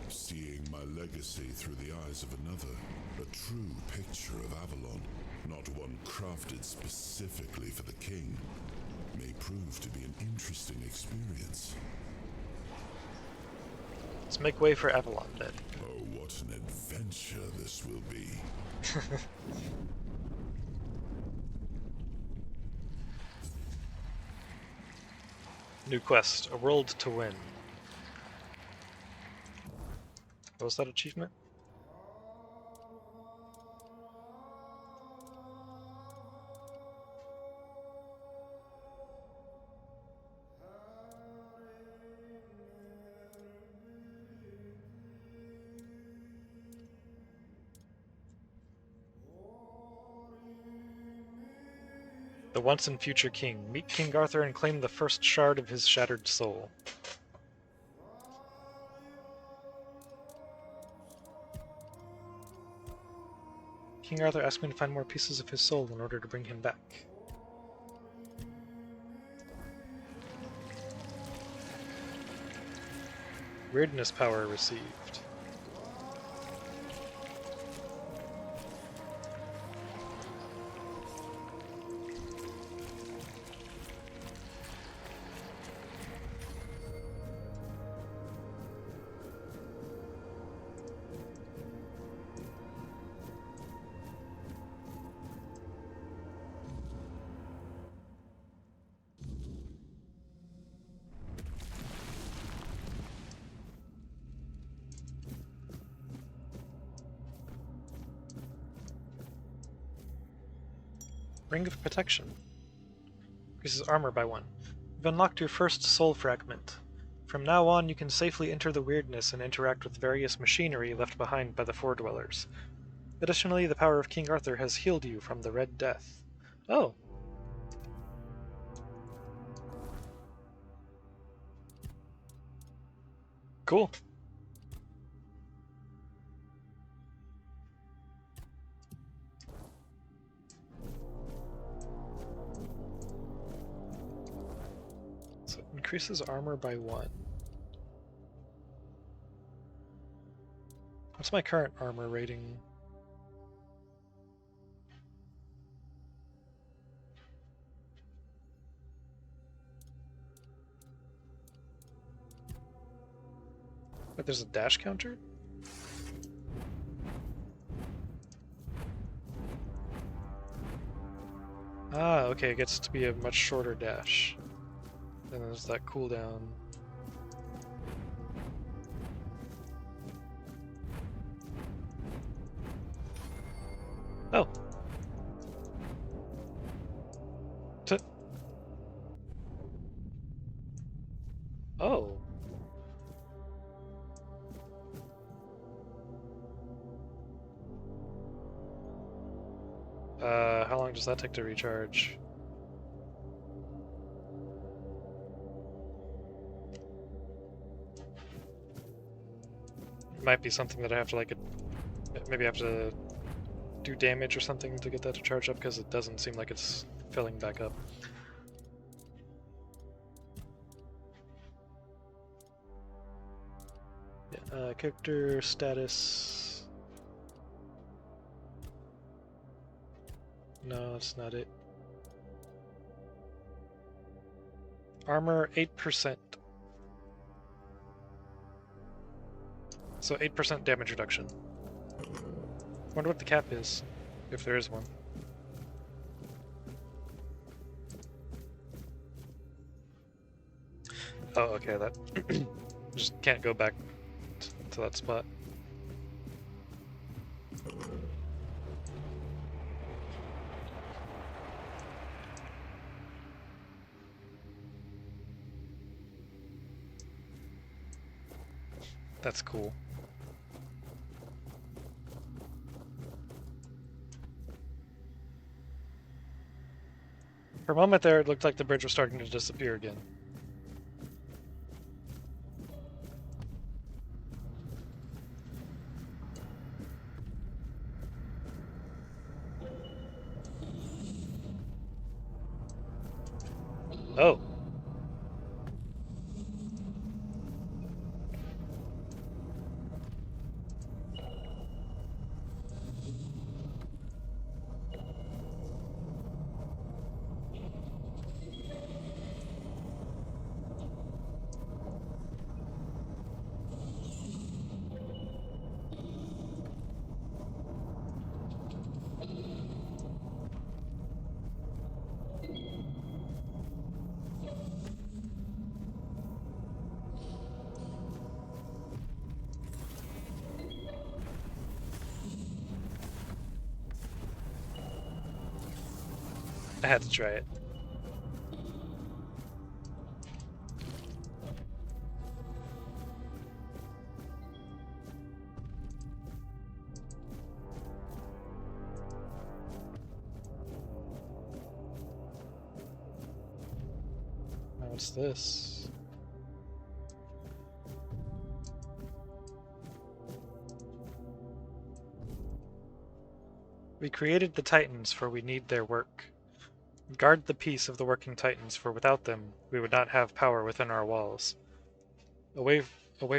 Seeing my legacy through the eyes of another, a true picture of Avalon, not one crafted specifically for the king, may prove to be an interesting experience. Let's make way for Avalon, then. Oh, what an adventure this will be. New quest, a world to win. What was that achievement? The once and future king. Meet King Arthur and claim the first shard of his shattered soul. King Arthur asked me to find more pieces of his soul in order to bring him back. Weirdness power received. Ring of Protection. Increases armor by 1. You've unlocked your first soul fragment. From now on, you can safely enter the weirdness and interact with various machinery left behind by the Foredwellers. Additionally, the power of King Arthur has healed you from the Red Death. Oh. Cool. So it increases armor by 1. What's my current armor rating? But there's a dash counter? Ah, okay, it gets to be a much shorter dash. Then there's that cooldown. Oh. Oh. How long does that take to recharge? It might be something that I have to like, maybe I have to do damage or something to get that to charge up, because it doesn't seem like it's filling back up. Yeah, character status. No, that's not it. Armor 8%. So 8% damage reduction. Wonder what the cap is, if there is one. Oh, okay, that just can't go back to that spot. That's cool. For a moment there, it looked like the bridge was starting to disappear again. Oh. I had to try it. Now what's this? We created the Titans, for we need their work. Guard the peace of the working Titans, for without them, we would not have power within our walls. Away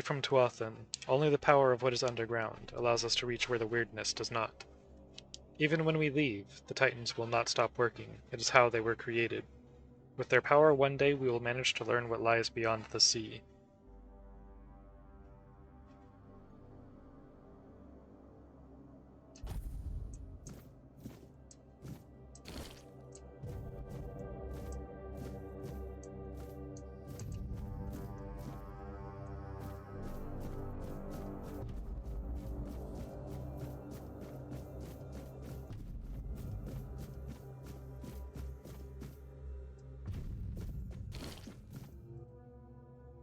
from Tuathan, only the power of what is underground allows us to reach where the weirdness does not. Even when we leave, the Titans will not stop working. It is how they were created. With their power, one day we will manage to learn what lies beyond the sea.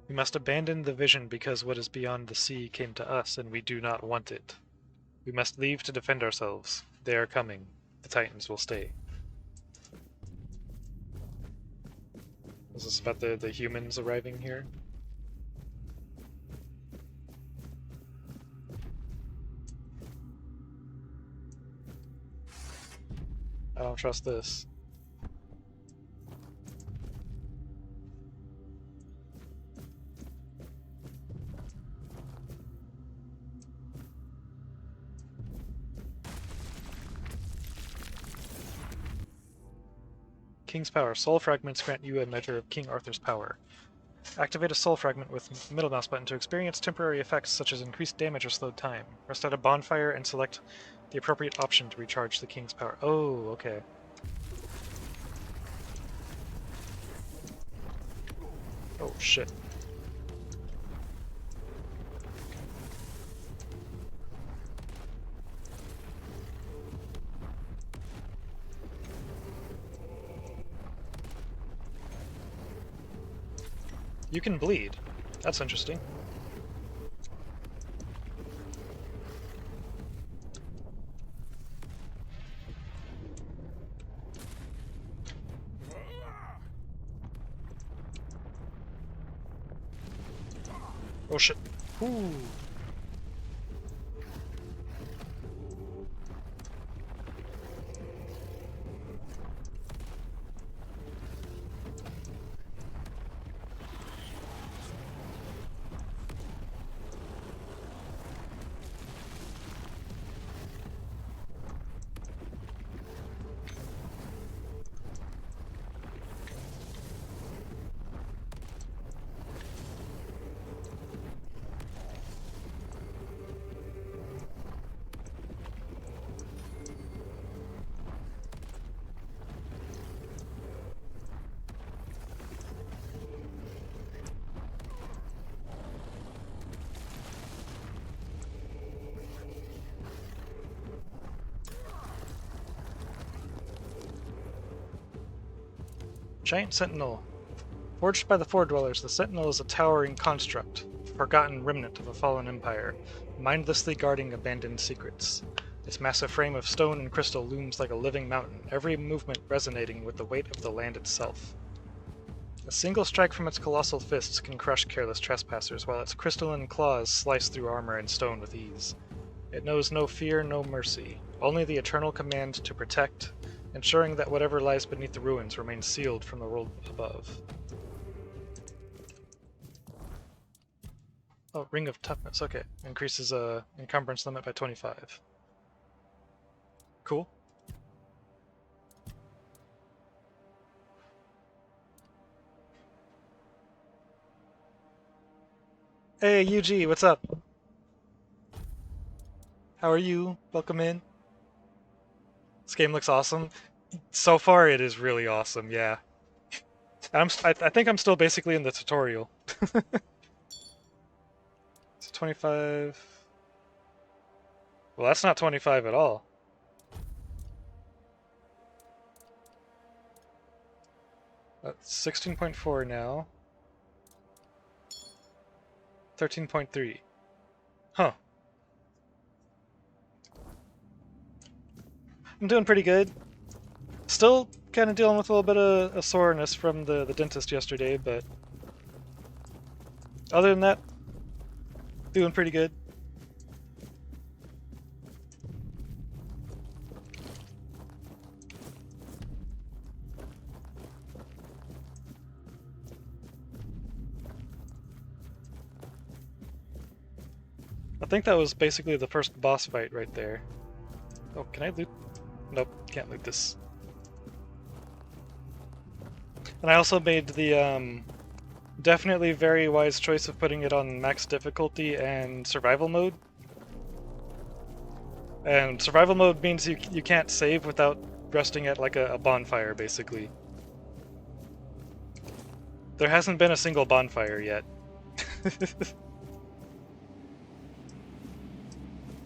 We must abandon the vision because what is beyond the sea came to us and we do not want it. We must leave to defend ourselves. They are coming. The Titans will stay. Is this about the humans arriving here? I don't trust this. King's power. Soul fragments grant you a measure of King Arthur's power. Activate a soul fragment with middle mouse button to experience temporary effects such as increased damage or slowed time. Rest at a bonfire and select the appropriate option to recharge the king's power. Oh, okay. Oh, shit. You can bleed. That's interesting. Oh shit. Ooh. Giant Sentinel. Forged by the Four Dwellers, the Sentinel is a towering construct, forgotten remnant of a fallen empire, mindlessly guarding abandoned secrets. Its massive frame of stone and crystal looms like a living mountain, every movement resonating with the weight of the land itself. A single strike from its colossal fists can crush careless trespassers, while its crystalline claws slice through armor and stone with ease. It knows no fear, no mercy, only the eternal command to protect, ensuring that whatever lies beneath the ruins remains sealed from the world above. Oh, Ring of Toughness, okay. Increases encumbrance limit by 25. Cool. Hey, UG, what's up? How are you? Welcome in. This game looks awesome. So far, it is really awesome, yeah. I think I'm still basically in the tutorial. So 25... Well, that's not 25 at all. That's 16.4 now. 13.3. Huh. I'm doing pretty good. Still kind of dealing with a little bit of a soreness from the dentist yesterday, but other than that, doing pretty good. I think that was basically the first boss fight right there. Oh, can I loot? Nope, can't loot this. And I also made the definitely very wise choice of putting it on max difficulty and survival mode. And survival mode means you can't save without resting at like a bonfire, basically. There hasn't been a single bonfire yet.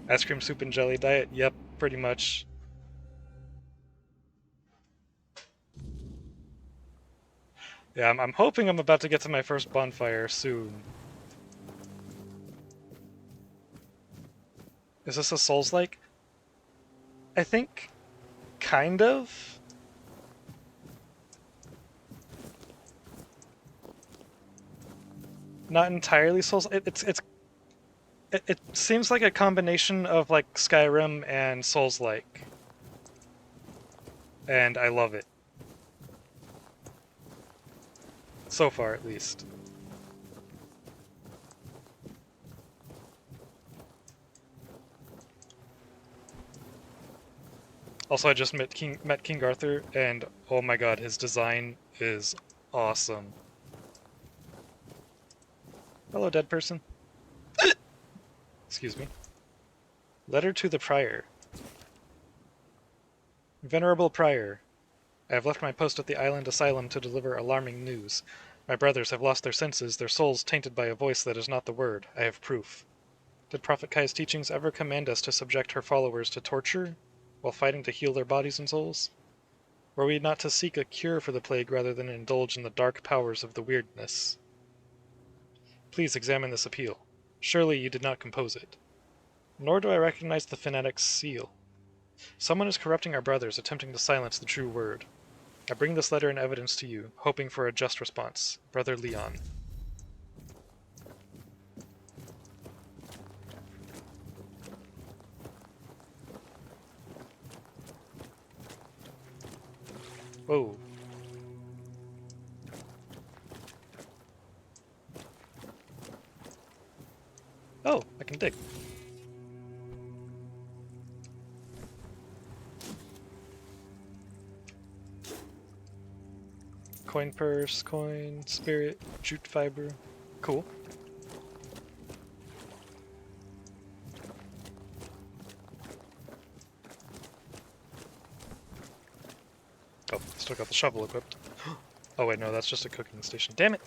Ice cream, soup, and jelly diet? Yep, pretty much. Yeah, I'm hoping I'm about to get to my first bonfire soon. Is this a Souls-like? I think... kind of? Not entirely Souls... It seems like a combination of like Skyrim and Souls-like. And I love it. So far, at least. Also, I just met King Arthur, and oh my god, his design is awesome. Hello, dead person. Excuse me. Letter to the Prior. Venerable Prior, I have left my post at the island asylum to deliver alarming news. My brothers have lost their senses, their souls tainted by a voice that is not the word. I have proof. Did Prophet Kai's teachings ever command us to subject her followers to torture, while fighting to heal their bodies and souls? Were we not to seek a cure for the plague rather than indulge in the dark powers of the weirdness? Please examine this appeal. Surely you did not compose it. Nor do I recognize the fanatic's seal. Someone is corrupting our brothers, attempting to silence the true word. I bring this letter in evidence to you, hoping for a just response. Brother Leon. Whoa. Oh, I can dig. Coin purse, coin, spirit, jute fiber. Cool. Oh, still got the shovel equipped. Oh wait, no, that's just a cooking station. Damn it!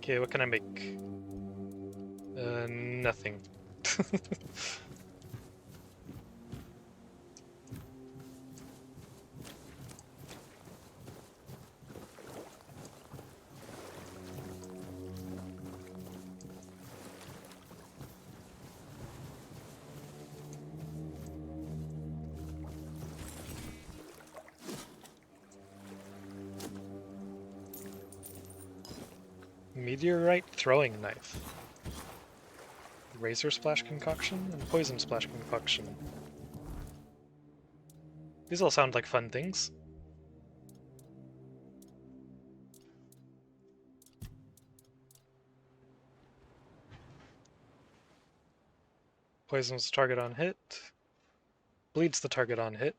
Okay, what can I make? Nothing. Meteorite throwing knife. Razor splash concoction and poison splash concoction. These all sound like fun things. Poisons the target on hit. Bleeds the target on hit.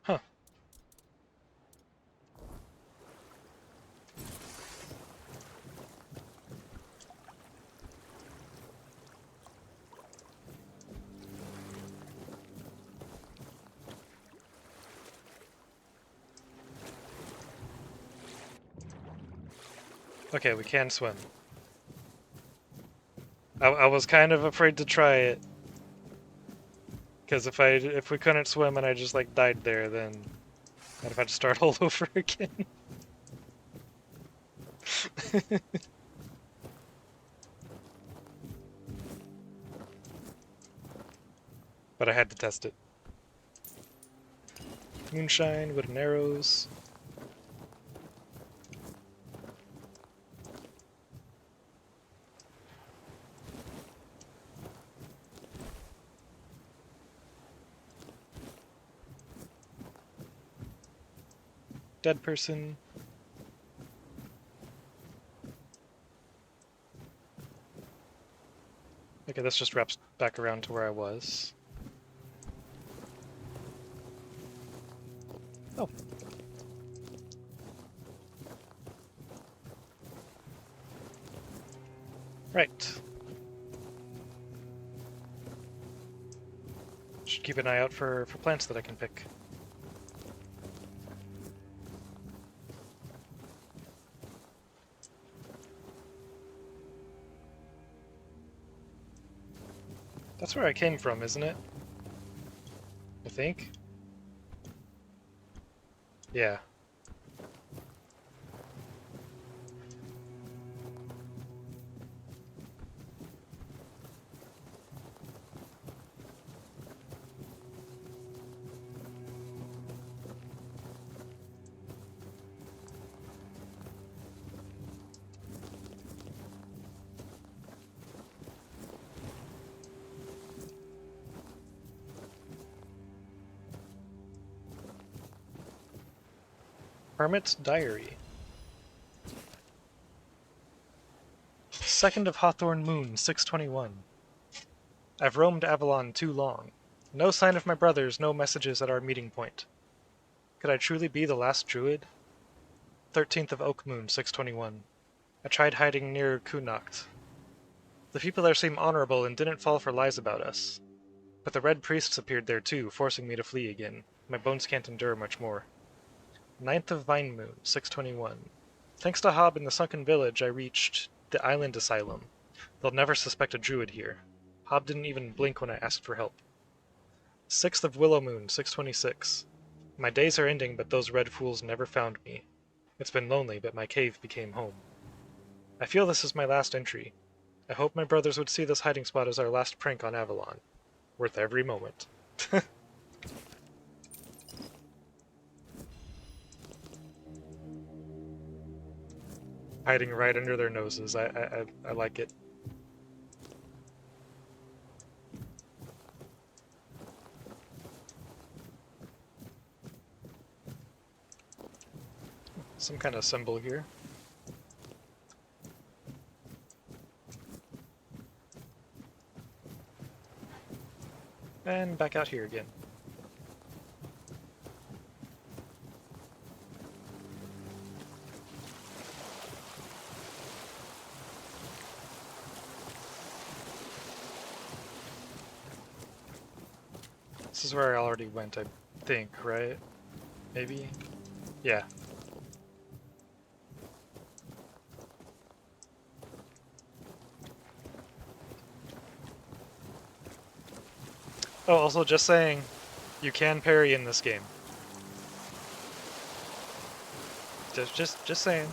Huh. Okay, we can swim. I was kind of afraid to try it. Because if we couldn't swim and I just like died there, then I'd have had to start all over again. But I had to test it. Moonshine, wooden arrows. Dead person. Okay, this just wraps back around to where I was. Oh. Right. Should keep an eye out for plants that I can pick. That's where I came from, isn't it? I think? Yeah. Hermit's Diary. 2nd of Hawthorn Moon, 621. I've roamed Avalon too long. No sign of my brothers, no messages at our meeting point. Could I truly be the last druid? 13th of Oak Moon, 621. I tried hiding near Kunacht. The people there seem honorable and didn't fall for lies about us. But the red priests appeared there too, forcing me to flee again. My bones can't endure much more. 9th of Vine Moon, 621. Thanks to Hob in the sunken village, I reached the island asylum. They'll never suspect a druid here. Hob didn't even blink when I asked for help. 6th of Willow Moon, 626. My days are ending, but those red fools never found me. It's been lonely, but my cave became home. I feel this is my last entry. I hope my brothers would see this hiding spot as our last prank on Avalon. Worth every moment. Hiding right under their noses. I like it. Some kind of symbol here. And back out here again. This is where I already went, I think, right? Maybe? Yeah. Oh, also just saying, you can parry in this game. Just saying.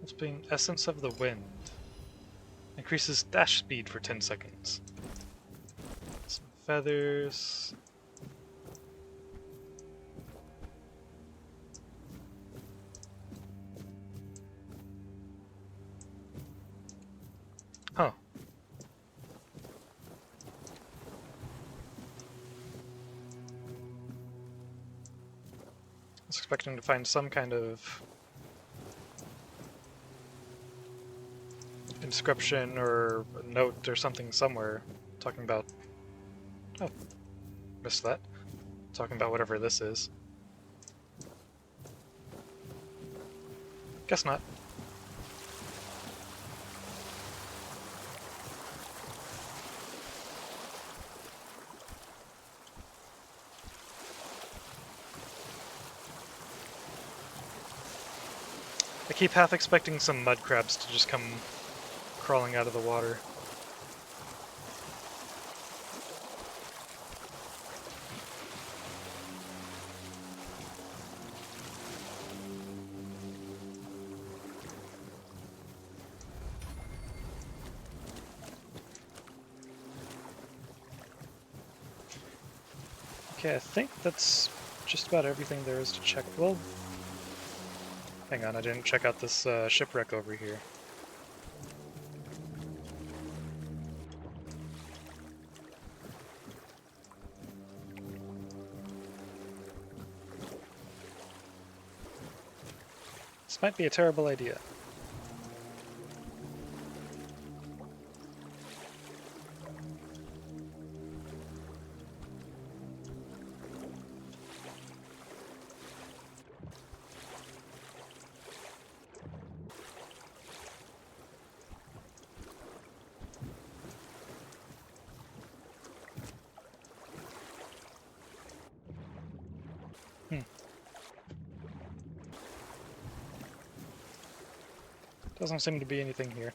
It's being Essence of the Wind. Increases dash speed for 10 seconds. Some feathers. Huh. I was expecting to find some kind of inscription or a note or something somewhere talking about... Oh, missed that. Talking about whatever this is. Guess not. I keep half expecting some mud crabs to just come crawling out of the water. Okay, I think that's just about everything there is to check. Well, hang on, I didn't check out this shipwreck over here. This might be a terrible idea. Doesn't seem to be anything here.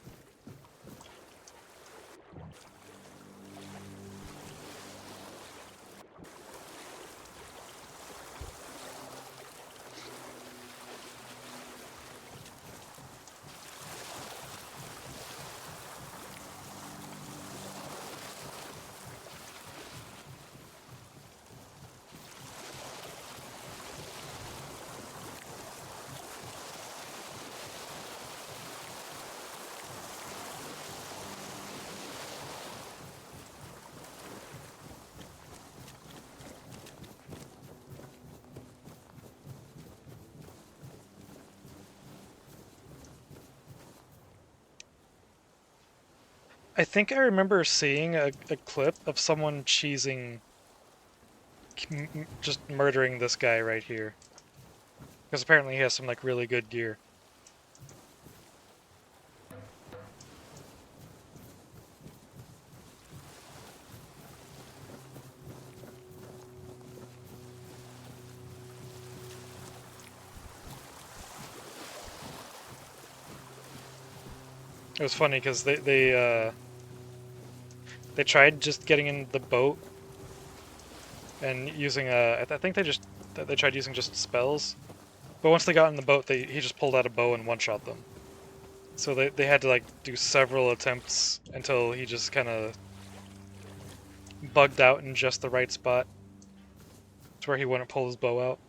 I think I remember seeing a clip of someone cheesing, just murdering this guy right here. Because apparently he has some like really good gear. It was funny because they tried just getting in the boat and using I think they tried using just spells, but once they got in the boat, he just pulled out a bow and one-shot them. So they had to like do several attempts until he just kind of bugged out in just the right spot, to where he wouldn't pull his bow out.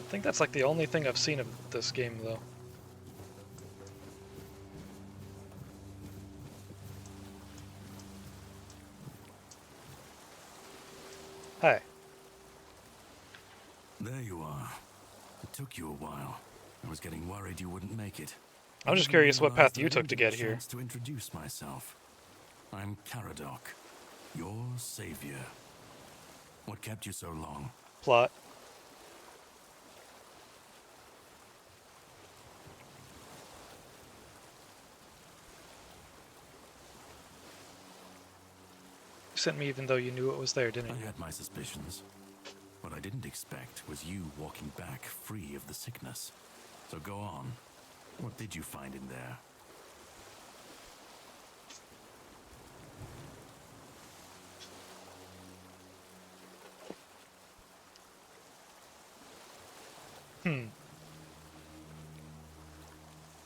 I think that's like the only thing I've seen of this game, though. Hi. There you are. It took you a while. I was getting worried you wouldn't make it. I'm just curious what path you took to get here. To introduce myself. I'm Caradoc, your savior. What kept you so long? Plot. You sent me even though you knew it was there, didn't you? I had my suspicions. What I didn't expect was you walking back free of the sickness. So go on. What did you find in there?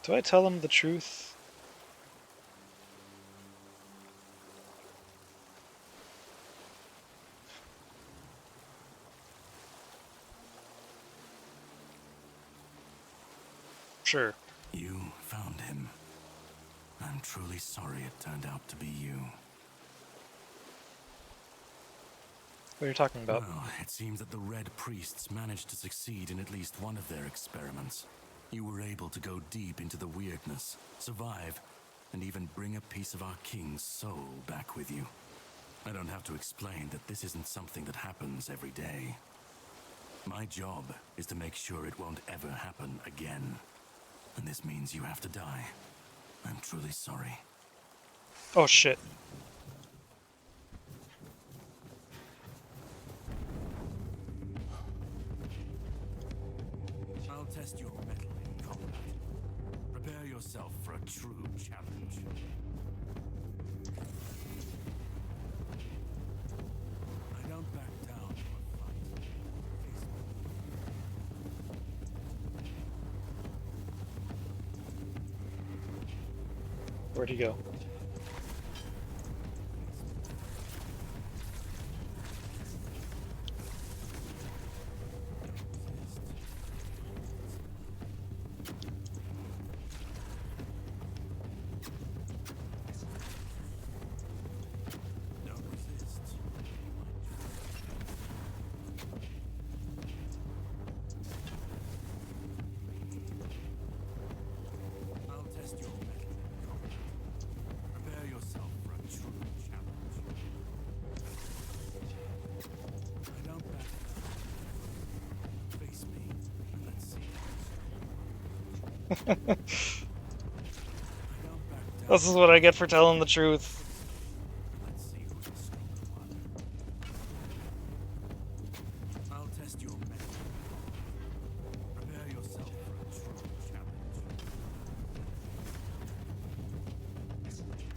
Do I tell him the truth? Sure. You found him. I'm truly sorry it turned out to be you. What are you talking about? Well, it seems that the Red Priests managed to succeed in at least one of their experiments. You were able to go deep into the weirdness, survive, and even bring a piece of our king's soul back with you. I don't have to explain that this isn't something that happens every day. My job is to make sure it won't ever happen again. And this means you have to die. I'm truly sorry. Oh shit. I'll test your mettle in combat. Prepare yourself for a true challenge. I don't back down to a fight. Where'd he go? This is what I get for telling the truth. I'll test your mettle. Prepare yourself for a true challenge. Impressive hit,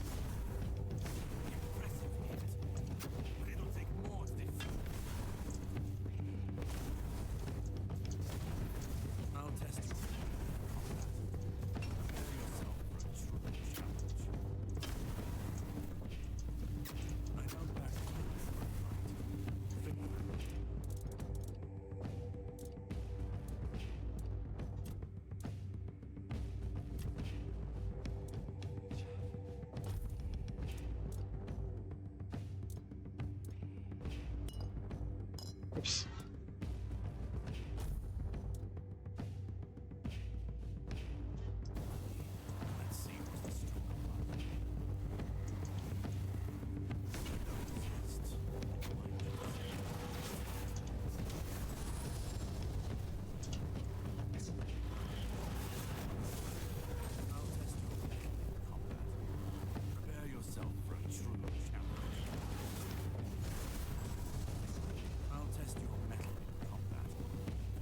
but it'll take more to defeat. I'll test your mettle. Prepare yourself for a true challenge. I don't back down. Face me and let's see. Oops. Let's see what's the stroke of luck. I'll test your mettle in combat. Prepare yourself for a true challenge. I'll test your mettle in combat.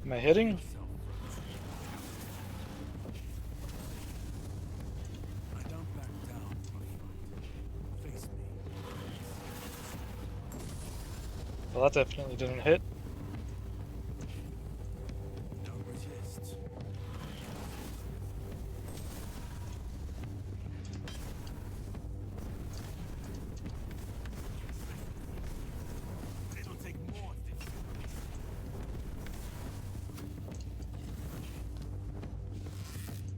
Am I hitting? Yourself for a true challenge. I don't back down from a fight. Face me. Well, that definitely didn't hit. Don't resist. It'll take more than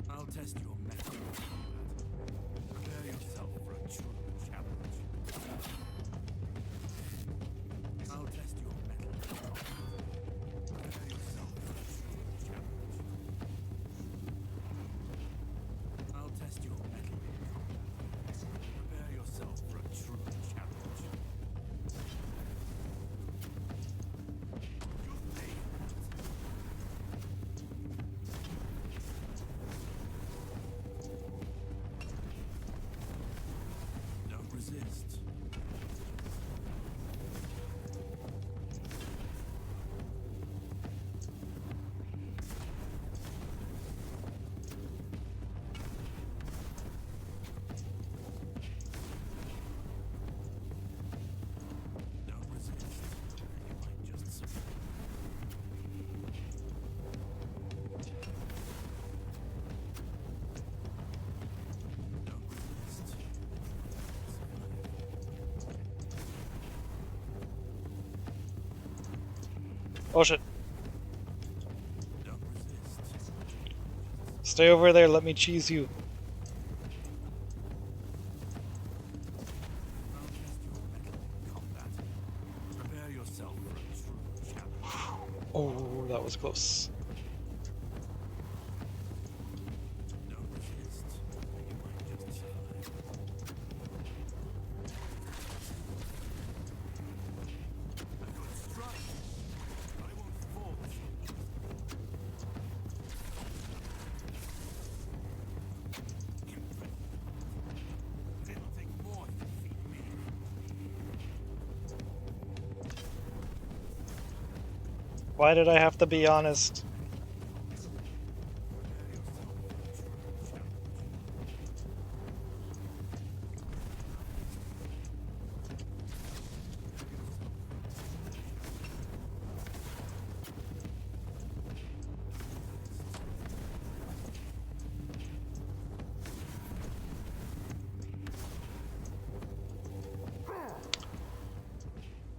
I'll test your mettle in combat. Prepare yourself for a true challenge. I'll test your mettle in combat. Prepare yourself for a true challenge. I'll test your mettle in combat. Prepare yourself for a true challenge. You failed. Don't resist. Don't resist. You might just survive. Don't resist. Oh shit. Don't resist. Stay over there, let me cheese you. I'll test your mettle in combat. Prepare yourself for a true challenge. Oh, that was close. Don't resist. You might just survive. A good strike. I won't fall so easily. Impressive. But it'll take more to defeat me. Why did I have to be honest? Prepare yourself for a true challenge.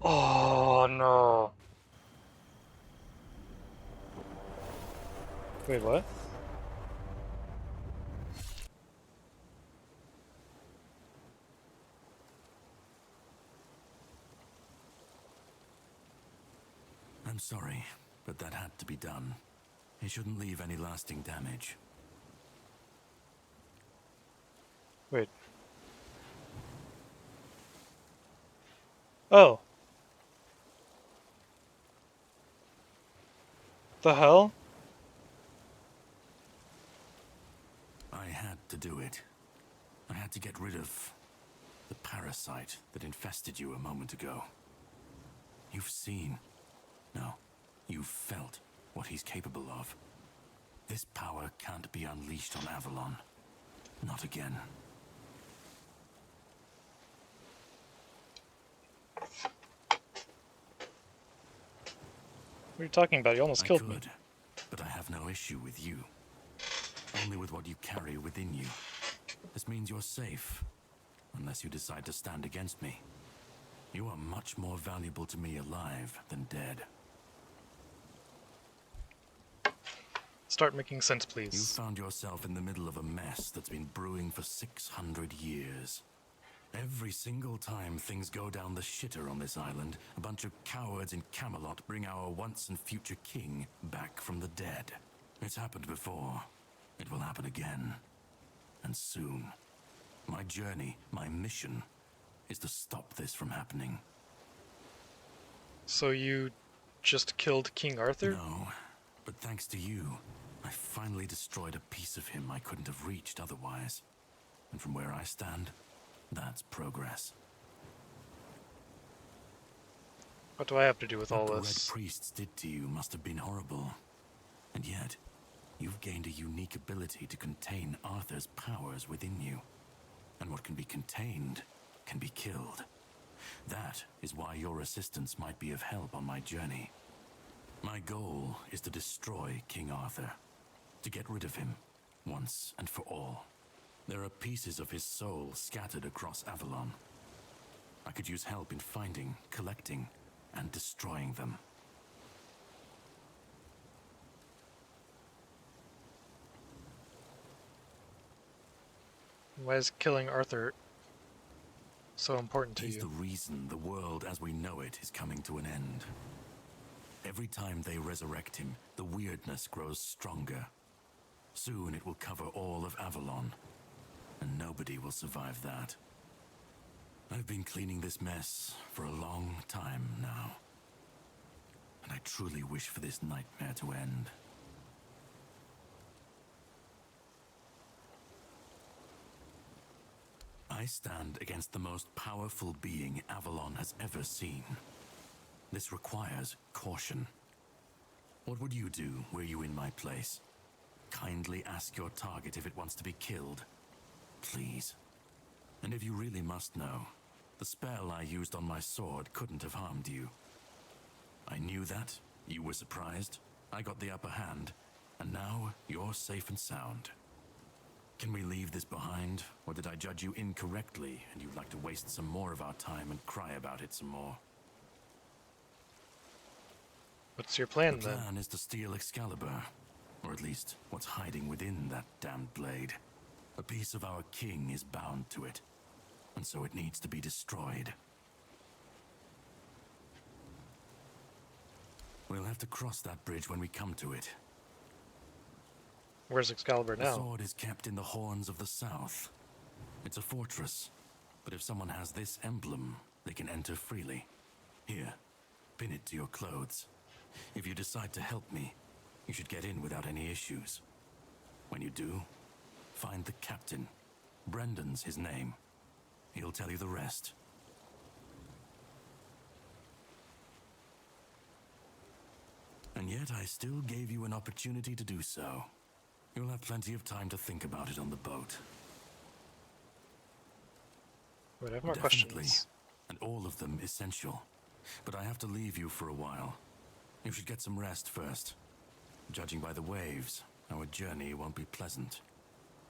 Oh no. Wait, what? I'm sorry, but that had to be done. It shouldn't leave any lasting damage. Wait. Oh. The hell? I had to do it. I had to get rid of the parasite that infested you a moment ago. You've seen, no, you've felt what he's capable of. This power can't be unleashed on Avalon. Not again. What are you talking about? You almost I killed me. could, but I have no issue with you. Only with what you carry within you. This means you're safe, unless you decide to stand against me. You are much more valuable to me alive than dead. Start making sense, You please. found yourself in the middle of a mess that's been brewing for 600 years. Every single time things go down the shitter on this island, a bunch of cowards in Camelot bring our once and future king back from the dead. It's happened before. It will happen again. And soon. My journey, my mission, is to stop this from happening. So you just killed King Arthur? No, but thanks to you, I finally destroyed a piece of him I couldn't have reached otherwise. And from where I stand, that's progress. What do I have to do with all What the this? Red Priests did to you must have been horrible. And yet, you've gained a unique ability to contain Arthur's powers within you. And what can be contained can be killed. That is why your assistance might be of help on my journey. My goal is to destroy King Arthur. To get rid of him, once and for all. There are pieces of his soul scattered across Avalon. I could use help in finding, collecting, and destroying them. Why is killing Arthur so important to He's you? the reason the world as we know it is coming to an end. Every time they resurrect him, the weirdness grows stronger. Soon it will cover all of Avalon, and nobody will survive that. I've been cleaning this mess for a long time now, and I truly wish for this nightmare to end. I stand against the most powerful being Avalon has ever seen. This requires caution. What would you do were you in my place? Kindly ask your target if it wants to be killed. Please. And if you really must know, the spell I used on my sword couldn't have harmed you. I knew that, you were surprised, I got the upper hand, and now you're safe and sound. Can we leave this behind, or did I judge you incorrectly and you'd like to waste some more of our time and cry about it some more? What's your plan The then? plan is to steal Excalibur, or at least what's hiding within that damned blade. A piece of our king is bound to it, and so it needs to be destroyed. We'll have to cross that bridge when we come to it. Where's Excalibur The now? sword is kept in the Horns of the South. It's a fortress, but if someone has this emblem, they can enter freely. Here, pin it to your clothes. If you decide to help me, you should get in without any issues. When you do, find the captain. Brendan's his name. He'll tell you the rest. And yet I still gave you an opportunity to do so. You'll have plenty of time to think about it on the boat. Wait, I have more Definitely. questions. And all of them essential. But I have to leave you for a while. You should get some rest first. Judging by the waves, our journey won't be pleasant.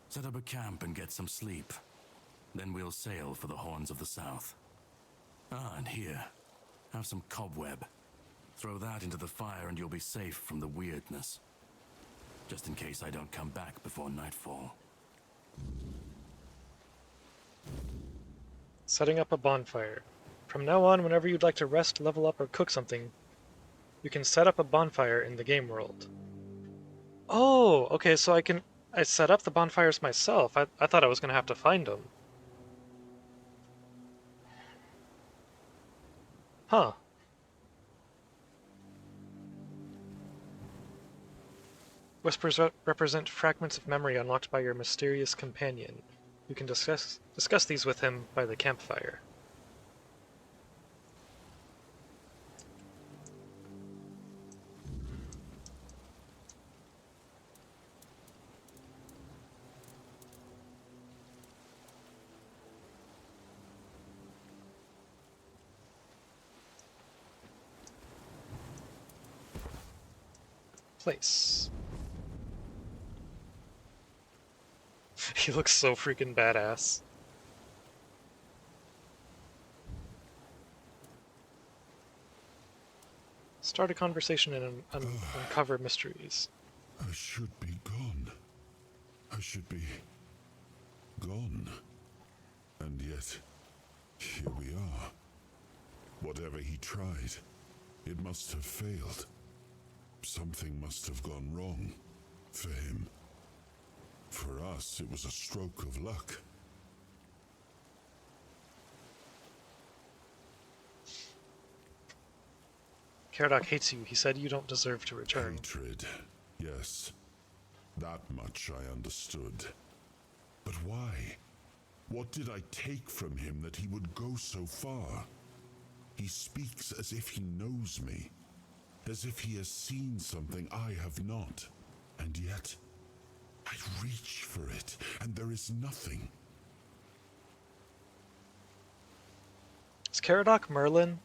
Set up a camp and get some sleep. Then we'll sail for the Horns of the South. Ah, and here, have some cobweb. Throw that into the fire and you'll be safe from the weirdness. Just in case I don't come back before nightfall. Setting up a bonfire. From now on, whenever you'd like to rest, level up, or cook something, you can set up a bonfire in the game world. Oh, okay, so I set up the bonfires myself. I thought I was going to have to find them. Huh. Whispers represent fragments of memory unlocked by your mysterious companion. You can discuss these with him by the campfire. Place. He looks so freaking badass. Start a conversation and uncover mysteries. I should be gone. I should be gone. And yet, Here we are. Whatever he tried, it must have failed. Something must have gone wrong for him. For us, it was a stroke of luck. Caradoc hates you. He said you don't deserve to return. Hatred, yes. That much I understood. But why? What did I take from him that he would go so far? He speaks as if he knows me, as if he has seen something I have not. And yet, I reach for it, and there is nothing. Is Caradoc Merlin?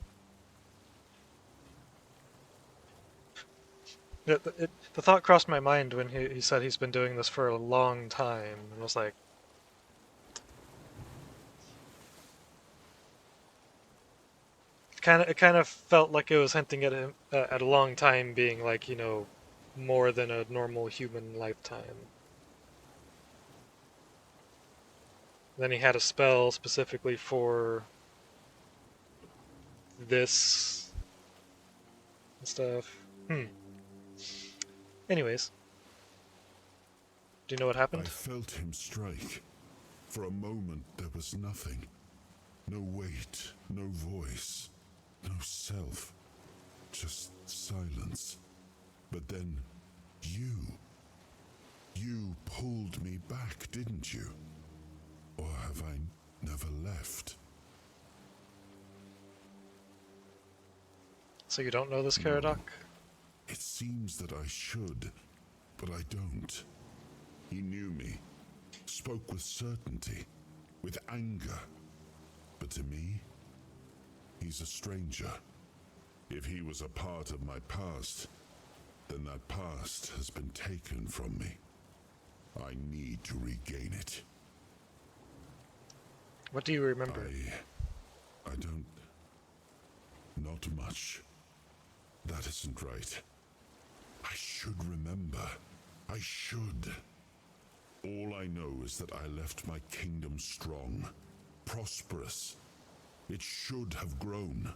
The thought crossed my mind when he said he's been doing this for a long time, and I was like, it kind of felt like it was hinting at him at a long time being like, you know, more than a normal human lifetime. Then he had a spell specifically for this and stuff. Anyways, do you know what happened? I felt him strike. For a moment there was nothing. No weight, no voice, no self. Just silence. But then, you pulled me back, didn't you? Or have I never left? So you don't know this Caradoc? It seems that I should, but I don't. He knew me, spoke with certainty, with anger. But to me, he's a stranger. If he was a part of my past, then that past has been taken from me. I need to regain it. What do you remember? I don't... Not much. That isn't right. I should remember. I should. All I know is that I left my kingdom strong, prosperous. It should have grown.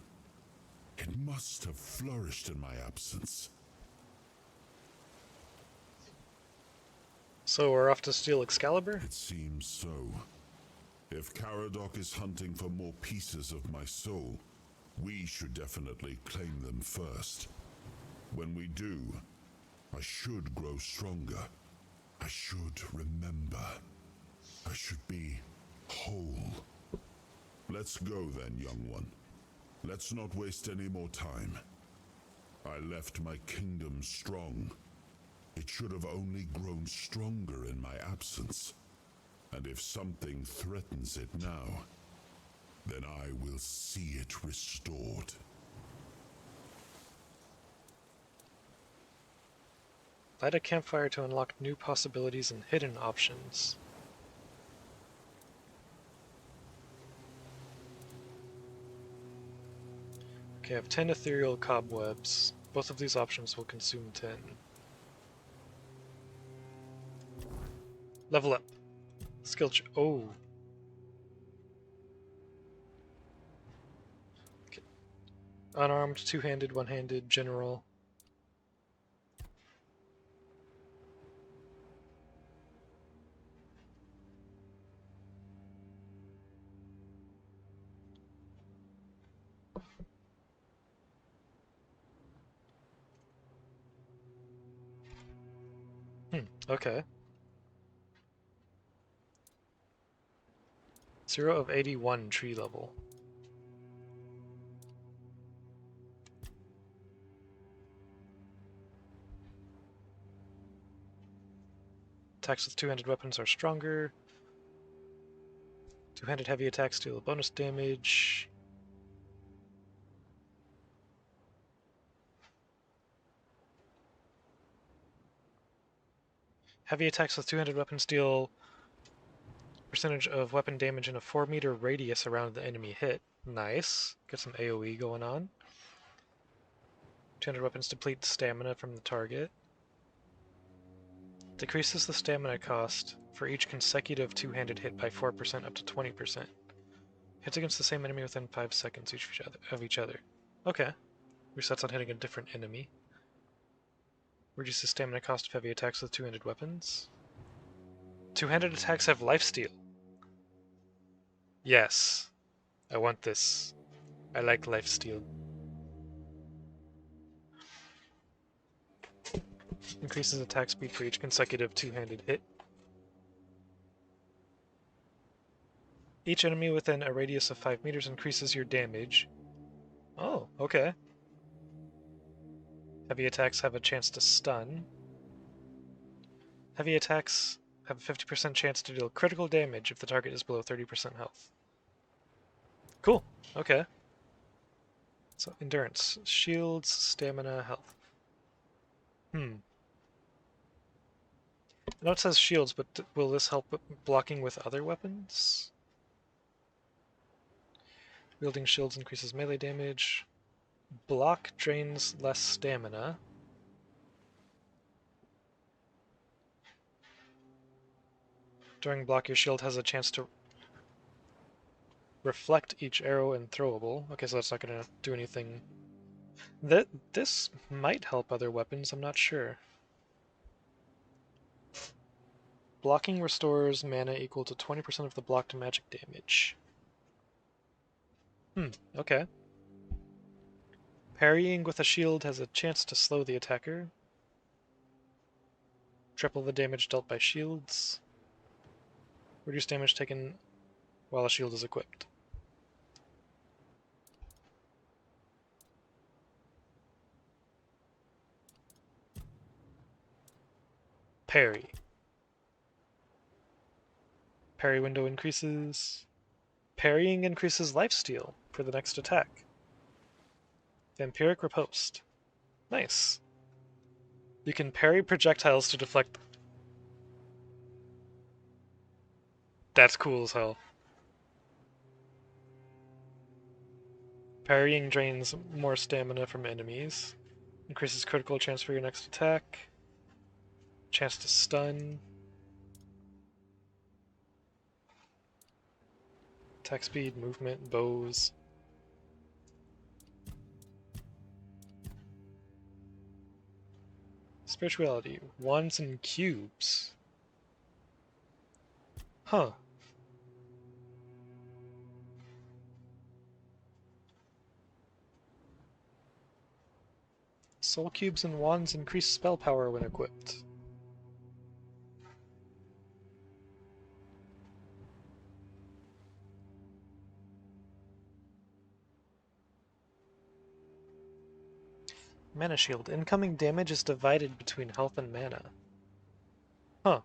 It must have flourished in my absence. So we're off to steal Excalibur? It seems so. If Caradoc is hunting for more pieces of my soul, we should definitely claim them first. When we do, I should grow stronger. I should remember. I should be whole. Let's go then, young one. Let's not waste any more time. I left my kingdom strong. It should have only grown stronger in my absence. And if something threatens it now, then I will see it restored. Light a campfire to unlock new possibilities and hidden options. Okay, I have 10 ethereal cobwebs. Both of these options will consume 10. Level up. Skill oh. Okay. Unarmed, two-handed, one-handed, general. Okay. 0 of 81 tree level. Attacks with two-handed weapons are stronger. Two-handed heavy attacks deal bonus damage. Heavy attacks with two-handed weapons deal percentage of weapon damage in a 4-meter radius around the enemy hit. Nice. Get some AoE going on. Two-handed weapons deplete stamina from the target. Decreases the stamina cost for each consecutive two-handed hit by 4% up to 20%. Hits against the same enemy within 5 seconds of each other. Okay. Resets on hitting a different enemy. Reduces stamina cost of heavy attacks with two-handed weapons. Two-handed attacks have lifesteal. Yes. I want this. I like lifesteal. Increases attack speed for each consecutive two-handed hit. Each enemy within a radius of 5 meters increases your damage. Oh, okay. Heavy attacks have a chance to stun. Heavy attacks have a 50% chance to deal critical damage if the target is below 30% health. Cool. Okay. So, endurance. Shields, stamina, health. I know it says shields, but will this help blocking with other weapons? Wielding shields increases melee damage. Block drains less stamina. During block, your shield has a chance to reflect each arrow and throwable. Okay, so that's not going to do anything. This might help other weapons, I'm not sure. Blocking restores mana equal to 20% of the blocked magic damage. Okay. Parrying with a shield has a chance to slow the attacker. Triple the damage dealt by shields. Reduce damage taken while a shield is equipped. Parry. Parry window increases. Parrying increases lifesteal for the next attack. Vampiric Riposte. Nice. You can parry projectiles to deflect. That's cool as hell. Parrying drains more stamina from enemies. Increases critical chance for your next attack. Chance to stun. Attack speed, movement, bows. Spirituality. Wands and cubes. Huh. Soul cubes and wands increase spell power when equipped. Mana shield. Incoming damage is divided between health and mana. Huh.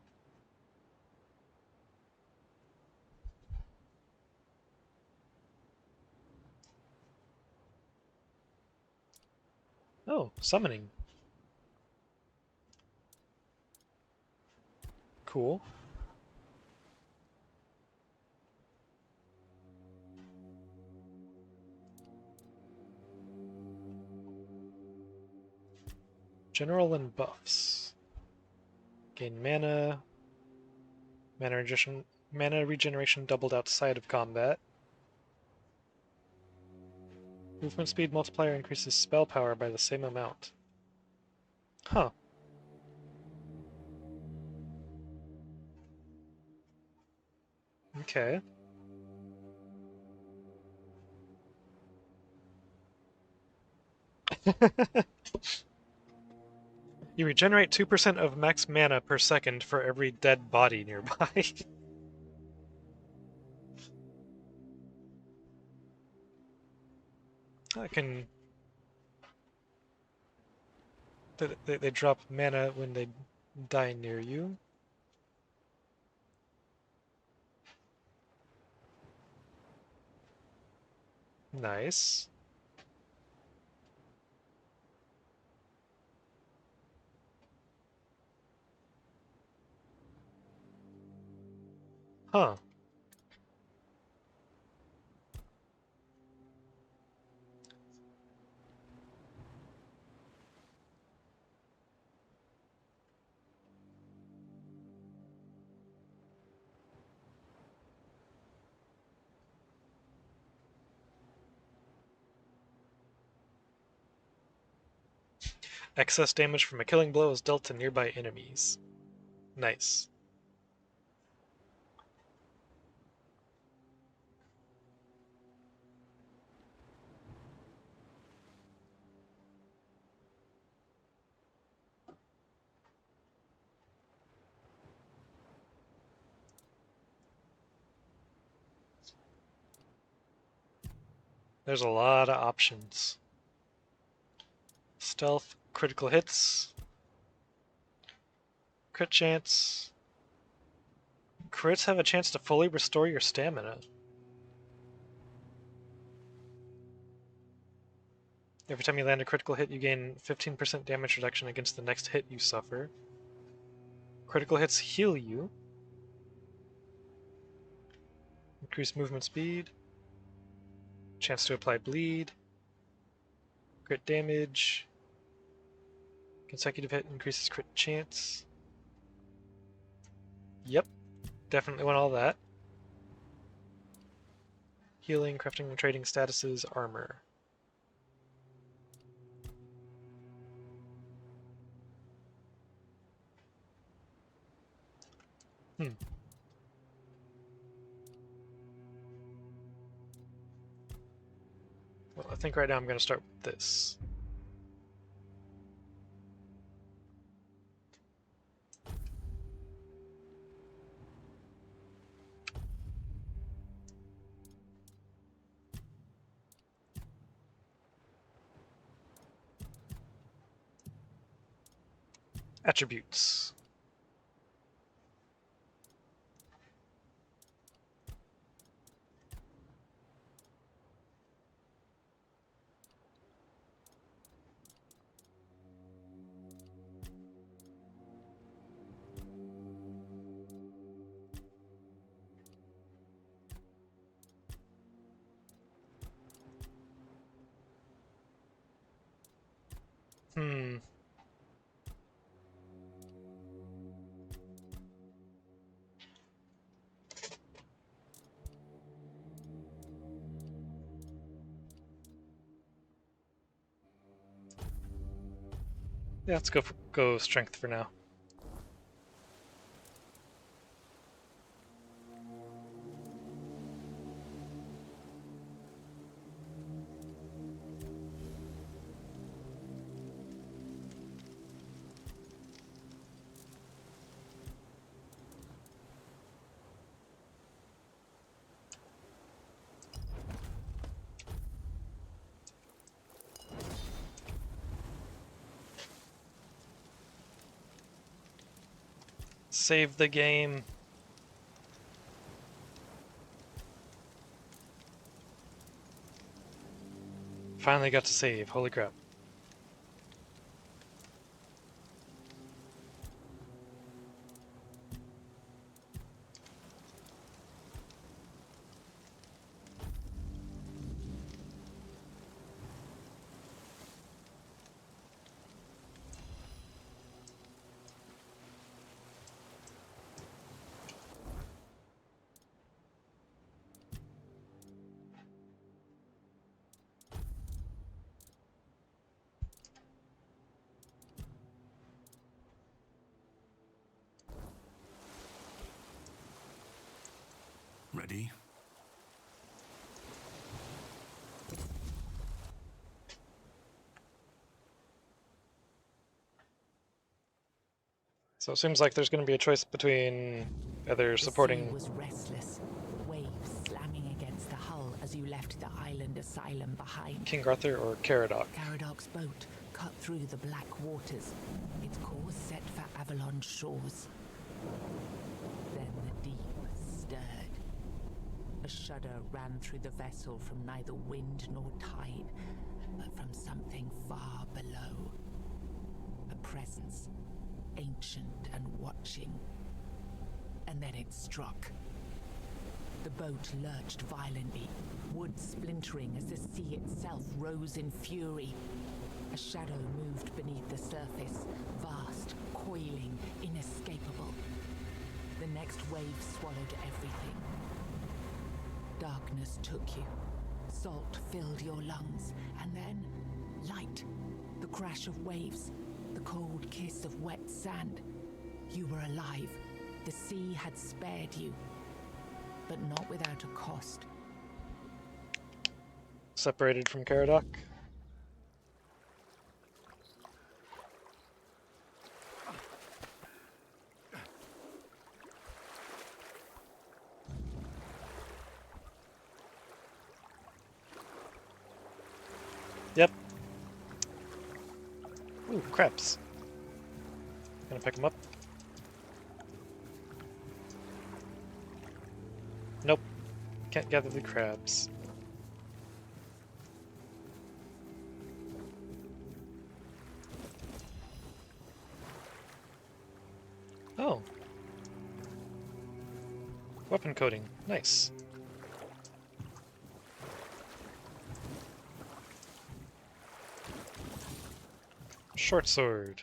Oh, summoning. Cool. General and buffs. Gain mana. Mana regeneration doubled outside of combat. Movement speed multiplier increases spell power by the same amount. Huh. Okay. You regenerate 2% of max mana per second for every dead body nearby. I can... They drop mana when they die near you. Nice. Huh. Excess damage from a killing blow is dealt to nearby enemies. Nice. There's a lot of options. Stealth, critical hits, crit chance. Crits have a chance to fully restore your stamina. Every time you land a critical hit, you gain 15% damage reduction against the next hit you suffer. Critical hits heal you. Increase movement speed. Chance to apply bleed. Crit damage. Consecutive hit increases crit chance. Yep, definitely want all that. Healing, crafting, and trading statuses, armor. Well, I think right now I'm going to start with this. Attributes. Yeah, let's go strength for now. Save the game. Finally got to save. Holy crap. Ready? So it seems like there's going to be a choice between either supporting... The sea was restless, waves slamming against the hull as you left the island asylum behind. King Arthur or Caradoc. Caradoc's boat cut through the black waters, its course set for Avalon's shores. Then the deep stirred. A shudder ran through the vessel from neither wind nor tide, but from something far below. A presence, ancient and watching. And then it struck. The boat lurched violently, wood splintering as the sea itself rose in fury. A shadow moved beneath the surface, vast, coiling, inescapable. The next wave swallowed everything. Darkness took you. Salt filled your lungs, and then light. The crash of waves, the cold kiss of wet sand. You were alive. The sea had spared you, but not without a cost. Separated from Caradoc. Yep. Ooh, crabs. Gonna pick them up. Nope. Can't gather the crabs. Oh. Weapon coating. Nice. Short sword.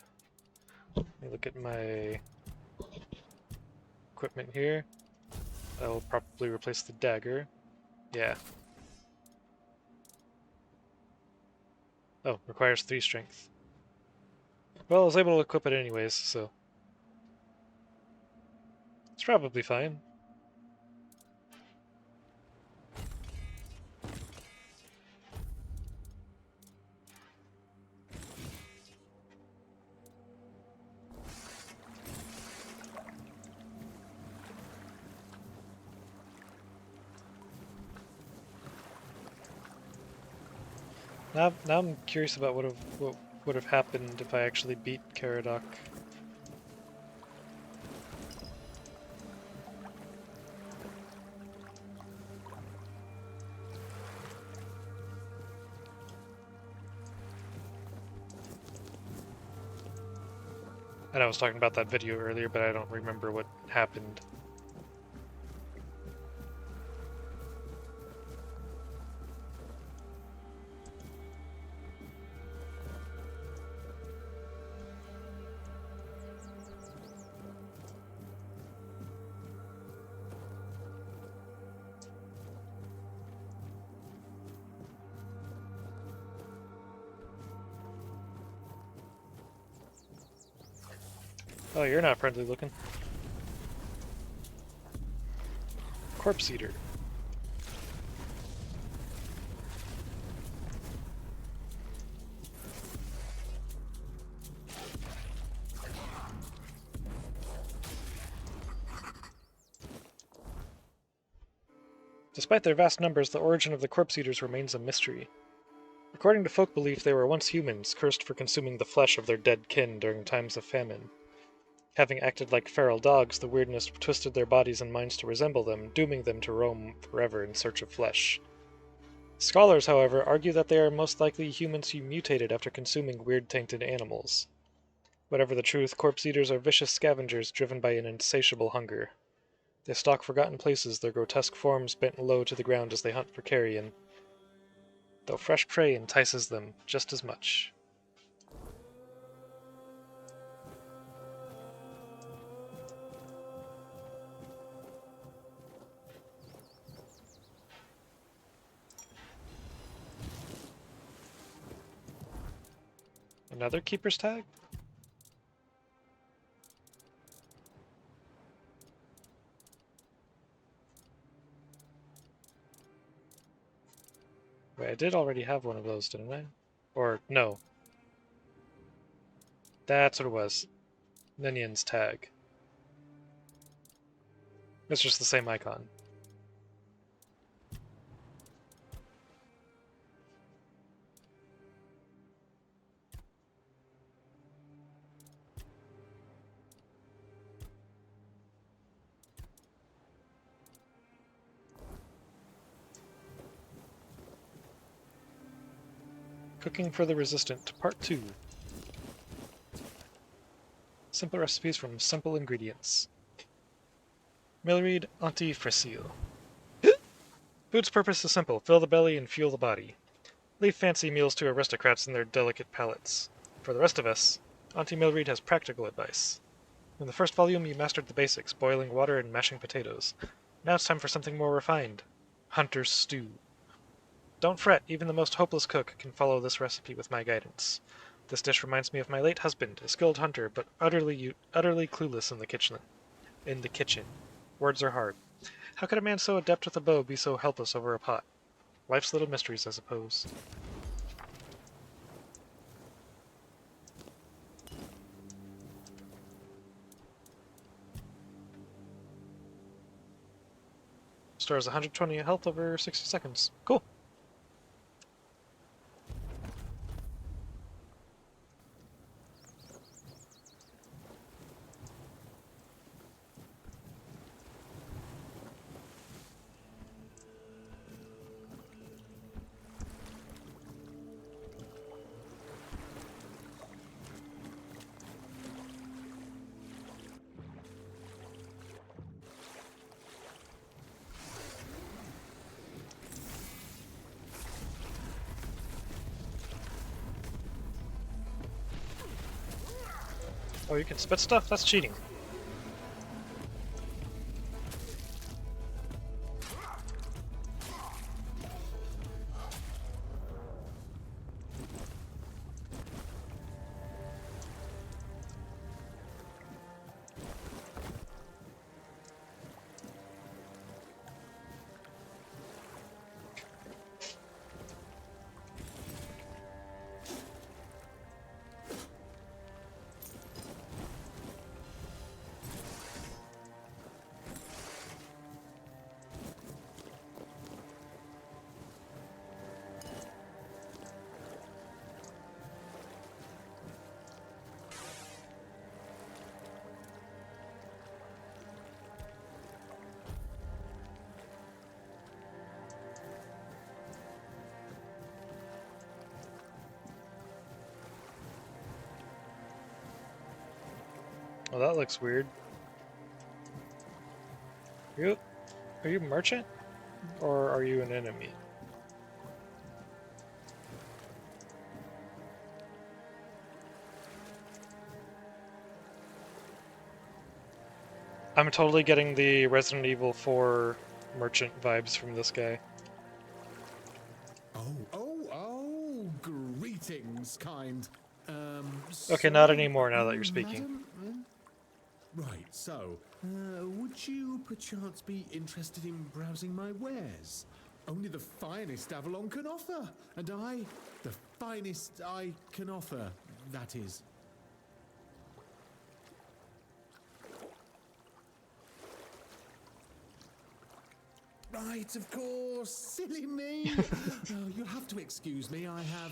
Let me look at my equipment here. I'll probably replace the dagger. Yeah. Oh, requires 3 strength. Well, I was able to equip it anyways, so it's probably fine. Now I'm curious about what would have happened if I actually beat Caradoc. And I was talking about that video earlier, but I don't remember what happened. Oh, you're not friendly looking. Corpse Eater. Despite their vast numbers, the origin of the Corpse Eaters remains a mystery. According to folk belief, they were once humans, cursed for consuming the flesh of their dead kin during times of famine. Having acted like feral dogs, the weirdness twisted their bodies and minds to resemble them, dooming them to roam forever in search of flesh. Scholars, however, argue that they are most likely humans who mutated after consuming weird tainted animals. Whatever the truth, corpse eaters are vicious scavengers driven by an insatiable hunger. They stalk forgotten places, their grotesque forms bent low to the ground as they hunt for carrion, though fresh prey entices them just as much. Another keeper's tag? Wait, I did already have one of those, didn't I? Or, no. That's what it was. Ninian's tag. It's just the same icon. Cooking for the Resistant, Part 2. Simple recipes from simple ingredients. Millreed Anti-Frisile. Food's purpose is simple: fill the belly and fuel the body. Leave fancy meals to aristocrats and their delicate palates. For the rest of us, Auntie Millreed has practical advice. In the first volume you mastered the basics, boiling water and mashing potatoes. Now it's time for something more refined. Hunter's stew. Don't fret, even the most hopeless cook can follow this recipe with my guidance. This dish reminds me of my late husband, a skilled hunter, but utterly clueless in the kitchen. Words are hard. How could a man so adept with a bow be so helpless over a pot? Life's little mysteries, I suppose. Stores 120 health over 60 seconds. Cool. Oh, you can spit stuff? That's cheating. Well, that looks weird. Are you a merchant? Or are you an enemy? I'm totally getting the Resident Evil 4 merchant vibes from this guy. Oh, greetings, kind. Okay, not anymore now that you're speaking. Madam? Right, so, would you perchance be interested in browsing my wares? Only the finest Avalon can offer, and the finest I can offer, that is. Right, of course, silly me. You'll have to excuse me, I have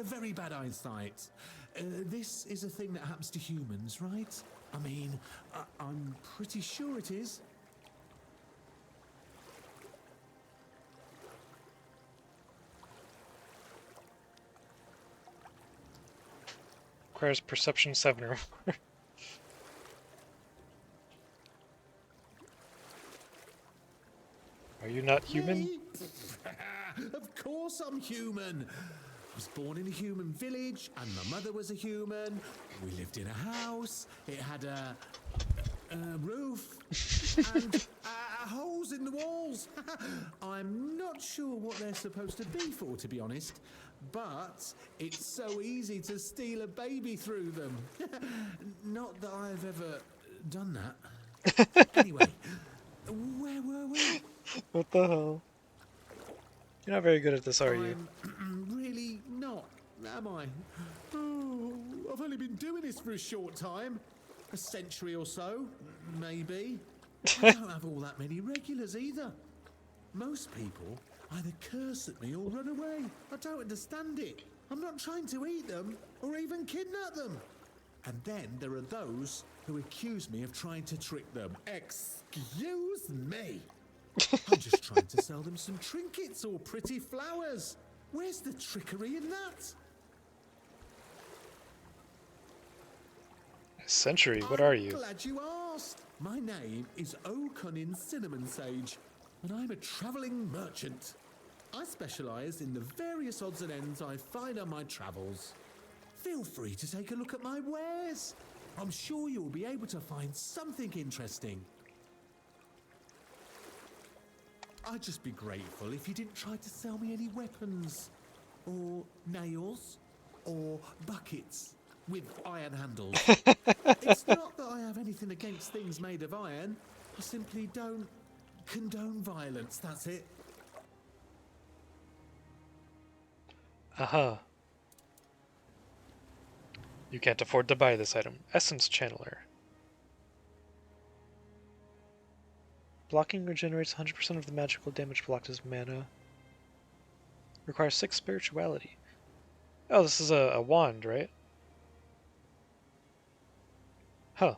very bad eyesight. This is a thing that happens to humans, right? I mean, I'm pretty sure it is. Requires perception 7 or more. Are you not human? Of course I'm human. I was born in a human village, and my mother was a human. We lived in a house. It had a roof and holes in the walls. I'm not sure what they're supposed to be for, to be honest. But it's so easy to steal a baby through them. Not that I've ever done that. Anyway, where were we? What the hell? You're not very good at this, are you? I'm really not, am I? Oh, I've only been doing this for a short time. A century or so, maybe. I don't have all that many regulars either. Most people either curse at me or run away. I don't understand it. I'm not trying to eat them or even kidnap them. And then there are those who accuse me of trying to trick them. Excuse me. I'm just trying to sell them some trinkets or pretty flowers. Where's the trickery in that? Century, what are you? I'm glad you asked. My name is O'Cunnin Cinnamon Sage, and I'm a travelling merchant. I specialise in the various odds and ends I find on my travels. Feel free to take a look at my wares. I'm sure you'll be able to find something interesting. I'd just be grateful if you didn't try to sell me any weapons. Or nails. or buckets with iron handles. It's not that I have anything against things made of iron. I simply don't condone violence, that's it. Uh-huh. You can't afford to buy this item. Essence Channeler. Blocking regenerates 100% of the magical damage blocked as mana. Requires 6 spirituality. Oh, this is a wand, right? Huh.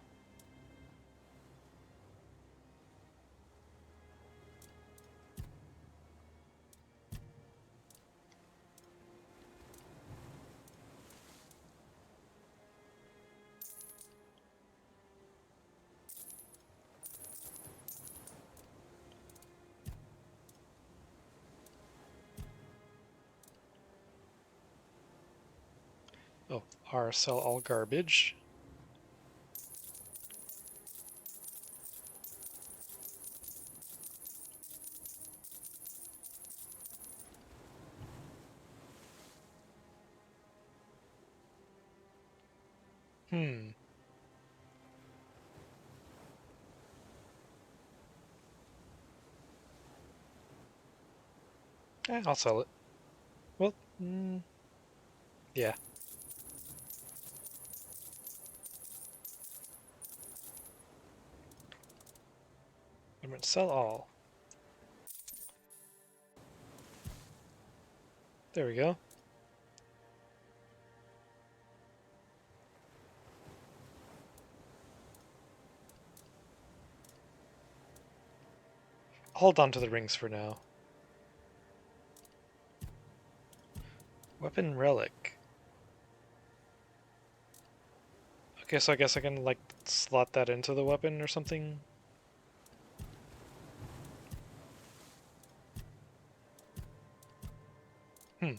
Oh, R, sell all garbage. Hmm. I'll sell it. Well, yeah. I'm going to sell all. There we go. Hold on to the rings for now. Weapon relic. Okay, so I guess I can, like, slot that into the weapon or something? Hmm.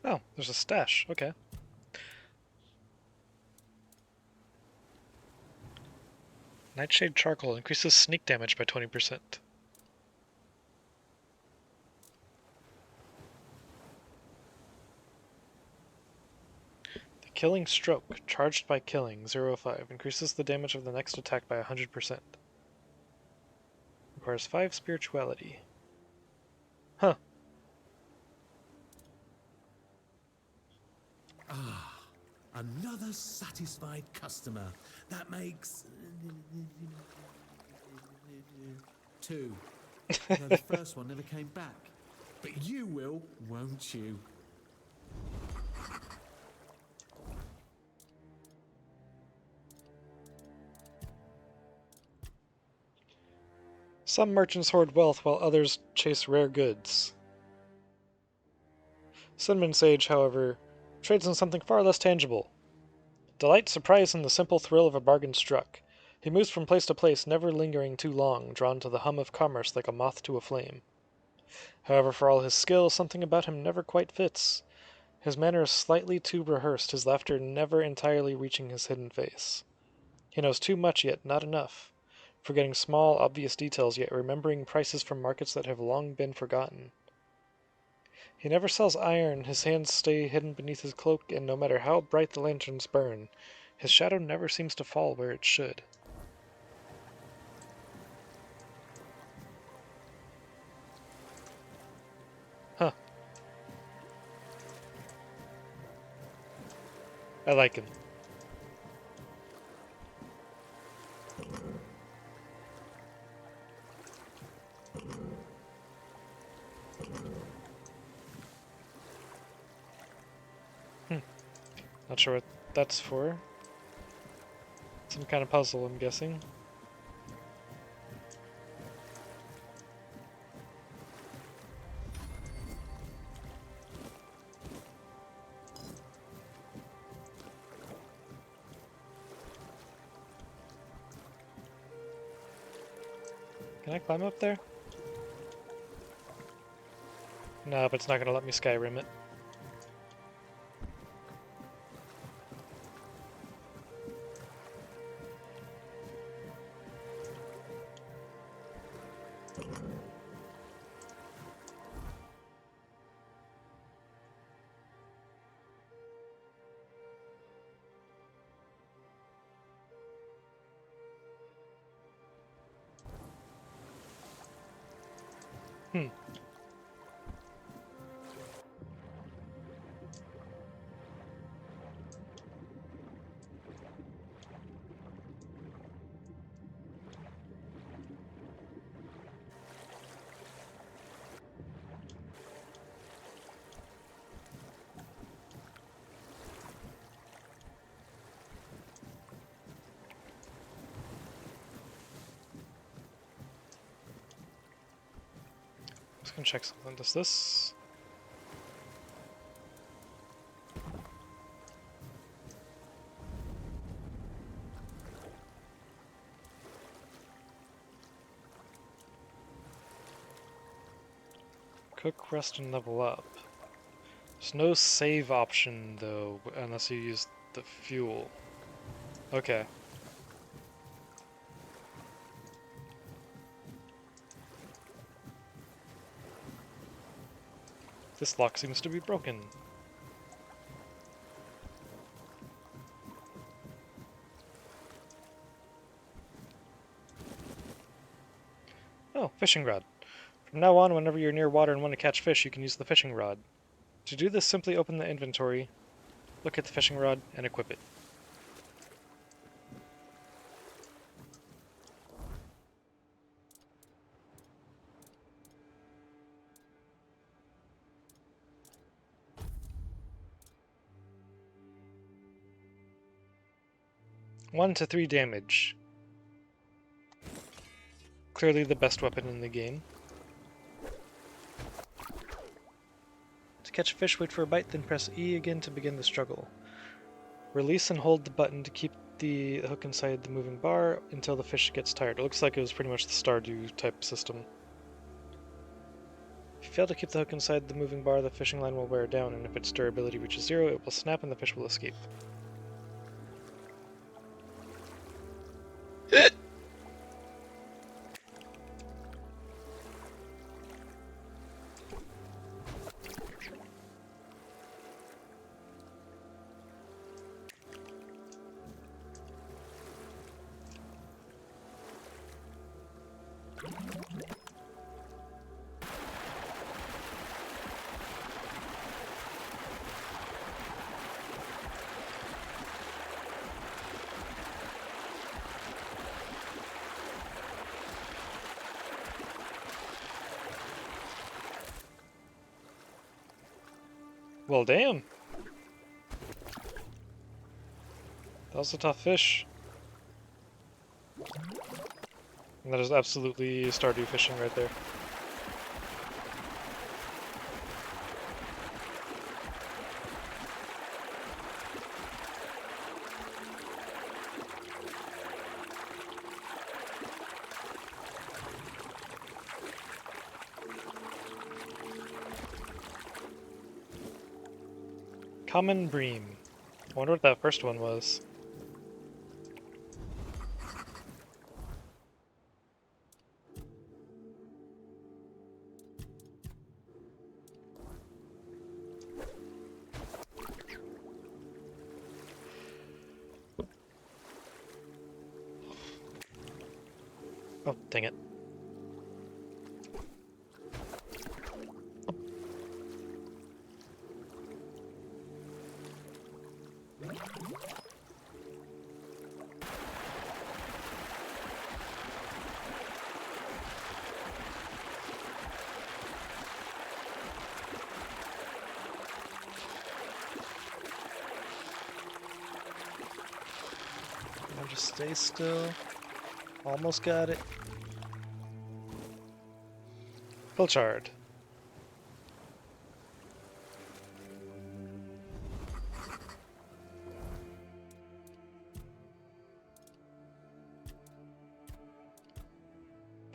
Oh, there's a stash. Okay. Nightshade Charcoal increases sneak damage by 20%. The Killing Stroke, charged by killing, 0/5, increases the damage of the next attack by 100%. Requires 5 spirituality. Huh. Ah, another satisfied customer. That makes 2. Although the first one never came back. But you will, won't you? Some merchants hoard wealth while others chase rare goods. Cinnamon Sage, however, trades in something far less tangible. Delight surprise in the simple thrill of a bargain struck. He moves from place to place, never lingering too long, drawn to the hum of commerce like a moth to a flame. However, for all his skill, something about him never quite fits. His manner is slightly too rehearsed, his laughter never entirely reaching his hidden face. He knows too much, yet not enough, forgetting small, obvious details, yet remembering prices from markets that have long been forgotten. He never sells iron, his hands stay hidden beneath his cloak, and no matter how bright the lanterns burn, his shadow never seems to fall where it should. Huh. I like him. Not sure what that's for. Some kind of puzzle, I'm guessing. Can I climb up there? No, but it's not gonna let me Skyrim it. Just gonna check something. Does this... Cook, rest, and level up. There's no save option, though, unless you use the fuel. Okay. This lock seems to be broken. Oh, fishing rod. From now on, whenever you're near water and want to catch fish, you can use the fishing rod. To do this, simply open the inventory, look at the fishing rod, and equip it. One to 3 damage. Clearly the best weapon in the game. To catch a fish, wait for a bite, then press E again to begin the struggle. Release and hold the button to keep the hook inside the moving bar until the fish gets tired. It looks like it was pretty much the Stardew type system. If you fail to keep the hook inside the moving bar, the fishing line will wear down, and if its durability reaches 0, it will snap and the fish will escape. Well, damn. That was a tough fish. And that is absolutely Stardew fishing right there. Common bream. I wonder what that first one was. Oh, dang it. Stay still. Almost got it. Pilchard.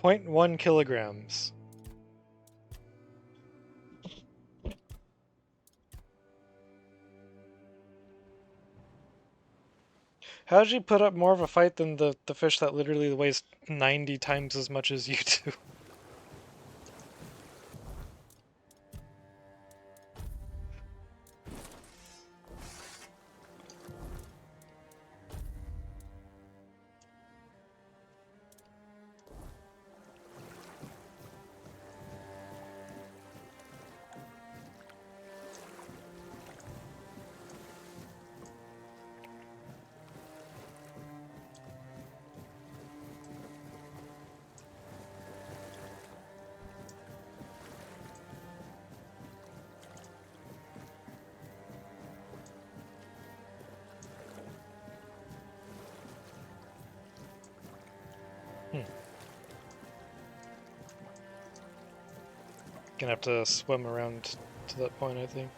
.1 kilograms. How did you put up more of a fight than the fish that literally weighs 90 times as much as you do? Gonna have to swim around to that point, I think.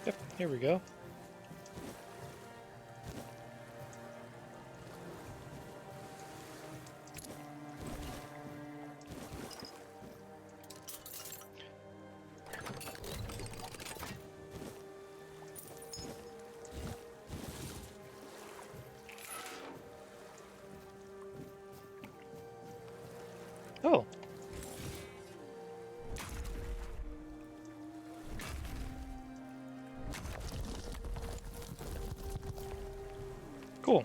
Yep, here we go. Oh. Cool.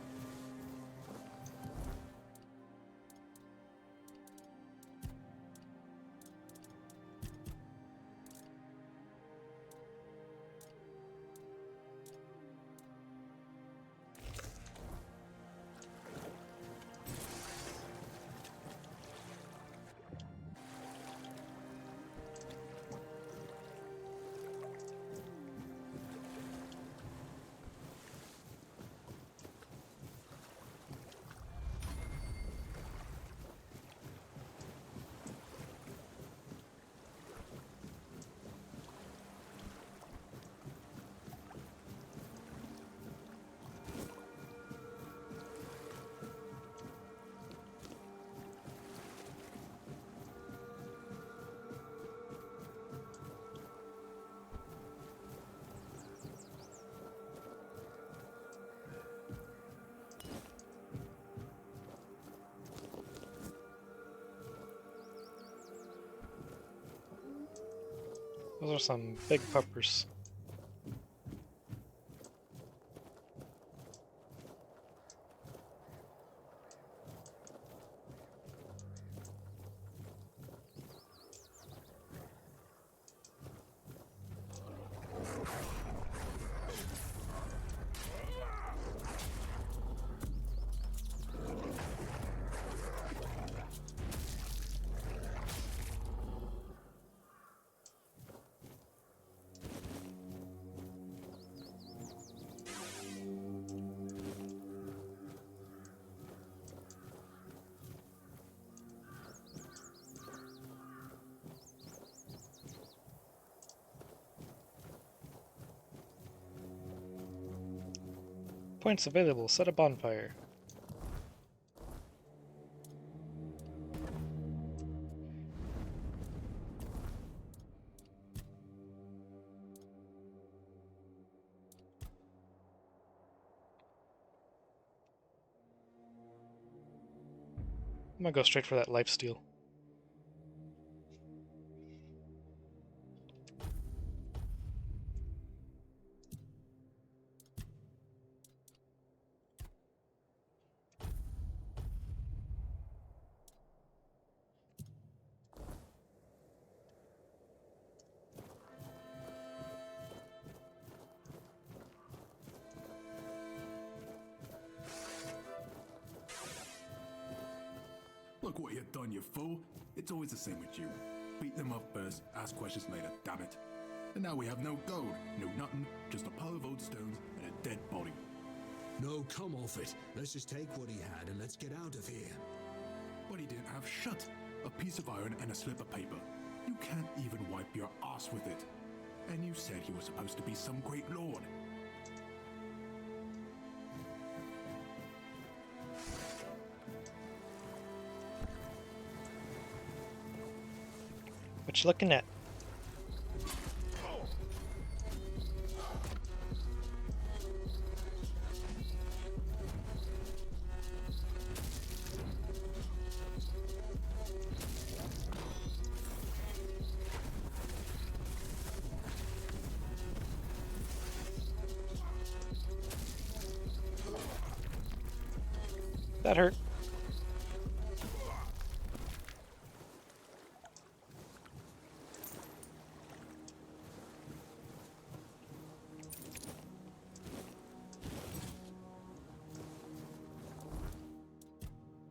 Those are some big puppers. Points available. Set a bonfire. I'm gonna go straight for that lifesteal. Look what you've done, you fool. It's always the same with you. Beat them up first, ask questions later, damn it. And now we have no gold, no nothing, just a pile of old stones and a dead body. No, come off it. Let's just take what he had and let's get out of here. What he didn't have shut. A piece of iron and a slip of paper. You can't even wipe your ass with it. And you said he was supposed to be some great lord. What you looking at? That hurt.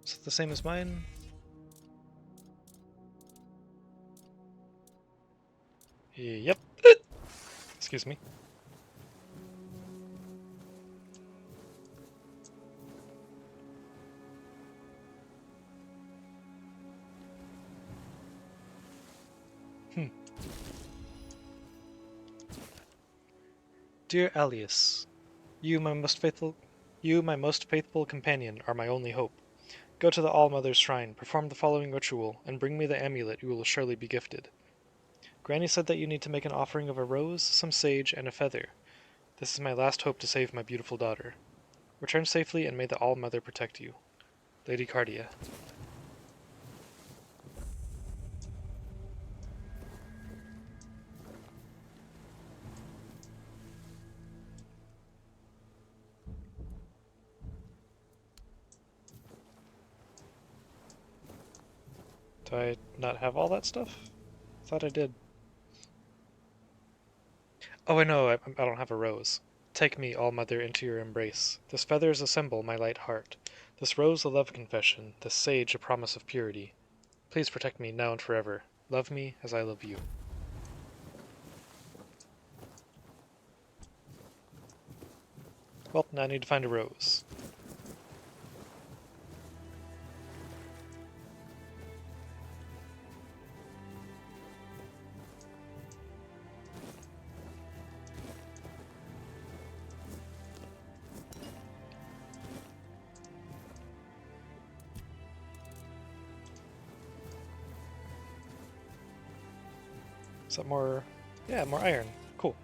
Is it the same as mine? Yep. Excuse me. Dear Alias, you my most faithful companion, are my only hope. Go to the All-Mother's shrine, perform the following ritual, and bring me the amulet you will surely be gifted. Granny said that you need to make an offering of a rose, some sage, and a feather. This is my last hope to save my beautiful daughter. Return safely, and may the All-Mother protect you. Lady Cardia. Do I not have all that stuff? I thought I did. Oh, I know, I don't have a rose. Take me, All-Mother, into your embrace. This feather is a symbol, my light heart. This rose a love confession, this sage a promise of purity. Please protect me now and forever. Love me as I love you. Well, now I need to find a rose. Is that more... yeah, more iron. Cool.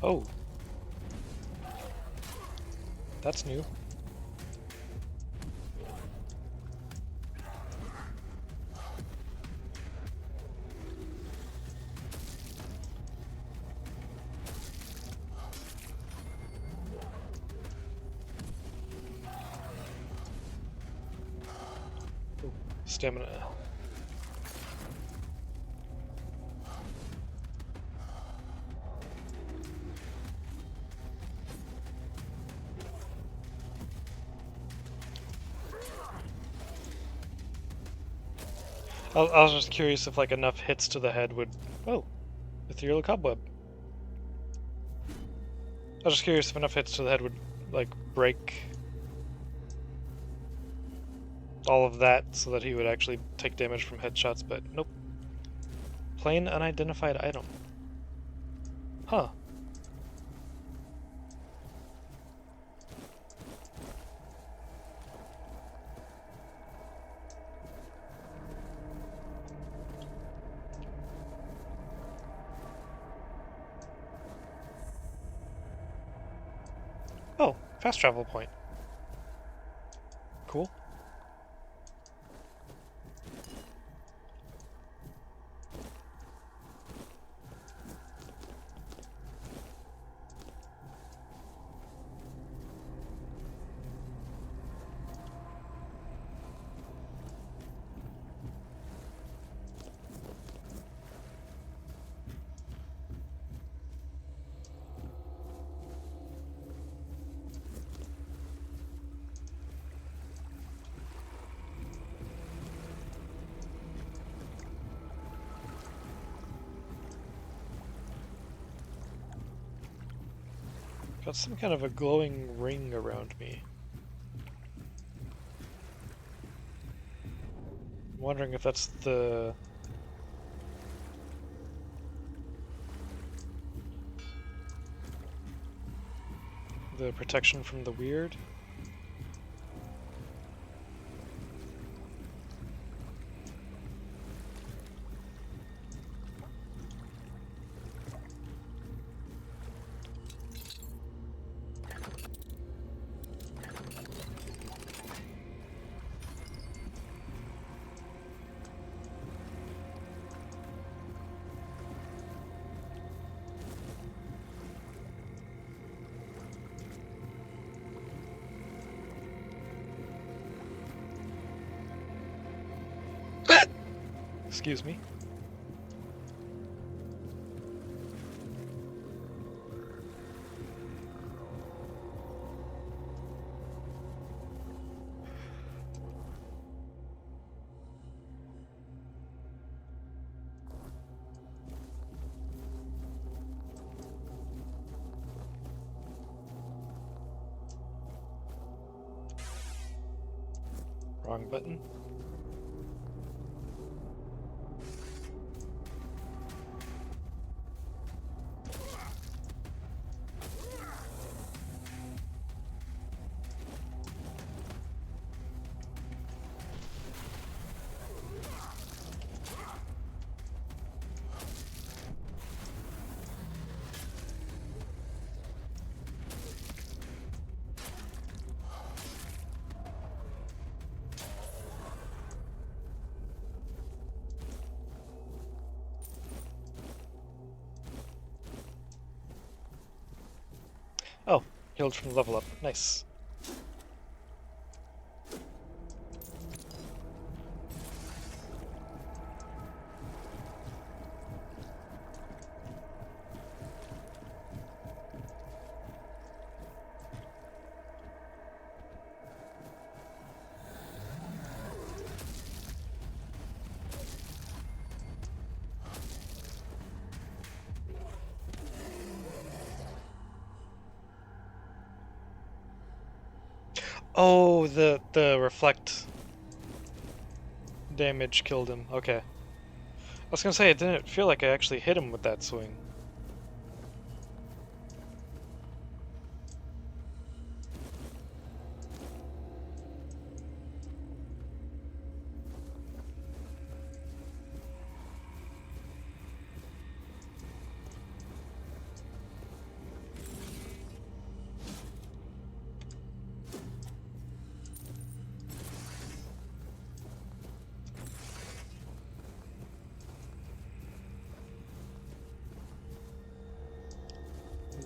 Oh. That's new. stamina. I was just curious if like enough hits to the head would... Oh, ethereal cobweb. I was just curious if enough hits to the head would like break all of that so that he would actually take damage from headshots, but nope. Plain unidentified item. Huh. Oh, fast travel point. Cool. Got some kind of a glowing ring around me. I'm wondering if that's the... protection from the weird? Excuse me. Wrong button. Oh, healed from level up. Nice. Oh, the reflect damage killed him. Okay. I was gonna say, it didn't feel like I actually hit him with that swing.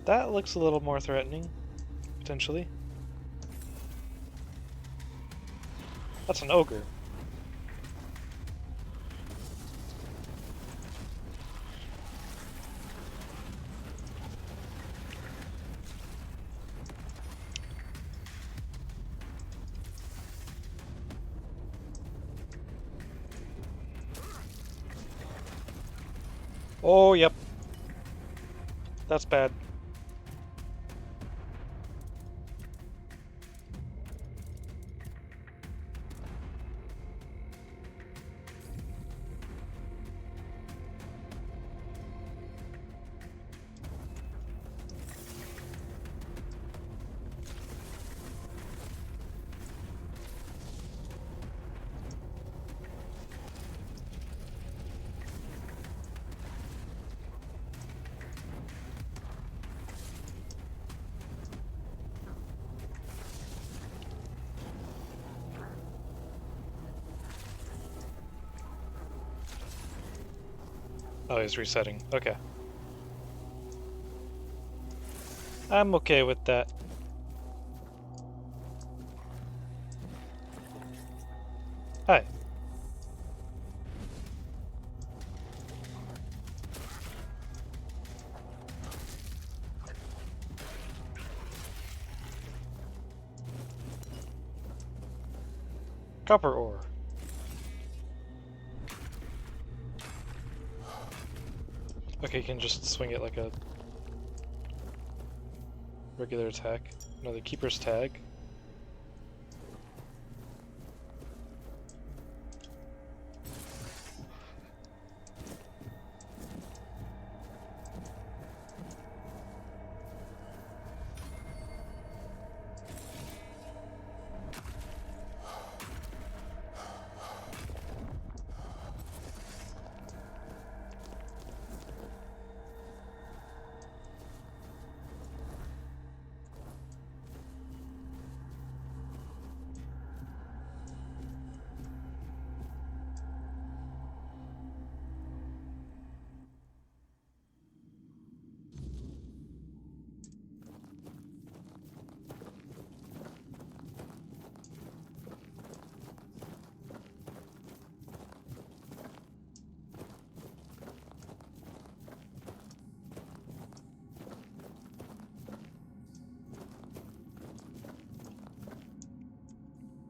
That looks a little more threatening, potentially. That's an ogre. Oh, yep. That's bad. Oh, he's resetting. Okay. I'm okay with that. Hi. Copper ore. Okay, you can just swing it like a regular attack. No, the keeper's tag.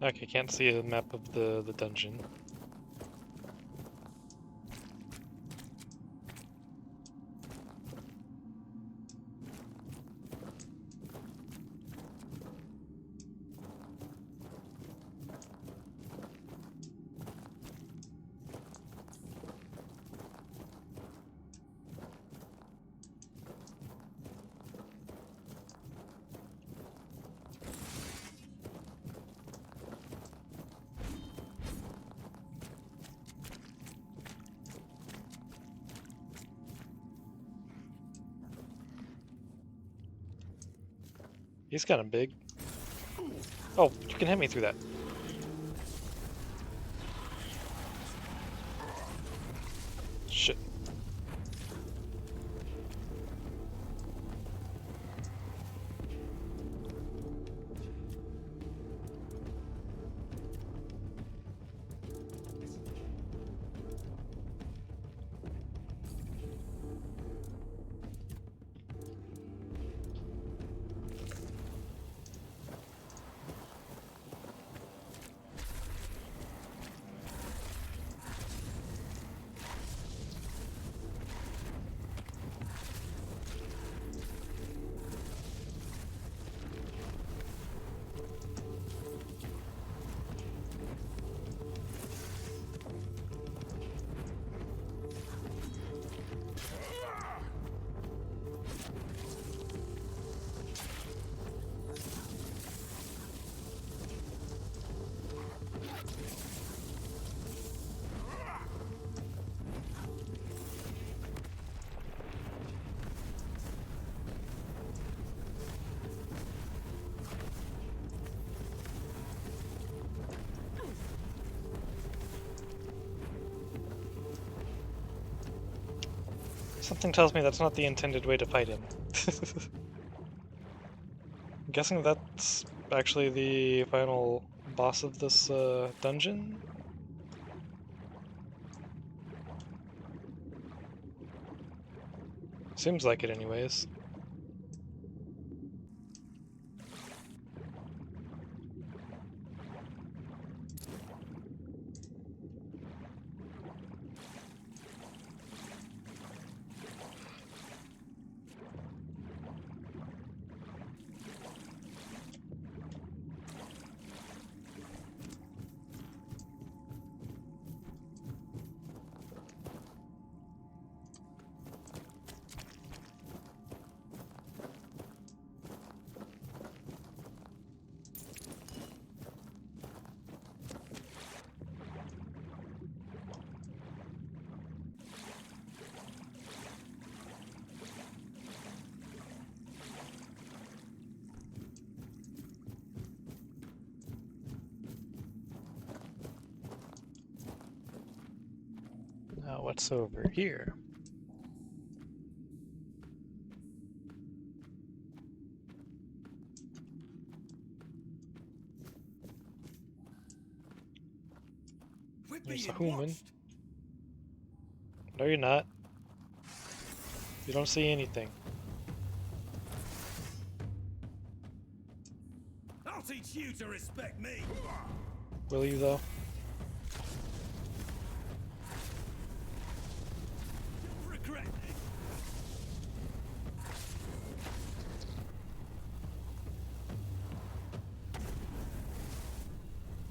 Okay, can't see a map of the dungeon. He's kind of big. Oh, you can hit me through that. Shit. Something tells me that's not the intended way to fight him. I'm guessing that's actually the final boss of this dungeon? Seems like it anyways. what's over here? There's a human. No, you're not. You don't see anything. I'll teach you to respect me. Will you, though? You'll regret this.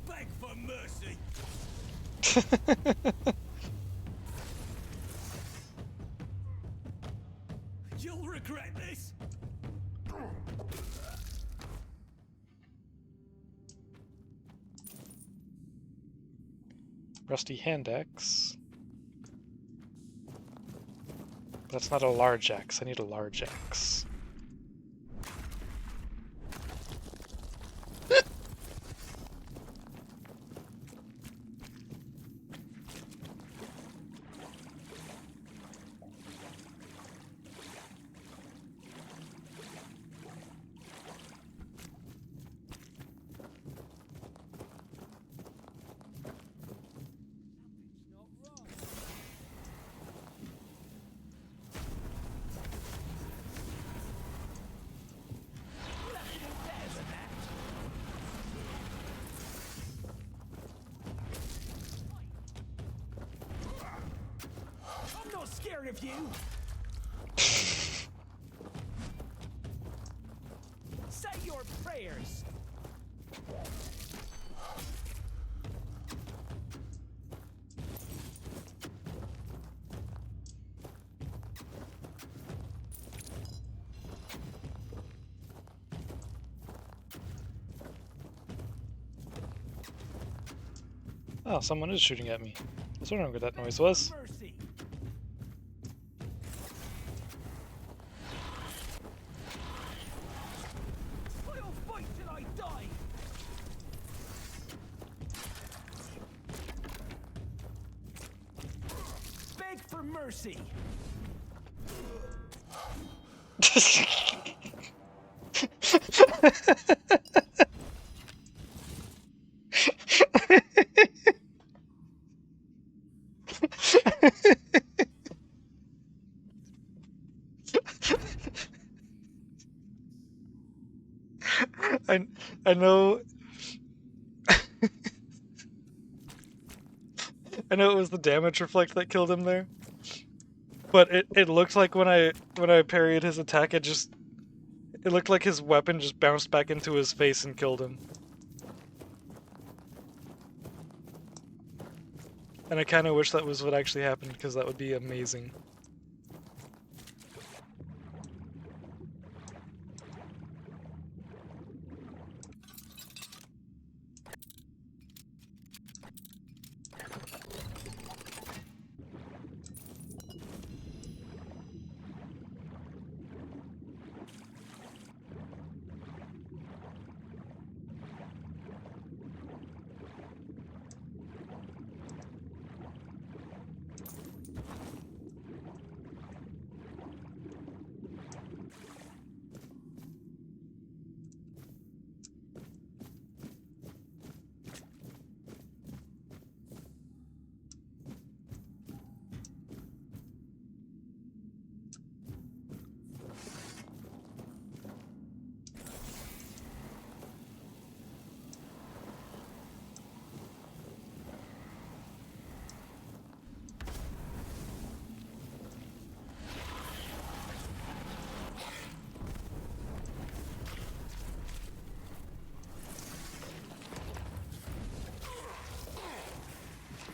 Beg for mercy. You'll regret this. Rusty hand axe. That's not a large axe. I need a large axe. I'm not scared of you. Say your prayers. Oh, someone is shooting at me. I was wondering what that noise was. Mercy. I'll fight till I die. Beg for mercy. I know. I know it was the damage reflect that killed him there, but it looked like when I parried his attack, it looked like his weapon just bounced back into his face and killed him. And I kind of wish that was what actually happened, because that would be amazing.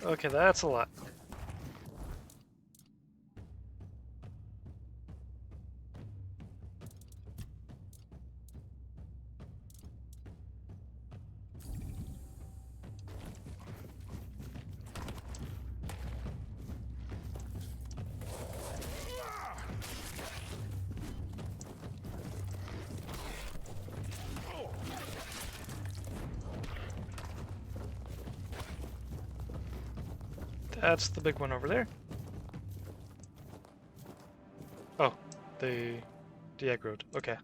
Okay, that's a lot. That's the big one over there. they de-aggroed. Okay.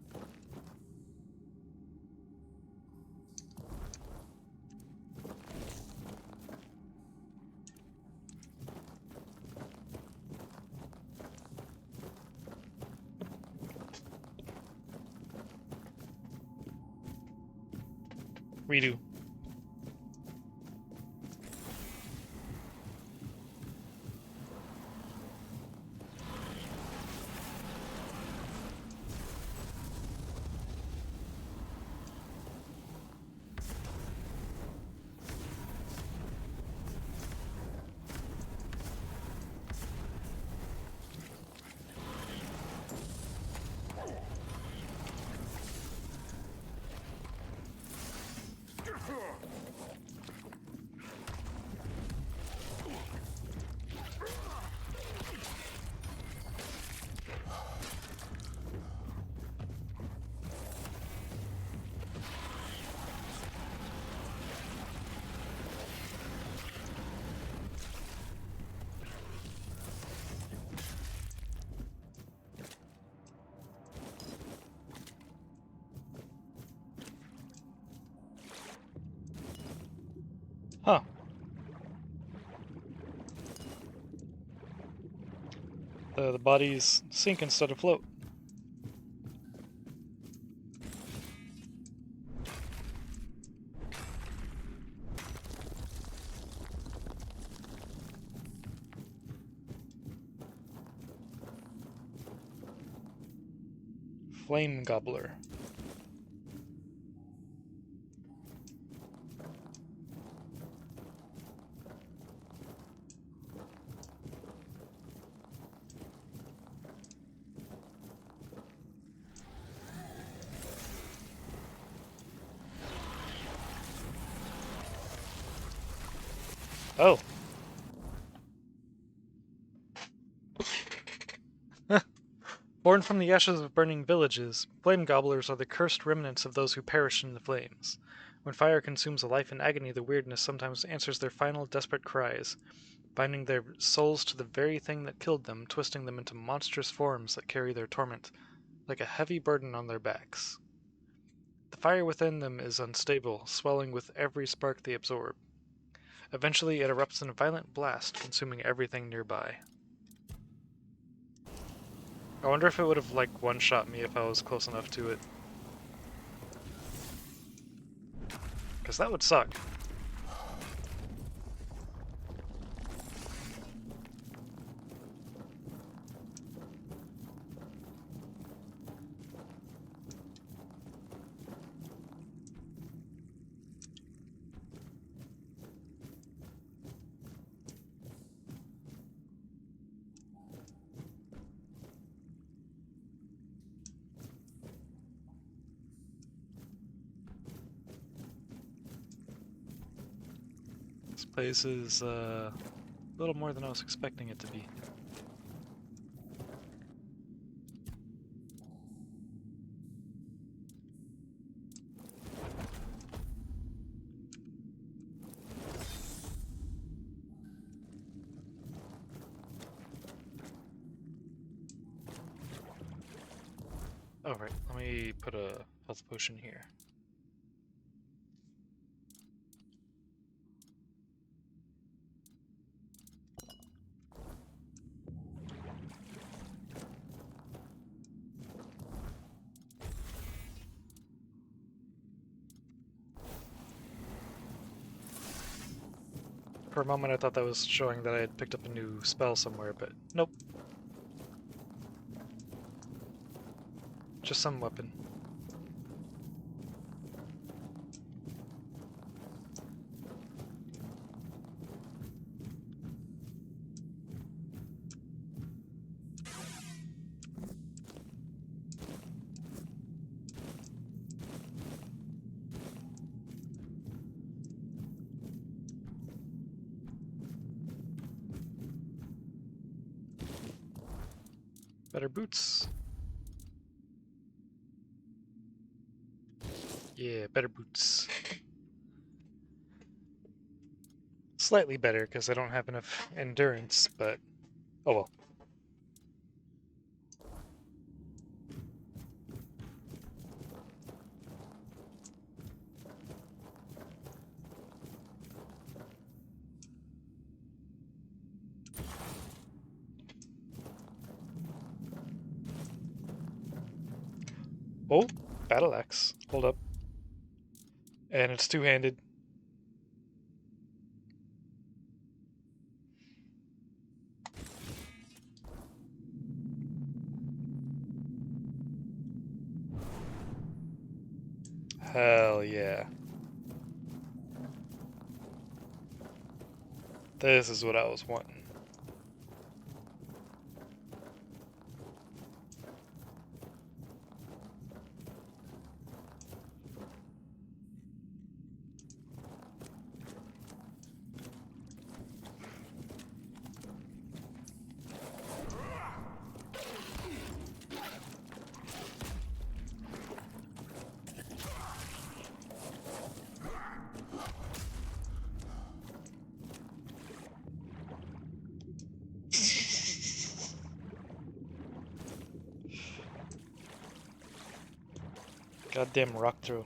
Redo. Huh. The bodies sink instead of float. Flame Gobbler. Oh. Born from the ashes of burning villages, flame gobblers are the cursed remnants of those who perished in the flames. When fire consumes a life in agony, the weirdness sometimes answers their final desperate cries, binding their souls to the very thing that killed them, twisting them into monstrous forms that carry their torment, like a heavy burden on their backs. The fire within them is unstable, swelling with every spark they absorb. Eventually, it erupts in a violent blast, consuming everything nearby. I wonder if it would have, like, one-shot me if I was close enough to it. Because that would suck. This place is a little more than I was expecting it to be. Oh, right. Let me put a health potion here. For a moment I thought that was showing that I had picked up a new spell somewhere, but nope. Just some weapon. Better boots. Yeah, better boots. Slightly better, because I don't have enough endurance, but oh well. Oh, battle axe. Hold up. And it's two-handed. Hell yeah. This is what I was wanting. Goddamn rock throw.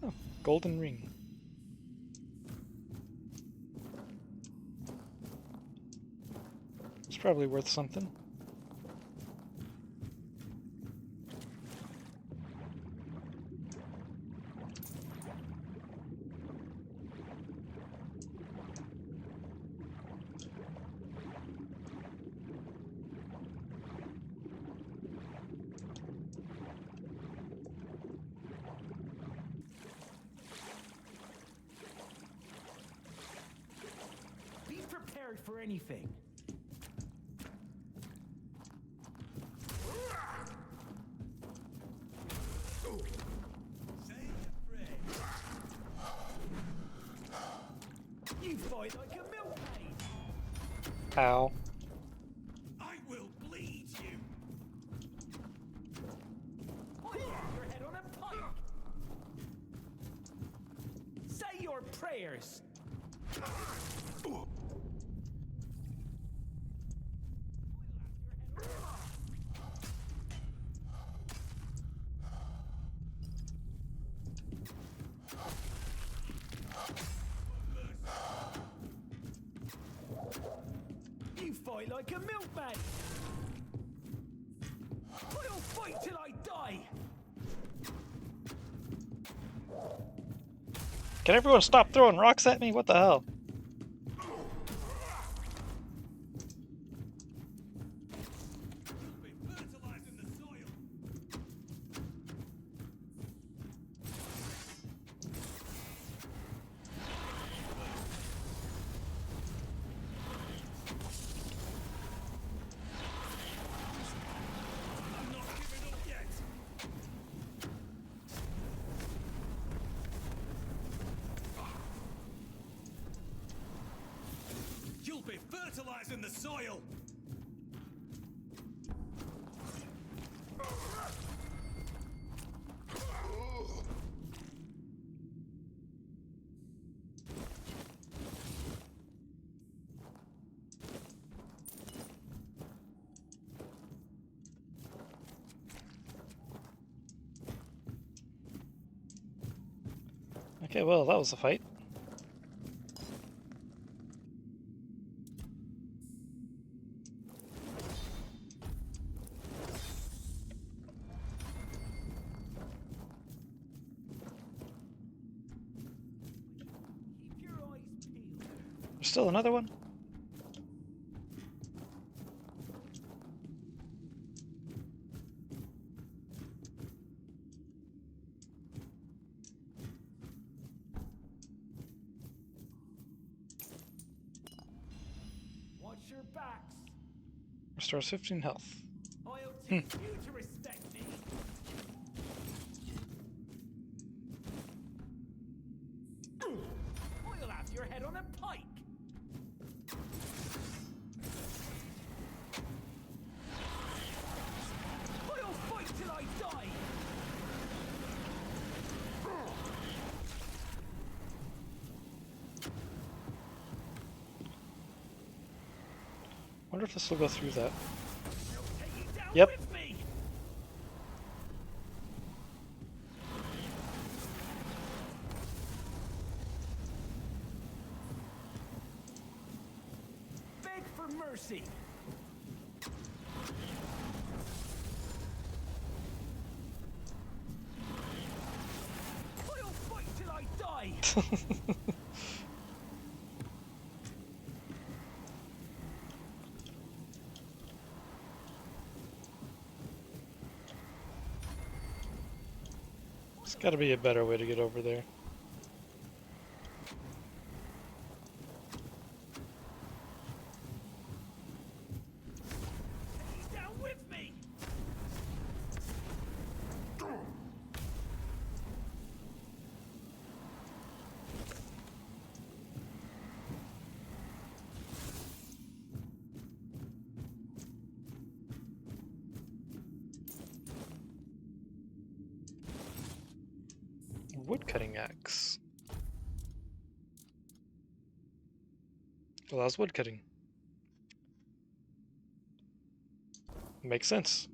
Oh, golden ring. It's probably worth something. Be prepared for anything. You fight like a milkmaid. Ow. I will bleed you. Put your head on a pike. Say your prayers. You fight like a milkmaid. I'll fight till I die. Can everyone stop throwing rocks at me? What the hell? You'll be fertilizing the soil. Okay, well, that was a fight. There's still another one? Watch your backs. Restores 15 health. I'll teach you to respect me. I'll have your head on a pike. I'll fight till I die. Wonder if this will go through that. Take you down Yep. with me. Beg for mercy. There's gotta be a better way to get over there. Down with me! Woodcutting axe. Allows woodcutting. Makes sense.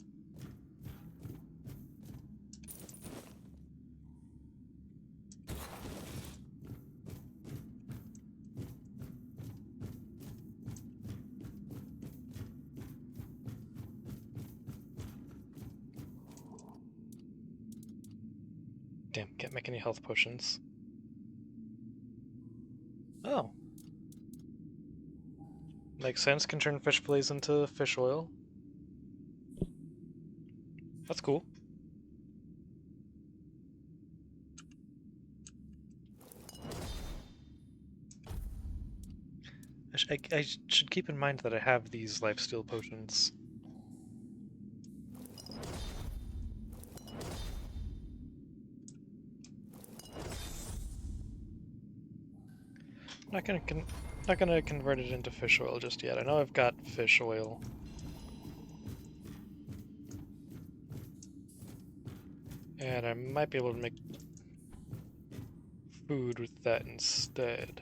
Damn, can't make any health potions. Oh. Makes sense, can turn fish fillets into fish oil. That's cool. I should keep in mind that I have these lifesteal potions. Not gonna convert it into fish oil just yet. I know I've got fish oil. And I might be able to make food with that instead.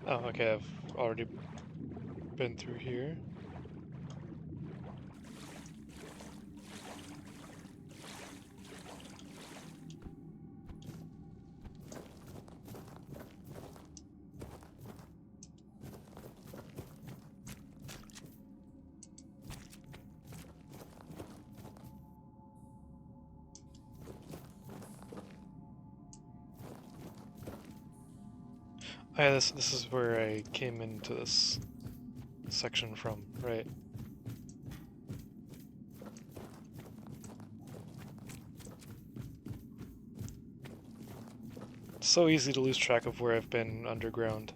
Oh, okay, I've already been through here. Oh, yeah, this is where I came into this section from, right? It's so easy to lose track of where I've been underground.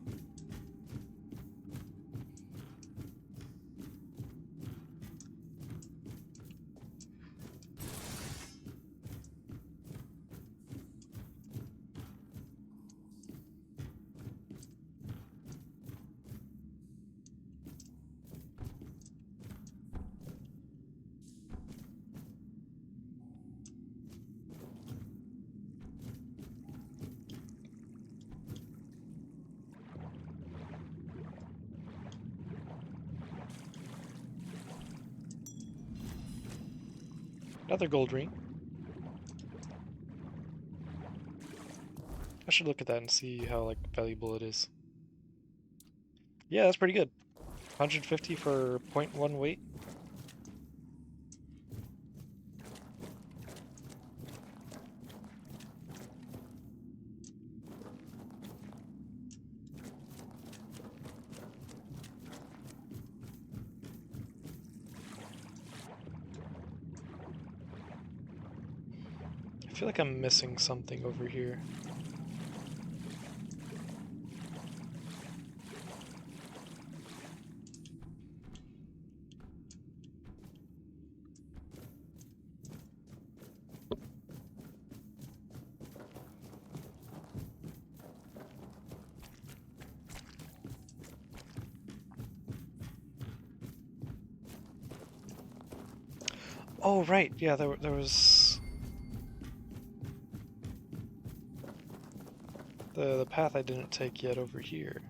Another gold ring. I should look at that and see how like valuable it is. Yeah, that's pretty good. 150 for 0.1 weight. I feel like I'm missing something over here. Oh, right. Yeah, there was the path I didn't take yet over here.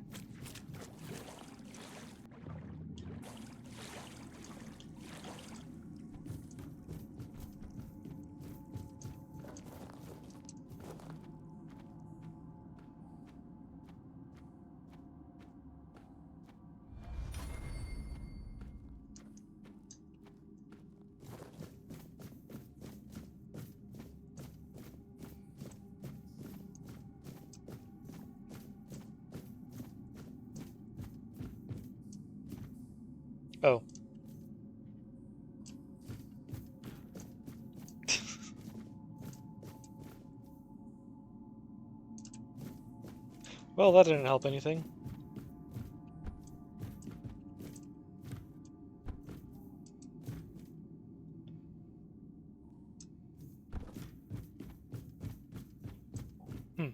Oh. Well, that didn't help anything. Hmm.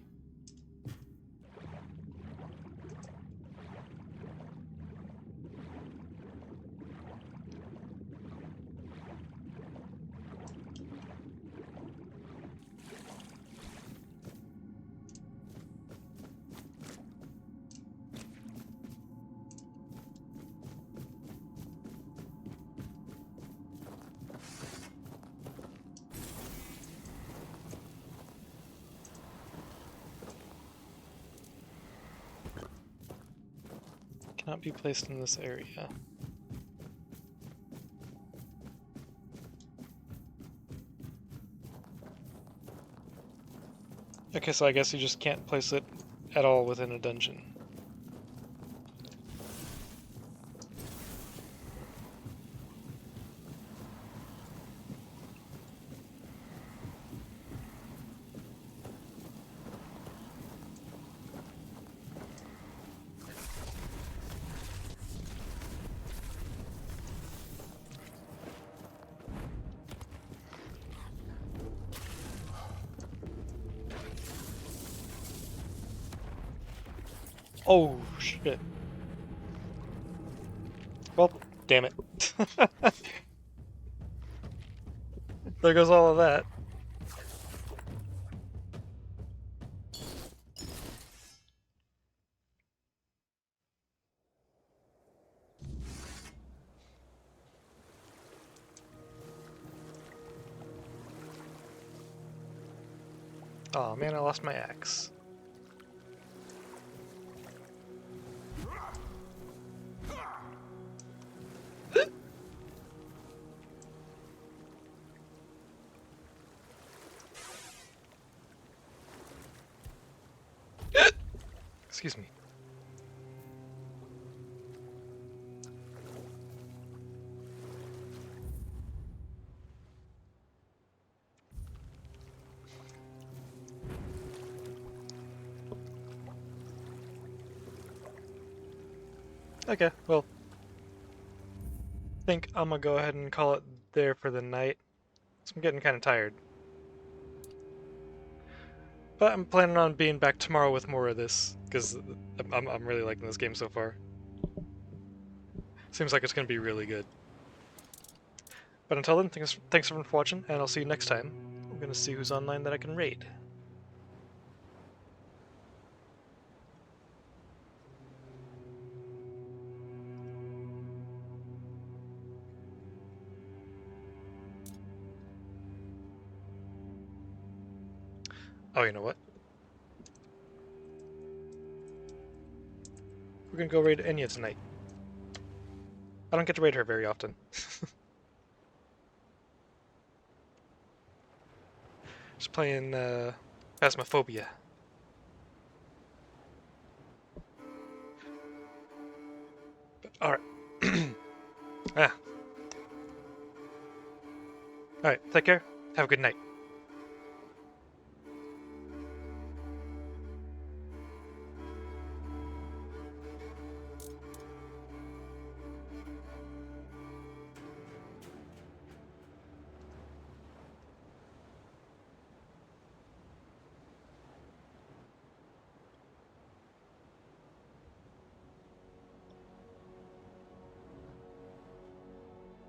Cannot be placed in this area. Okay, so I guess you just can't place it at all within a dungeon. Oh, shit. Well, damn it. There goes all of that. Oh man, I lost my axe. Excuse me. Okay, well, I think I'm gonna go ahead and call it there for the night. So I'm getting kind of tired. But I'm planning on being back tomorrow with more of this, because I'm really liking this game so far. Seems like it's gonna be really good. But until then, thanks everyone for watching, and I'll see you next time. I'm gonna see who's online that I can raid. Oh, you know what? We're gonna go raid Enya tonight. I don't get to raid her very often. Just playing Phasmophobia. Alright. Alright, take care. Have a good night.